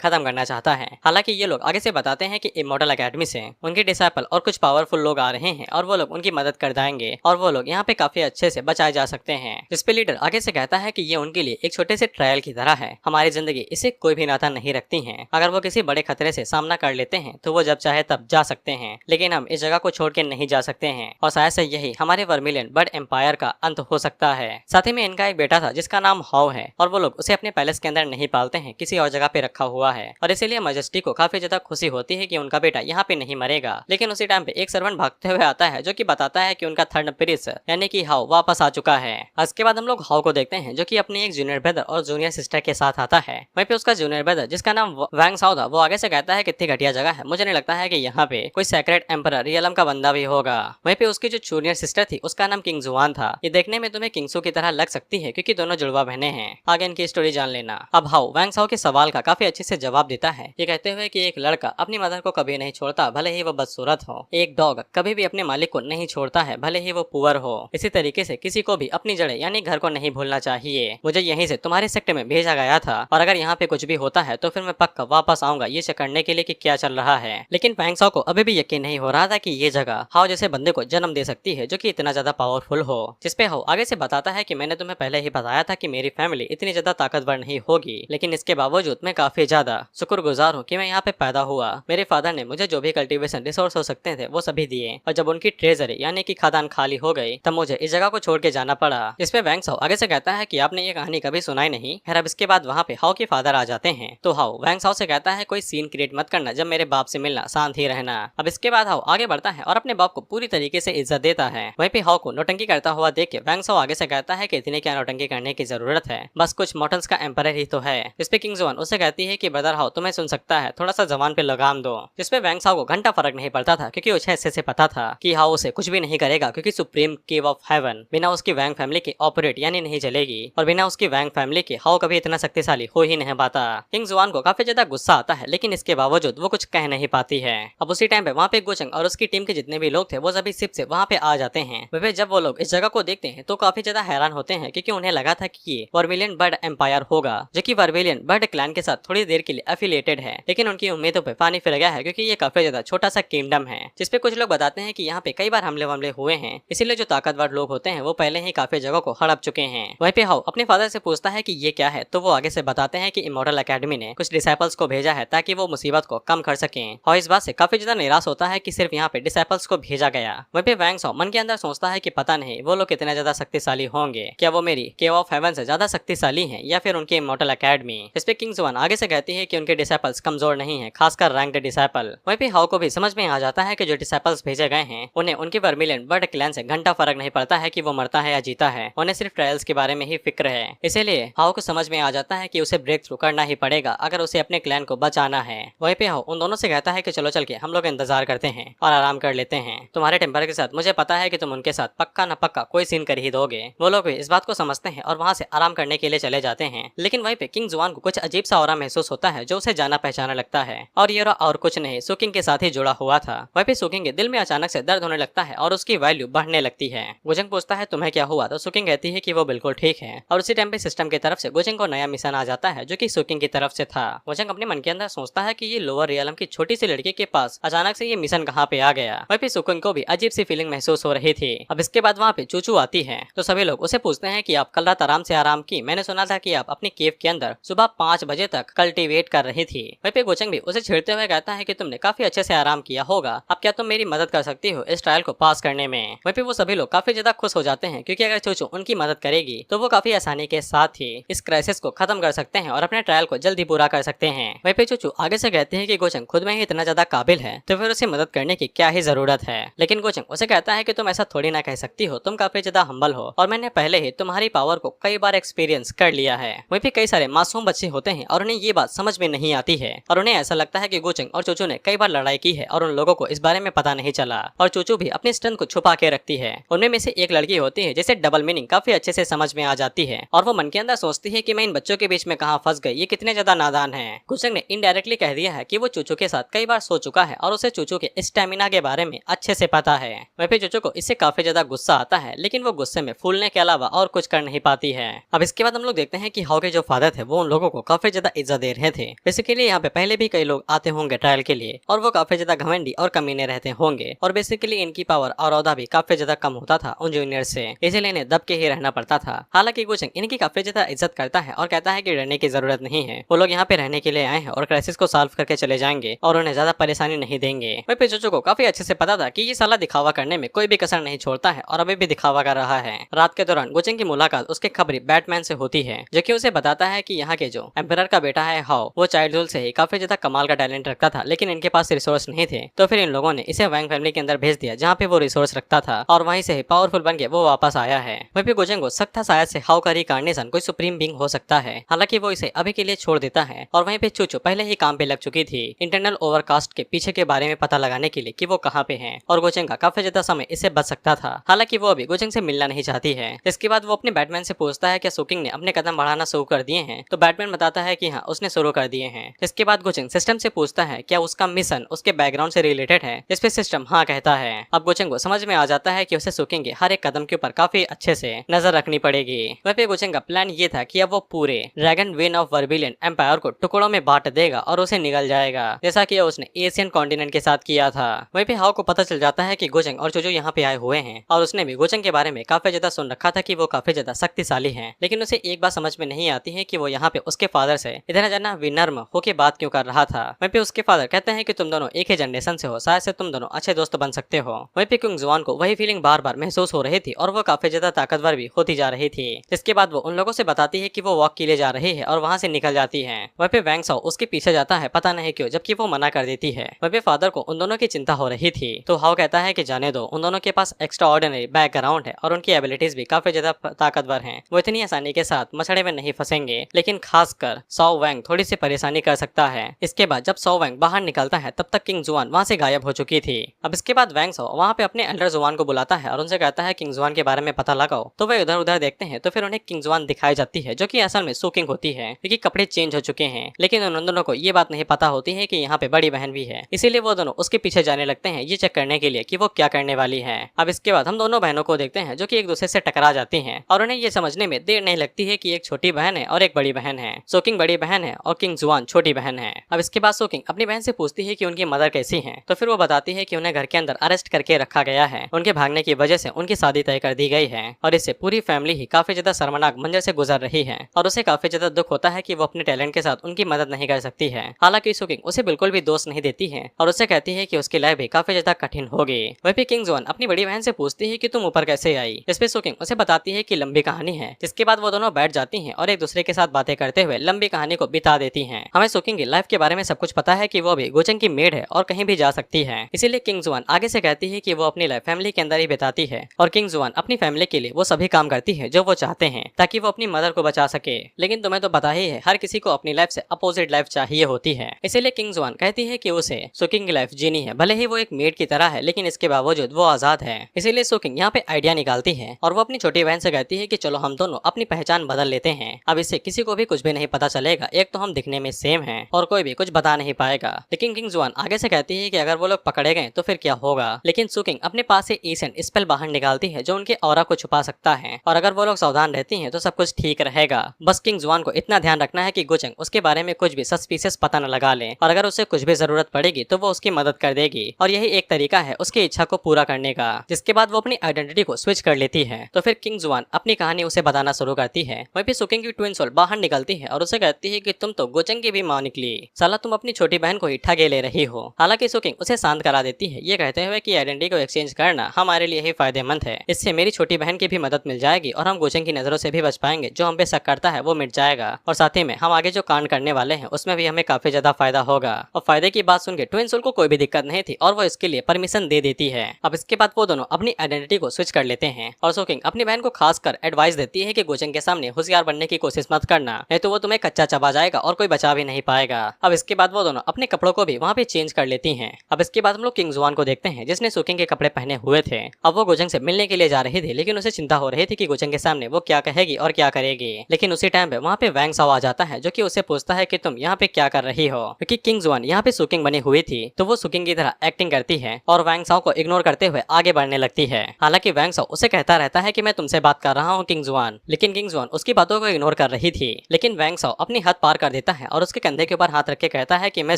खत्म करना चाहता है। हालांकि ये लोग आगे से बताते हैं कि इमॉर्टल एकेडमी से उनके डिसाइपल और कुछ पावरफुल लोग आ रहे हैं और वो लोग उनकी मदद कर जाएंगे और वो लोग यहाँ पे काफी अच्छे से बचाए जा सकते हैं। जिसपे लीडर आगे से कहता है कि ये उनके लिए एक छोटे से ट्रायल की तरह है। हमारी जिंदगी इससे कोई भी नाता नहीं रखती है। अगर वो किसी बड़े खतरे से सामना कर लेते हैं तो वो जब चाहे तब जा सकते हैं, लेकिन हम इस जगह को छोड़ के नहीं जा सकते हैं और शायद से यही हमारे वर्मिलियन बर्ड एम्पायर का अंत हो सकता है। साथ ही में इनका एक बेटा था जिसका नाम हाउ है और वो लोग उसे अपने पैलेस के अंदर नहीं पालते हैं, किसी और जगह पे रखा हुआ है और इसीलिए मैजेस्टी को काफी ज्यादा खुशी होती है कि उनका बेटा यहाँ पे नहीं मरेगा। लेकिन उसी टाइम पे एक सर्वेंट भागते हुए आता है जो कि बताता है कि उनका थर्ड प्रिंस यानी कि हाउ वापस आ चुका है। इसके बाद हम लोग हाउ को देखते हैं जो कि अपनी एक जूनियर ब्रदर और जूनियर सिस्टर के साथ आता है। वहीं पे उसका जूनियर ब्रदर जिसका नाम वैंग साओ था वो आगे से कहता है कितनी घटिया जगह है, मुझे नहीं लगता है कि यहाँ पे कोई सेक्रेट एम्परर रियलम का बंदा भी होगा। वहीं पे उसकी जो जूनियर सिस्टर थी उसका नाम किंग जुआन था। ये देखने में तुम्हें किंगसू की तरह लग सकती है क्योंकि दोनों जुड़वा बहने हैं। आगे इनकी स्टोरी जान लेना। अब हाउ वैंग साओ के सवाल का काफी अच्छे से जवाब देता है, ये कहते हुए कि एक लड़का अपनी मदर को कभी नहीं छोड़ता भले ही वो बदसूरत हो। एक डॉग कभी भी अपने मालिक को नहीं छोड़ता है भले ही वो पुअर हो। इसी तरीके से किसी को भी अपनी जड़ें यानी घर को नहीं भूलना चाहिए। मुझे यहीं से तुम्हारे सेक्टर में भेजा गया था और अगर यहाँ पे कुछ भी होता है तो फिर मैं पक्का वापस आऊंगा ये चेक करने के लिए कि क्या चल रहा है। लेकिन वैंग साओ को अभी भी यकीन नहीं हो रहा था कि ये जगह हाउ जैसे बंदे को जन्म दे सकती है जो कि इतना ज्यादा पावरफुल हो। जिसपे हाउ आगे से बताता है कि मैंने तुम्हें पहले ही बताया था कि मेरी फैमिली इतनी ज्यादा ताकतवर नहीं होगी, लेकिन इसके बावजूद मैं काफी ज्यादा शुक्रगुजार हूँ कि मैं यहाँ पे पैदा हुआ। मेरे फादर ने मुझे जो भी कल्टीवेशन रिसोर्स हो सकते थे वो सभी दिए और जब उनकी ट्रेजरी यानी कि खदान खाली हो गई तब मुझे इस जगह को छोड़ के जाना पड़ा। इस पे वैंग साओ आगे से कहता है कि आपने ये कहानी कभी सुनाई नहीं। खैर अब इसके बाद वहाँ पे हाउ के फादर आ जाते हैं तो हाउ वैंग साओ से कहता है कोई सीन क्रिएट मत करना, जब मेरे बाप से मिलना शांत ही रहना। अब इसके बाद हाउ आगे बढ़ता है और अपने बाप को पूरी तरीके से इज्जत देता है। वहीं पे हाउ को नौटंकी करता हुआ देख के वैंग साओ आगे से कहता है कि इतने क्या नौटंकी करने की जरूरत है, बस कुछ मॉर्टल्स का एम्परर ही तो है। इस पे किंग जुआन उसे कहती है कि ब्रदर हाउ तुम्हें सुन सकता है, थोड़ा सा जबान पे लगाम दो। जिसपे वैंग साओ को घंटा फर्क नहीं पड़ता था क्योंकि उसे ऐसे से पता था कि हाउ उसे कुछ भी नहीं करेगा क्योंकि सुप्रीम केव ऑफ हेवन बिना उसकी वैंग फैमिली के ऑपरेट यानी नहीं चलेगी और बिना उसकी वैंग फैमिली के हाउ कभी इतना शक्तिशाली हो ही नहीं पाता। किंग जुआन को काफी ज्यादा गुस्सा आता है लेकिन इसके बावजूद वो कुछ कह नहीं पाती है। अब उसी टाइम पे वहाँ पे गोचंग और उसकी टीम के जितने भी लोग थे वो सभी शिप से वहाँ पे आ जाते हैं। वे जब वो लोग इस जगह को देखते हैं तो काफी ज्यादा हैरान होते हैं क्योंकि उन्हें लगा था कि ये वर्मिलियन बर्ड एम्पायर होगा जो कि वर्मिलियन बर्ड क्लैन के साथ थोड़ी देर के लिए एफिलिएटेड है, लेकिन उनकी उम्मीदों पे पानी फिर गया है क्योंकि ये काफी ज्यादा छोटा सा किंगडम है। जिसपे कुछ लोग बताते हैं कि यहाँ पे कई बार हमले हुए हैं, इसीलिए जो ताकतवर लोग होते हैं वो पहले ही काफी जगह को हड़प चुके हैं। वहीं पे हाउ अपने फादर से पूछता है कि ये क्या है तो वो आगे से बताते हैं कि इमॉर्टल एकेडमी ने कुछ डिसाइपल्स को भेजा है ताकि वो मुसीबत को कम कर सकें। हाउ इस बात से काफी ज्यादा निराश होता है कि सिर्फ यहाँ पे डिसाइपल्स को भेजा गया। वहीं पे वैंग साओ मन के अंदर सोचता है कि पता नहीं वो लोग कितने ज्यादा शक्तिशाली होंगे, क्या वो मेरी केव ऑफ हेवन से ज्यादा शक्तिशाली हैं या फिर उनकी इमॉर्टल एकेडमी। इस पे किंग जुआन आगे से कहती है कि उनके डिसाइपल्स कमजोर नहीं है, खासकर रैंक्ड डिसाइपल। वहीं पे हाउ को भी समझ में आ जाता है कि जो डिसाइपल्स भेजे गए हैं उन्हें उनके वर्मिलियन बर्ड क्लैन से घंटा फर्क नहीं पड़ता है कि वो मरता है या जीता है, उन्हें सिर्फ ट्रायल्स के बारे में ही फिक्र है। इसीलिए हाउ को समझ में आ जाता है कि उसे ब्रेक थ्रू करना ही पड़ेगा अगर उसे अपने क्लैन को बचाना है। वहीं पे हाउ उन दोनों से कहता है कि चलो चल के हम लोग इंतजार करते हैं और आराम कर लेते हैं। तुम्हारे टेम्पर के साथ मुझे पता है कि तुम उनके साथ पक्का न पक्का कोई सीन कर ही दोगे। वो लोग भी इस बात को समझते हैं और वहाँ से आराम करने के लिए चले जाते हैं। लेकिन वहीं पे किंग जुआन को कुछ अजीब सा ऑरा महसूस होता है जो उसे जाना पहचाना लगता है और ये और कुछ नहीं सुकिंग के साथ ही जुड़ा हुआ था। वहीं पे सुकिंग के दिल में अचानक से दर्द होने लगता है और उसकी वैल्यू बढ़ने लगती है। गोचंग पूछता है तुम्हें क्या हुआ तो सुकिंग कहती है कि वो बिल्कुल ठीक है और उसी टाइम पे सिस्टम की तरफ से गोचंग को नया मिशन आ जाता है जो कि सुकिंग की तरफ से था। गोचंग अपने मन के अंदर सोचता है कि ये लोअर रियलम की छोटी सी लड़की के पास अचानक से ये मिशन कहाँ पे आ गया। वहीं पे सुकिंग को भी अजीब सी फीलिंग महसूस हो रही थी। अब इसके बाद वहाँ पे चूचू आती है तो सभी लोग उसे पूछते हैं कि आप कल रात आराम से आराम की, मैंने सुना था कि आप अपनी केव के अंदर सुबह 5 बजे तक कल्टीवेट कर रही थी। वहीं पे गोचंग भी उसे छेड़ते हुए कहता है कि तुमने काफी अच्छे से आराम किया होगा, अब क्या तुम मेरी मदद कर सकती हो इस ट्रायल को पास करने में। वहीं पे वो सभी लोग काफी ज्यादा खुश हो जाते हैं क्योंकि अगर चूचू उनकी मदद करेगी तो वो काफी आसानी के साथ ही इस क्राइसिस को खत्म कर सकते हैं और अपने ट्रायल को जल्दी पूरा कर सकते हैं। वहीं पे चूचू आगे से कहते हैं कि गोचंग खुद में ही इतना ज्यादा काबिल है तो फिर उसे मदद करने की क्या ही जरूरत है। लेकिन गोचंग उसे कहता है कि तुम ऐसा थोड़ी ना कह सकती हो, तुम काफी ज्यादा हम्बल हो और मैंने पहले ही तुम्हारी पावर को कई बार एक्सपीरियंस कर लिया है। वहीं पे कई सारे मासूम बच्चे होते हैं और उन्हें ये बात समझ में नहीं आती है और उन्हें ऐसा लगता है कि गोचंग और चूचू ने कई बार लड़ाई की है और उन लोगों को इस बारे में पता नहीं चला और चूचू भी अपनी स्ट्रेंथ को छुपा के रखती है। उनमें में से एक लड़की होती है जिसे डबल डबल मीनिंग काफी अच्छे से समझ में आ जाती है और वो मन के अंदर सोचती है कि मैं इन बच्चों के बीच में कहाँ फंस गई, ये कितने ज्यादा नादान हैं। गुचंग ने इनडायरेक्टली कह दिया है कि वो चूचू के साथ कई बार सो चुका है और उसे चूचू के स्टेमिना के बारे में अच्छे से पता है। वहीं पे चूचू को इससे काफी ज्यादा गुस्सा आता है, लेकिन वो गुस्से में फूलने के अलावा और कुछ कर नहीं पाती है। अब इसके बाद हम लोग देखते हैं कि हाउ के जो फादर थे वो उन लोगों को काफी ज्यादा इज्जत दे रहे थे। बेसिकली यहाँ पे पहले भी कई लोग आते होंगे ट्रायल के लिए और वो काफी ज्यादा घमंडी और कमीने रहते होंगे और बेसिकली इनकी पावर और औहदा भी काफी ज्यादा कम होता था उन जूनियर से, इसीलिए इन्हें दब के ही रहना पड़ता था। हालांकि गुचंग इनकी काफी ज्यादा इज्जत करता है और कहता है कि डरने की जरूरत नहीं है, वो लोग यहाँ पे रहने के लिए आए हैं और क्राइसिस को सॉल्व करके चले जाएंगे और उन्हें ज्यादा परेशानी नहीं देंगे। वहीं पे चूचू को काफी अच्छे से पता था कि ये साला दिखावा करने में कोई भी कसर नहीं छोड़ता है और अभी भी दिखावा कर रहा है। रात के दौरान गुचंग की मुलाकात उसके खबरी बैटमैन से होती है, जो कि उसे बताता है कि यहाँ के जो एम्परर का बेटा है हाउ, वो चाइल्डहुड से ही काफी ज्यादा कमाल का टैलेंट रखता था, लेकिन इनके पास रिसोर्स नहीं थे। तो फिर इन लोगों ने इसे वैंग फैमिली के अंदर भेज दिया जहाँ पे वो रिसोर्स रखता था और वहीं से ही पावरफुल बन के वो वापस आया है। वहीं पे गुचंग को शक था शायद से हाउ का रिकार्नेशन कोई सुप्रीम बीइंग हो सकता है। हालांकि वो इसे अभी के लिए छोड़ देता है और वहीं पे चूचू पहले ही काम पे लग चुकी थी इंटरनल ओवरकास्ट के पीछे के बारे में पता लगाने के लिए कि वो कहाँ पे हैं और गुचंग का काफी ज्यादा समय इससे बच सकता था। हालांकि वो अभी गुचंग से मिलना नहीं चाहती है। इसके बाद वो अपने बैटमैन से पूछता है कि सुकिंग ने अपने कदम बढ़ाना शुरू कर दिए हैं, तो बैटमैन बताता है कि हाँ उसने शुरू कर दिए हैं। इसके बाद गुचंग सिस्टम से पूछता है क्या उसका मिशन उसके बैकग्राउंड से रिलेटेड है, इस पे सिस्टम हाँ कहता है। अब गुचंग को समझ में आ जाता है कि उसे सुकिंग के हर एक कदम के ऊपर काफी अच्छे से नजर रखनी पड़ेगी। वहीं पे गुचंग का प्लान ये था कि अब वो पूरे ड्रैगन वेन ऑफ वर्बिलियन एम्पायर को टुकड़ों में बांट देगा और उसे निगल जाएगा, जैसा कि उसने एशियन कॉन्टिनेंट के साथ किया था। वहीं पे हाउ को पता चल जाता है कि गुचंग और चूचू यहाँ पे आए हुए हैं और उसने भी गुचंग के बारे में काफी ज्यादा सुन रखा था कि वो काफी ज्यादा शक्तिशाली है, लेकिन उसे एक बात समझ में नहीं आती है कि वो यहाँ पे उसके फादर से इतना ज्यादा विनम्र होके बात क्यों कर रहा था। वहीं पे उसके फादर कहते हैं कि तुम दोनों एक ही जनरेशन से हो, शायद से तुम दोनों अच्छे दोस्त बन सकते हो। वहीं पे किंग जुआन को वही फीलिंग बार बार महसूस हो रही थी और वो काफी ज्यादा ताकतवर भी होती जा रही थी। इसके बाद वो उन लोगों से बताती है कि वो वॉक के लिए जा रही है और वहाँ से निकल जाती है। वहीं पे वैंग साओ उसके पीछे जाता है, पता नहीं क्यों, जबकि वो मना कर देती है। वहीं पे फादर को उन दोनों की चिंता हो रही थी, तो हाउ कहता है कि जाने दो, उन दोनों के पास एक्स्ट्रा ऑर्डिनरी बैकग्राउंड है और उनकी एबिलिटीज भी काफी ज्यादा ताकतवर हैं। वो इतनी आसानी के साथ मछड़े में नहीं फंसेंगे, लेकिन खासकर साओ वैंग थोड़ी सी परेशानी कर सकता है। इसके बाद जब साओ वैंग बाहर निकलता है तब तक किंग जुआन वहाँ से गायब हो चुकी थी। अब इसके बाद वैंग साओ वहाँ पे अपने एल्डर जुआन को बुलाता है और उनसे कहता है किंग जुआन के बारे में पता लगाओ। तो वे उधर उधर देखते हैं तो फिर उन्हें किंग जुआन दिखाई जाती है, जो कि असल में सुकिंग होती है, क्योंकि कपड़े चेंज हो चुके हैं। लेकिन उन दोनों को ये बात नहीं पता होती है कि यहाँ पे बड़ी बहन भी है, इसीलिए वो दोनों उसके पीछे जाने लगते हैं ये चेक करने के लिए कि वो क्या करने वाली है। अब इसके बाद हम दोनों बहनों को देखते हैं जो कि एक दूसरे से टकरा जाती हैं और उन्हें ये समझने में देर नहीं लगती है कि एक छोटी बहन है और एक बड़ी बहन है। सोकिंग बड़ी बहन है और किंग जुआन छोटी बहन है। अब इसके बाद सोकिंग अपनी बहन से पूछती है कि उनकी मदर कैसी है, तो फिर वो बताती है कि उन्हें घर के अंदर अरेस्ट करके रखा गया है, उनके भागने की वजह से उनकी शादी तय कर दी गई है और इससे पूरी फैमिली ही काफी ज्यादा शर्मनाक मंजर से गुजर रही है और उसे काफी ज्यादा दुख होता है कि वो अपने टैलेंट के साथ उनकी मदद नहीं कर सकती है। हालांकि सोकिंग उसे बिल्कुल भी दोष नहीं देती है और उसे कहती है कि उसकी लाइफ भी काफी ज्यादा कठिन होगी। वहीं पे किंग जुआन अपनी बड़ी बहन से पूछती है कि तुम ऊपर कैसे आई, इस पे सोकिंग उसे बताती है कि लंबी कहानी है, जिसके बाद वो दोनों बैठ जाती हैं और एक दूसरे के साथ बातें करते हुए लंबी कहानी को बिता देती हैं। हमें सोकिंग की लाइफ के बारे में सब कुछ पता है कि वो भी गुचंग की मेड है और कहीं भी जा सकती है, इसीलिए किंग जुआन आगे से कहती है कि वो अपनी लाइफ फैमिली के अंदर ही बिताती है और किंग जुआन अपनी फैमिली के लिए वो सभी काम करती है जो वो चाहते हैं ताकि वो अपनी मदर को बचा सके। लेकिन तुम्हें तो पता ही है हर किसी को अपनी लाइफ से अपोजिट लाइफ चाहिए होती है, इसीलिए किंग जुआन कहती है कि उसे सोकिंग की लाइफ जीनी है, भले ही वो एक मेड की तरह है लेकिन इसके बावजूद वो आजाद है। इसीलिए सोकिंग यहाँ पे आइडिया निकालती है और वो अपनी छोटी बहन से कहती है कि चलो हम दोनों अपनी पहचान बदल लेते हैं, अब इससे किसी को भी कुछ भी नहीं पता चलेगा, एक तो हम दिखने में सेम हैं और कोई भी कुछ बता नहीं पाएगा। लेकिन किंग जुआन आगे से कहती है कि अगर वो लोग पकड़े गए तो फिर क्या होगा। लेकिन सोकिंग अपने पास से एशियन स्पेल बाहर निकालती है जो उनके ऑरा को छुपा सकता है और अगर वो लोग सावधान रहती हैं तो सब कुछ ठीक रहेगा। बस किंग जुआन को इतना ध्यान रखना है कि गुचंग उसके बारे में कुछ भी सस्पिशियस पता न लगा ले और अगर उसे कुछ भी जरूरत पड़ेगी तो वो उसकी मदद कर देगी और यही एक तरीका है उसकी इच्छा को पूरा करने का। जिसके बाद वो अपनी आइडेंटिटी को स्विच कर लेती है तो फिर किंग जुआन अपनी कहानी उसे बताना शुरू करती है। वहीं पे सोकिंग की ट्विन सोल बाहर निकलती है और उसे कहती है कि तुम तो गुचंग की भी मां निकली, साला तुम अपनी छोटी बहन को ही ठगे ले रही हो। हालांकि सोकिंग उसे शांत करा देती है ये कहते हुए कि आइडेंटिटी को एक्सचेंज करना हमारे लिए ही फायदेमंद है, इससे मेरी छोटी बहन की भी मदद मिल जाएगी और हम गुचंग की नजरों से भी बच पाएंगे, जो हम पे शक करता है वो मिट जाएगा और साथ ही में हम आगे जो कांड करने वाले हैं उसमें भी हमें काफी ज्यादा फायदा होगा। और फायदे की बात सुनकर ट्विन सोल को कोई भी दिक्कत नहीं थी और वो इसके लिए परमिशन दे देती है। अब इसके बाद वो दोनों अपनी आइडेंटिटी को स्विच कर लेते हैं और सोकिंग अपनी बहन को खासकर एडवाइस देती है कि गुचंग के सामने होशियार बनने की कोशिश मत करना, नहीं तो वो तुम्हें कच्चा चबा जाएगा और कोई बचा भी नहीं पाएगा। अब इसके बाद वो दोनों अपने कपड़ों को भी वहाँ पे चेंज कर लेती हैं। अब इसके बाद हम लोग किंग जुआन को देखते हैं जिसने सोकिंग के कपड़े पहने हुए थे। अब वो गुचंग से मिलने के लिए जा रही थी लेकिन उसे उसे चिंता हो रही थी कि गोचंग के सामने वो क्या कहेगी और क्या करेगी। लेकिन उसी टाइम पे वहाँ पे वैंग साओ आ जाता है, जो कि उसे पूछता है कि तुम यहाँ पे क्या कर रही हो, क्योंकि किंग जुआन यहाँ पे सुकिंग बनी हुई थी तो वो सुकिंग की तरह एक्टिंग करती है और वैंग साओ को इग्नोर करते हुए आगे बढ़ने लगती है। हालांकि वैंग साओ उसे कहता रहता है कि मैं तुमसे बात कर रहा हूँ किंग जुआन, लेकिन किंग जुआन उसकी बातों को इग्नोर कर रही थी। लेकिन वैंग साओ अपनी हद पार कर देता है और उसके कंधे के ऊपर हाथ रख के कहता है कि मैं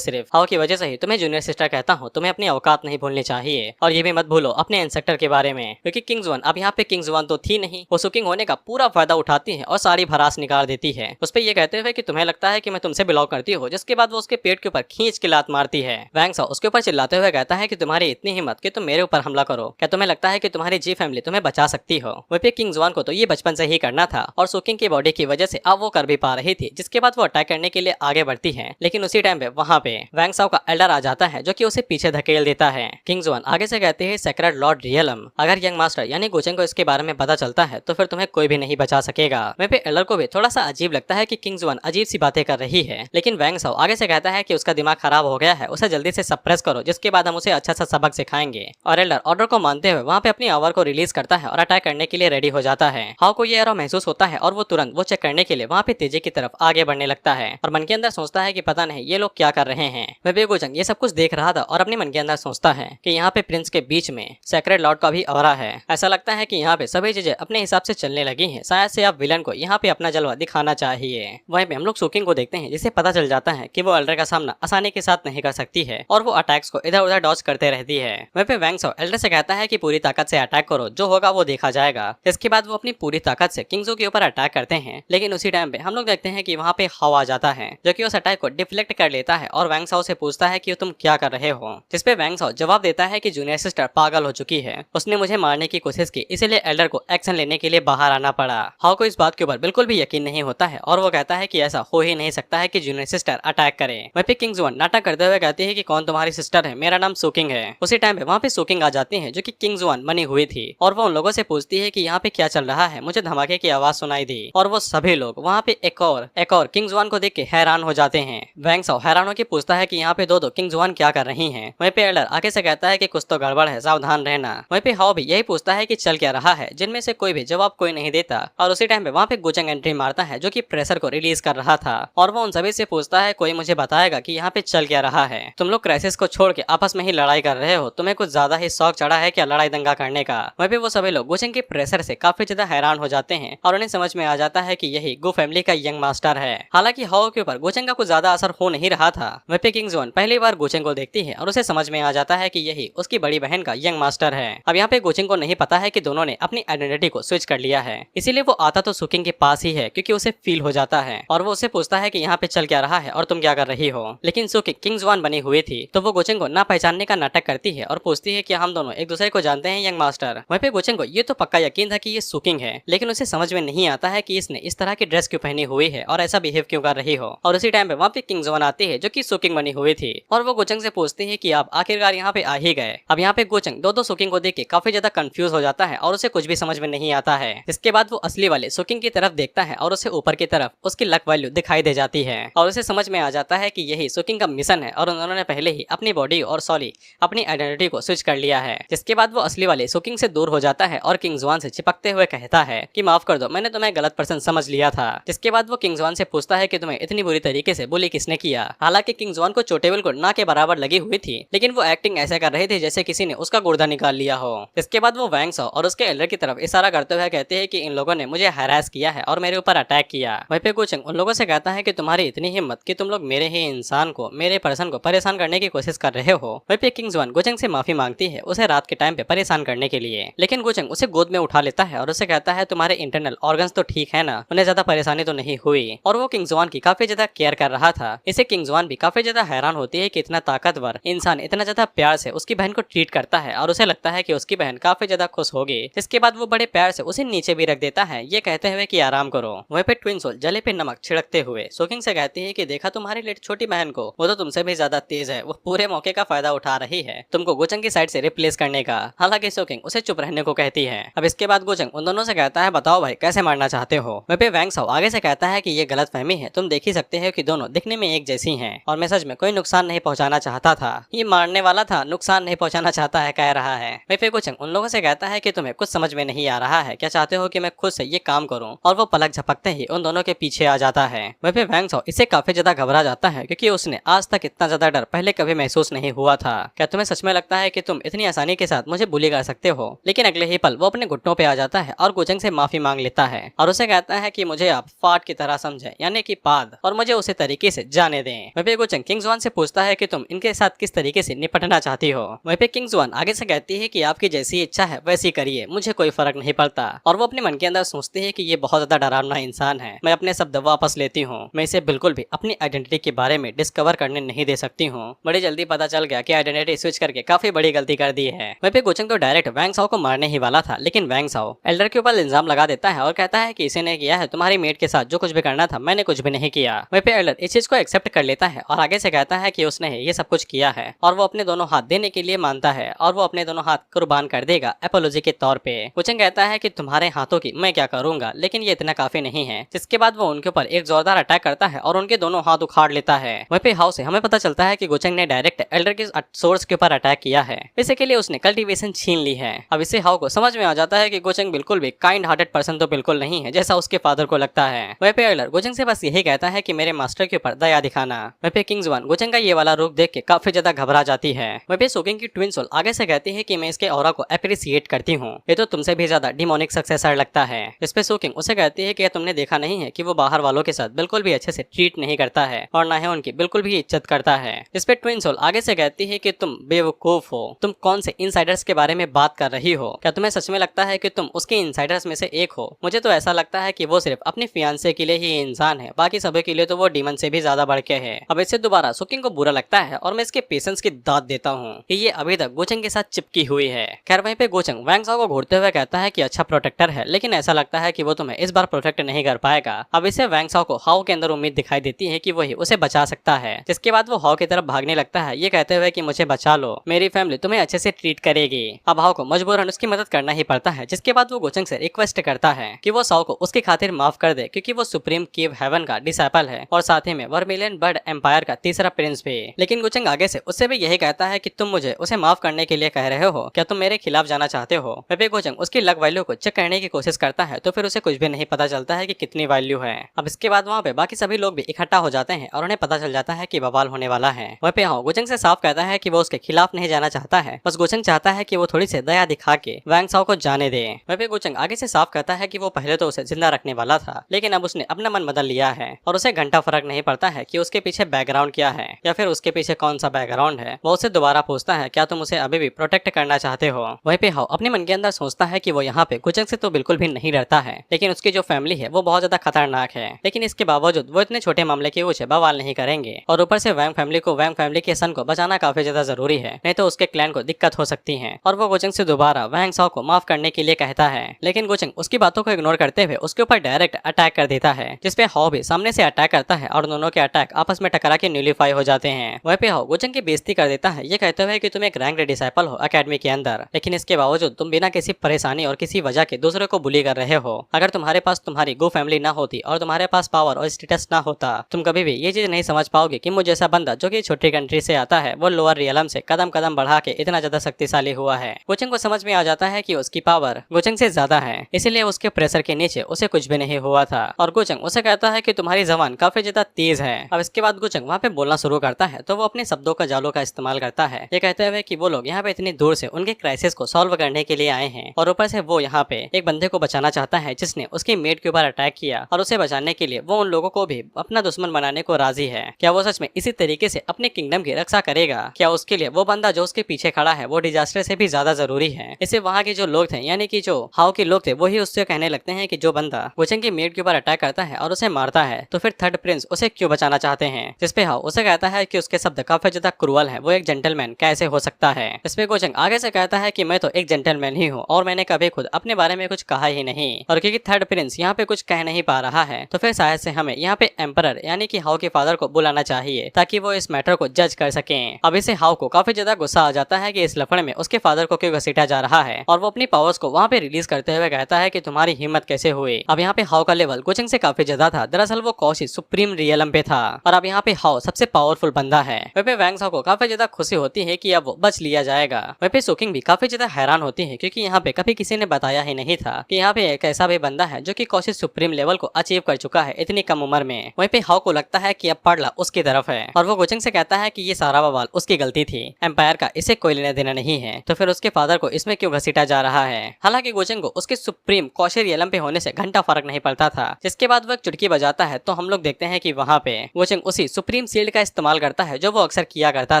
सिर्फ हाओ की वजह से ही तुम्हें जूनियर सिस्टर कहता हूँ, तुम्हें अपनी औकात नहीं भूलनी चाहिए और ये भी मत भूलो अपने इंसेक्टर के बारे में, क्योंकि किंग जुआन अब यहाँ पे किंग जुआन तो थी नहीं, वो सुकिंग होने का पूरा फायदा उठाती है और सारी भरास निकाल देती है उस पर ये कहते हुए कि तुम्हें लगता है कि मैं तुमसे बिलोंग करती हूँ, जिसके बाद वो उसके पेट के ऊपर खींच के लात मारती है। वैंग साओ उसके ऊपर चिल्लाते हुए कहता है कि तुम्हारी इतनी हिम्मत कि तुम मेरे ऊपर हमला करो, क्या तुम्हें लगता है कि तुम्हारी जी फैमिली तुम्हें बचा सकती हो। वहीं पे किंग जुआन को तो ये बचपन से ही करना था और सुकिंग की बॉडी की वजह से अब वो कर भी पा रही थी, जिसके बाद वो अटैक करने के लिए आगे बढ़ती है। लेकिन उसी टाइम पे वहाँ पे वैंग साओ का एल्डर आ जाता है, जो कि उसे पीछे धकेल देता है। किंग जुआन आगे से कहते हैं सेक्रेड लॉर्ड रियलम, अगर यंग मास्टर यानी गोचेंग को इसके बारे में पता चलता है तो फिर तुम्हें कोई भी नहीं बचा सकेगा। वहीं पे एल्डर को भी थोड़ा सा अजीब लगता है कि किंग जुआन अजीब सी बातें कर रही है, लेकिन वैंग साओ आगे से कहता है कि उसका दिमाग खराब हो गया है, उसे जल्दी से सप्रेस करो, जिसके बाद हम उसे अच्छा सा सबक सिखाएंगे। और एल्डर ऑर्डर को मानते हुए वहाँ पे अपनी आवर को रिलीज करता है और अटैक करने के लिए रेडी हो जाता है। हाओ को ये एरो महसूस होता है और वो तुरंत वो चेक करने के लिए वहाँ पे तेजी की तरफ आगे बढ़ने लगता है और मन के अंदर सोचता है कि पता नहीं ये लोग क्या कर रहे हैं। वह गोचंग ये सब कुछ देख रहा था और अपने मन के अंदर सोचता है कि यहाँ पे प्रिंस के बीच में सेक्रेड लॉर्ड का भी ऑरा है। ऐसा लगता है कि यहाँ पे सभी चीजें अपने हिसाब से चलने लगी हैं, शायद से अब विलन को यहाँ पे अपना जलवा दिखाना चाहिए। वहीं पे हम लोग सुकिंग को देखते हैं, जिसे पता चल जाता है कि वो एल्डर का सामना आसानी के साथ नहीं कर सकती है और वो अटैक्स को इधर उधर डॉज करते रहती है। वहीं पे वैंग साओ एल्डर से कहता है कि पूरी ताकत से अटैक करो, जो होगा वो देखा जाएगा। इसके बाद वो अपनी पूरी ताकत से किंग जू के ऊपर अटैक करते हैं, लेकिन उसी टाइम पे हम लोग देखते हैं कि वहाँ पे हाओ आ जाता है, जो कि उस अटैक को डिफ्लेक्ट कर लेता है और वैंग साओ से पूछता है कि तुम क्या कर रहे हो, जिसपे वैंग साओ जवाब देता है कि जूनियर सिस्टर पागल हो चुकी है, उसने मुझे मारने की कोशिश की, इसीलिए एल्डर को एक्शन लेने के लिए बाहर आना पड़ा। हाओ को इस बात के ऊपर बिल्कुल भी यकीन नहीं होता है और वो कहता है कि ऐसा हो ही नहीं सकता है कि जूनियर सिस्टर अटैक करे। वहीं पे किंग जुआन नाटक करते हुए कहती है कि कौन तुम्हारी सिस्टर है, मेरा नाम सुकिंग है। उसी टाइम पे वहाँ पे सुकिंग आ जाती है, जो कि किंग जुआन बनी हुई थी और वो उन लोगों से पूछती है कि यहाँ पे क्या चल रहा है। मुझे धमाके की आवाज सुनाई दी और वो सभी लोग वहाँ पे एक और किंग जुआन को देख के हैरान हो जाते हैं। वैंग साओ हैरान होकर पूछता है कि यहाँ पे दो किंग जुआन क्या कर रही हैं। वहीं पे एल्डर आगे से कहता है कि कुछ तो गड़बड़ है, सावधान रहना। वहीं पे हाओ भी यही पूछता है कि चल क्या रहा है, जिनमें से कोई भी जवाब कोई नहीं देता। और उसी टाइम पे वहाँ पे गोचंग एंट्री मारता है, जो कि प्रेशर को रिलीज कर रहा था और वो उन सभी से पूछता है कोई मुझे बताएगा कि यहाँ पे चल क्या रहा है। तुम लोग क्राइसिस को छोड़ के आपस में ही लड़ाई कर रहे हो, तुम्हें कुछ ज्यादा ही शौक चढ़ा है क्या लड़ाई दंगा करने का। वहीं पे वो सभी लोग गोचंग के प्रेशर से काफी ज्यादा हैरान हो जाते हैं और उन्हें समझ में आ जाता है कि यही गो फैमिली का यंग मास्टर है। हालांकि हाओ के ऊपर गोचंग का कुछ ज्यादा असर हो नहीं रहा था। वहीं पे किंग जुआन पहली बार गोचंग को देखती है और उसे समझ में आ जाता है कि यही उसकी बड़ी बहन का यंग मास्टर है। अब यहाँ पे गोचंग को नहीं पता है कि दोनों ने अपनी आइडेंटिटी को स्विच कर लिया है, इसीलिए वो आता तो सुकिंग के पास ही है क्योंकि उसे फील हो जाता है और वो उसे पूछता है कि यहाँ पे चल क्या रहा है और तुम क्या कर रही हो। लेकिन सुकिंग किंग जुआन बनी हुई थी तो वो गोचंग को ना पहचानने का नाटक करती है और पूछती है कि हम दोनों एक दूसरे को जानते हैं यंग मास्टर। वहीं पे गोचंग को ये तो पक्का यकीन था कि ये सुकिंग है, लेकिन उसे समझ में नहीं आता है कि इसने इस तरह की ड्रेस क्यों पहनी हुई है और ऐसा बिहेव क्यों कर रही हो। और उसी टाइम पे वहाँ पे किंग जुआन आती है, जो कि सुकिंग बनी हुई थी और वो गोचंग से पूछती है कि आप आखिरकार यहाँ पे आ ही गए। अब यहाँ पे गोचंग दो सुकिंग को देख के काफी ज्यादा कंफ्यूज हो जाता है और उसे कुछ भी समझ में नहीं आता है। इसके बाद वो असली वाले सुकिंग की तरफ देखता है और उसे ऊपर की तरफ उसकी लक वैल्यू दिखाई दे जाती है और उसे समझ में आ जाता है कि यही सुकिंग का मिशन है और उन्होंने पहले ही अपनी बॉडी और सॉरी अपनी आइडेंटिटी को स्विच कर लिया है। जिसके बाद वो असली वाले सुकिंग से दूर हो जाता है और किंग जुआन से चिपकते हुए कहता है कि माफ कर दो, मैंने तुम्हें गलत पर्सन समझ लिया था। जिसके बाद वो किंग जुआन से पूछता है कि तुम्हें इतनी बुरी तरीके से बुली किसने किया। हालांकि किंग जुआन को चोटेबल को ना के बराबर लगी हुई थी, लेकिन वो एक्टिंग ऐसे कर रहे थे जैसे किसी ने उसका गुर्दा निकाल लिया हो। इसके बाद वो वैंग साओ और उसके एल्डर की तरफ इशारा करते हुए कहते हैं कि इन लोगों ने मुझे हैरास किया है और मेरे ऊपर अटैक किया। वहीं पे गोचंग उन लोगों से कहता है कि तुम्हारी इतनी हिम्मत कि तुम लोग मेरे ही इंसान को, मेरे पर्सन को परेशान करने की कोशिश कर रहे हो। वहीं पे किंग जुआन गोचंग से माफी मांगती है उसे रात के टाइम पे परेशान करने के लिए, लेकिन गोचंग उसे गोद में उठा लेता है और उसे कहता है तुम्हारे इंटरनल ऑर्गन्स तो ठीक है ना, उन्हें ज्यादा परेशानी तो नहीं हुई। और वो किंग जुआन की काफी ज्यादा केयर कर रहा था। इसे किंग जुआन भी काफी ज्यादा हैरान होती है कि इतना ताकतवर इंसान इतना ज्यादा प्यार से उसकी बहन को ट्रीट करता है और उसे लगता है कि उसकी बहन काफी ज्यादा खुश होगी। इसके बाद वो बड़े प्यार से उसे नीचे भी रख देता है, ये कहते हुए कि आराम करो। वहीं पे ट्विन सोल जले पे नमक छिड़कते हुए सुकिंग से कहती है कि देखा तुम्हारी लेट छोटी बहन को, वो तो तुमसे भी ज्यादा तेज है, वो पूरे मौके का फायदा उठा रही है तुमको गोचंग की साइड से रिप्लेस करने का। हालांकि सुकिंग उसे चुप रहने को कहती है। अब इसके बाद गोचंग उन दोनों से कहता है बताओ भाई कैसे मारना चाहते हो। वहीं पे वैंग साओ आगे से कहता है कि ये गलत फहमी है, तुम देख ही सकते हो कि दोनों दिखने में एक जैसी हैं और मैं सच में कोई नुकसान नहीं पहुंचाना चाहता था, ये मारने वाला था नुकसान नहीं पहुंचाना चाहता है कह रहा है। वहीं पे गोचंग उन लोगों से कहता है कि तुम्हें कुछ समझ समझ में नहीं आ रहा है, क्या चाहते हो कि मैं खुद से ये काम करूं? और वो पलक झपकते ही उन दोनों के पीछे आ जाता है। वहीं पे वैंग साओ इससे काफी ज्यादा घबरा जाता है, क्योंकि उसने आज तक इतना ज्यादा डर पहले कभी महसूस नहीं हुआ था। क्या तुम्हें सच में लगता है कि तुम इतनी आसानी के साथ मुझे बुली कर सकते हो? लेकिन अगले ही पल वो अपने घुटनों पे आ जाता है और गुचंग से माफी मांग लेता है और उसे कहता है कि मुझे आप फाट की तरह समझे, यानी कि पाद, और मुझे उसी तरीके से जाने दें। वहीं पे गुचंग किंग जुआन से पूछता है कि तुम इनके साथ किस तरीके से निपटना चाहती हो। वहीं पे किंग जुआन आगे से कहती है कि आपकी जैसी इच्छा है वैसी करिए, मुझे कोई फर्क नहीं पड़ता। और वो अपने मन के अंदर सोचती है कि ये बहुत ज्यादा डरावना इंसान है, मैं अपने शब्द वापस लेती हूँ, मैं इसे बिल्कुल भी अपनी आइडेंटिटी के बारे में डिस्कवर करने नहीं दे सकती हूँ। बड़ी जल्दी पता चल गया कि आइडेंटिटी स्विच करके काफी बड़ी गलती कर दी है। वहीं पे गुचंग तो डायरेक्ट वैंग साओ को मारने ही वाला था, लेकिन वैंग साओ एल्डर के ऊपर इल्जाम लगा देता है और कहता है कि इसी ने किया है, तुम्हारी मेट के साथ जो कुछ भी करना था मैंने कुछ भी नहीं किया। वहीं पे एल्डर इस चीज को एक्सेप्ट कर लेता है और आगे से कहता है कि उसने ये सब कुछ किया है और वो अपने दोनों हाथ देने के लिए मानता है और वो अपने दोनों हाथ कुर्बान कर देगा एपोलॉजी के तौर पे। गुचंग कहता है कि तुम्हारे हाथों की मैं क्या करूंगा, लेकिन ये इतना काफी नहीं है। जिसके बाद वो उनके ऊपर एक जोरदार अटैक करता है और उनके दोनों हाथ उखाड़ लेता है। वहीं पे हाउ से हमें पता चलता है कि गुचंग ने डायरेक्ट एल्डर के सोर्स के ऊपर अटैक किया है, इसी के लिए उसने कल्टीवेशन छीन ली है। अब इसे हाउ को समझ में आ जाता है कि गुचंग बिल्कुल भी काइंड हार्टेड पर्सन तो बिल्कुल नहीं है, जैसा उसके फादर को लगता है। वहीं पे एल्डर गुचंग से बस यही कहता है कि मेरे मास्टर के ऊपर दया दिखाना। वहीं पे किंग जुआन गुचंग का ये वाला रूप देख के काफी ज्यादा घबरा जाती है। वहीं पे सोकिंग की ट्विन सोल आगे से कहती है कि मैं इसके ऑरा को एप्रिसिएट करती हूँ, ये तो तुमसे भी ज्यादा डिमोनिक सक्सेसर लगता है। इस पे सोकिंग उसे कहती है कि तुमने देखा नहीं है कि वो बाहर वालों के साथ बिल्कुल भी अच्छे से ट्रीट नहीं करता है और ना ही उनकी बिल्कुल भी इज्जत करता है। इस पे ट्विन सोल आगे से कहती है कि तुम बेवकूफ हो, तुम कौन से इनसाइडर्स के बारे में बात कर रही हो? क्या तुम्हें सच में लगता है कि तुम उसके इनसाइडर्स में से एक हो? मुझे तो ऐसा लगता है कि वो सिर्फ अपनी फियांसे के लिए ही इंसान है, बाकी सभी के लिए तो वो डीमन से भी ज्यादा बढ़ के है। अब इससे दोबारा सोकिंग को बुरा लगता है और मैं इसके पेशेंस की दाद देता हूँ कि ये अभी तक गोचंग के साथ चिपकी हुई है। खैर वहीं पे गोचंग वैंग साओ को घूरते हुए कहता है कि अच्छा प्रोटेक्टर है, लेकिन ऐसा लगता है कि वो तुम्हें इस बार प्रोटेक्ट नहीं कर पाएगा। अब इसे वैंग साओ को हाउ के अंदर उम्मीद दिखाई देती है कि वही उसे बचा सकता है, जिसके बाद वो हाउ की तरफ भागने लगता है, ये कहते हुए कि मुझे बचा लो, मेरी फैमिली तुम्हें अच्छे से ट्रीट करेगी। अब हाउ को मजबूरन उसकी मदद करना ही पड़ता है, जिसके बाद वो गोचंग से रिक्वेस्ट करता है कि वो साओ को उसकी खातिर माफ कर दे, क्योंकि वो सुप्रीम केव हेवन का डिसाइपल है और साथ ही में वर्मिलियन बर्ड एम्पायर का तीसरा प्रिंस भी। लेकिन गोचंग आगे से उससे भी यही कहता है कि तुम मुझे उसे माफ करने के लिए कह रहे हो, क्या तुम मेरे खिलाफ जाना चाहते हो? वहीं गोचंग उसकी लक वैल्यू को चेक करने की कोशिश करता है, तो फिर उसे कुछ भी नहीं पता चलता है कि कितनी वैल्यू है। अब इसके बाद वहाँ पे बाकी सभी लोग भी इकट्ठा हो जाते हैं और उन्हें पता चल जाता है कि बवाल होने वाला है। वहीं पे हाँ गोचंग से साफ कहता है कि वो उसके खिलाफ नहीं जाना चाहता है, बस गोचंग चाहता है कि वो थोड़ी सी दया दिखा के वैंग साओ को जाने दे। वहीं पे गोचंग आगे से साफ कहता है कि वो पहले तो उसे जिंदा रखने वाला था, लेकिन अब उसने अपना मन बदल लिया है और उसे घंटा फर्क नहीं पड़ता है कि उसके पीछे बैकग्राउंड क्या है या फिर उसके पीछे कौन सा बैकग्राउंड है। वो उसे दोबारा पूछता है क्या तुम उसे अभी भी प्रोटेक्ट करना चाहते हो? वहीं पे हाउ अपने मन के अंदर सोचता है कि वो यहाँ पे गोचंग से तो बिल्कुल भी नहीं डरता है, लेकिन उसकी जो फैमिली है वो बहुत ज्यादा खतरनाक है, लेकिन इसके बावजूद वो इतने छोटे मामले के कुछ बवाल नहीं करेंगे। और ऊपर से वैंग फैमिली के सन को बचाना काफी ज्यादा जरूरी है, नहीं तो उसके क्लैन को दिक्कत हो सकती है। और वो गोचंग से दोबारा वैंग साओ को माफ करने के लिए कहता है, लेकिन गोचंग उसकी बातों को इग्नोर करते हुए उसके ऊपर डायरेक्ट अटैक कर देता है, जिसपे हाउ भी सामने से अटैक करता है और दोनों के अटैक आपस में टकरा के न्यूलीफाई हो जाते हैं। वहीं पे हाउ गोचंग की बेइज्जती कर देता है, ये कहते हुए कि तुम एक रैंक डिसाइपल हो एकेडमी के अंदर, लेकिन इसके बावजूद तुम बिना किसी परेशानी और किसी वजह के दूसरे को बुली कर रहे हो। अगर तुम्हारे पास तुम्हारी गो फैमिली ना होती और तुम्हारे पास पावर और स्टेटस ना होता, तुम कभी भी ये चीज नहीं समझ पाओगे कि मुझ जैसा बंदा जो कि छोटी कंट्री से आता है वो लोअर रियलम से कदम कदम बढ़ा के इतना ज्यादा शक्तिशाली हुआ है। गोचंग को समझ में आ जाता है कि उसकी पावर गोचंग से ज्यादा है, इसीलिए उसके प्रेशर के नीचे उसे कुछ भी नहीं हुआ था। और गोचंग उसे कहता है कि तुम्हारी जबान काफी ज्यादा तेज है। अब इसके बाद गोचंग वहाँ पे बोलना शुरू करता है, तो वो अपने शब्दों का जालों का इस्तेमाल करता है, ये कहते हुए कि वो लोग यहाँ पे इतनी दूर से उनके क्राइसिस को सॉल्व करने के लिए आए हैं और ऊपर से वो यहाँ पे एक बंदे को बचाना चाहता है जिसने उसकी मेट के ऊपर अटैक किया, और उसे बचाने के लिए वो उन लोगों को भी अपना दुश्मन बनाने को राजी है। क्या वो सच में इसी तरीके से अपने किंगडम की रक्षा करेगा? क्या उसके लिए वो बंदा जो उसके पीछे खड़ा है वो डिजास्टर से भी ज्यादा जरूरी है? इसे वहाँ के जो लोग थे यानी कि जो हाउ के लोग थे वही उससे कहने लगते हैं कि जो बंदा गोचंग की मेट के ऊपर अटैक करता है और उसे मारता है तो फिर थर्ड प्रिंस उसे क्यों बचाना चाहते हैं? जिसपे हाउ उसे कहता है कि उसके शब्द काफी ज्यादा क्रूअल है, वो एक जेंटलमैन कैसे हो सकता है? इसमें गोचंग आगे से कहता है कि मैं तो एक जेंटलमैन ही हूँ और मैंने कभी खुद अपने बारे में कुछ कहा ही नहीं, और क्योंकि थर्ड प्रिंस यहाँ पे कुछ कह नहीं पा रहा है तो फिर शायद से हमें यहाँ पे एम्परर यानी कि हाउ के फादर को बुलाना चाहिए ताकि वो इस मैटर को जज कर सकें। अब इसे हाउ को काफी ज्यादा गुस्सा आ जाता है कि इस लफड़े में उसके फादर को क्यों घसीटा जा रहा है, और वो अपनी पावर्स को वहाँ पे रिलीज करते हुए कहता है कि तुम्हारी हिम्मत कैसे हुई। अब यहाँ पे हाउ का लेवल गोचंग से काफी ज्यादा था, दरअसल वो कौशी सुप्रीम रियलम पे था और अब यहाँ पे हाउ सबसे पावरफुल बंदा है। वहीं पे वैंग साओ को काफी ज्यादा खुशी होती है कि अब वो बच लिया जाएगा। वहीं पे सोकिंग भी काफी ज्यादा हैरान होती है क्योंकि यहाँ पे कभी किसी ने बताया ही नहीं था कि यहाँ पे एक ऐसा भी बंदा है जो कि कौशिक सुप्रीम लेवल को अचीव कर चुका है इतनी कम उम्र में। वहीं पे हाउ को लगता है कि अब पड़ला उसकी तरफ है और वो गोचंग से कहता है कि ये सारा बवाल उसकी गलती थी, एम्पायर का इसे कोई लेना देना नहीं है, तो फिर उसके फादर को इसमें क्यों घसीटा जा रहा है। हालांकि गोचंग को उसके सुप्रीम कौशल रियलम पे होने से घंटा फर्क नहीं पड़ता था। जिसके बाद वो एक चुटकी बजाता है तो हम लोग देखते हैं कि वहाँ पे गोचंग उसी सुप्रीम सील्ड का इस्तेमाल करता है जो वो अक्सर किया करता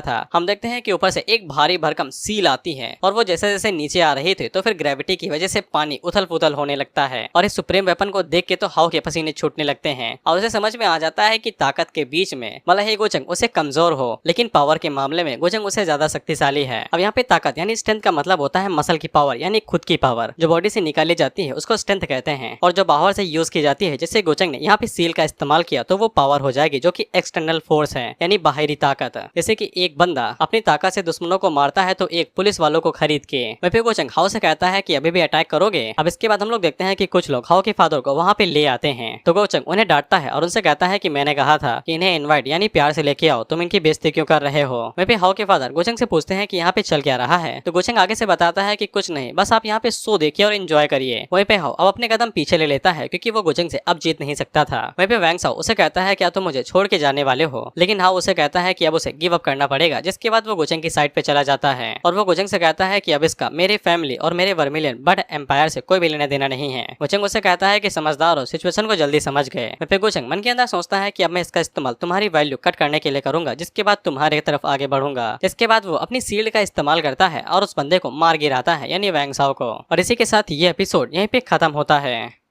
था। हम देखते हैं कि ऊपर से एक भारी भरकम सील आती है और वो जैसे जैसे नीचे आ रही थी तो फिर ग्रेविटी की वजह से पानी उथल पुथल होने लगता है और इस सुप्रीम वेपन को देख के तो हाउ के पसीने छूटने लगते हैं और उसे समझ में आ जाता है कि ताकत के बीच में भले ही गोचंग उसे कमजोर हो लेकिन पावर के मामले में गोचंग उसे ज्यादा शक्तिशाली है। अब यहाँ पे ताकत यानी स्ट्रेंथ का मतलब होता है मसल की पावर यानी खुद की पावर। जो बॉडी से निकाली जाती है उसको स्ट्रेंथ कहते हैं और जो बाहर से यूज की जाती है जैसे गोचंग ने यहाँ पे सील का इस्तेमाल किया तो वो पावर हो जाएगी जो कि एक्सटर्नल फोर्स है यानी बाहरी ताकत। जैसे कि एक बंदा अपनी ताकत से दुश्मनों को मारता है तो एक पुलिस वालों को खरीद के। वहीं पे गोचंग हाउ से कहता है कि अभी भी अटैक करोगे। अब इसके बाद हम लोग देखते हैं कि कुछ लोग हाउ के फादर को वहाँ पे ले आते हैं तो गोचंग उन्हें डांटता है और उनसे कहता है कि मैंने कहा था कि इन्हें इनवाइट यानी प्यार से लेके आओ, तुम इनकी बेइज्जती क्यों कर रहे हो। वहीं पे हाउ के फादर गोचंग से पूछते हैं कि यहाँ पे चल क्या रहा है तो गोचंग आगे से बताता है कि कुछ नहीं, बस आप यहाँ पे शो देखिए और एंजॉय करिए। वहीं पे हाउ अब अपने कदम पीछे ले लेता है क्योंकि वो गोचंग से अब जीत नहीं सकता था। वहीं पे वैंग साओ उसे कहता है क्या तुम मुझे छोड़ के जाने वाले हो, लेकिन हाउ उसे कहता है कि अब उसे गिव अप करना पड़ेगा। जिसके बाद वो गोचंग की साइड पे चला जाता है और वो गोचंग से कहता है कि अब इसका मेरे फैमिली और मेरे वर्मिलियन बट एम्पायर से कोई भी लेना देना नहीं है। गोचंग उसे कहता है कि समझदार हो, सिचुएशन को जल्दी समझ गए। फिर गोचंग मन के अंदर सोचता है कि अब मैं इसका इस्तेमाल तुम्हारी वैल्यू कट करने के लिए करूंगा, जिसके बाद तुम्हारे तरफ आगे बढ़ूंगा। जिसके बाद वो अपनी शील्ड का इस्तेमाल करता है और उस बंदे को मार गिराता है यानी वैंग साओ को। और इसी के साथ ये एपिसोड यहीं पे खत्म होता है।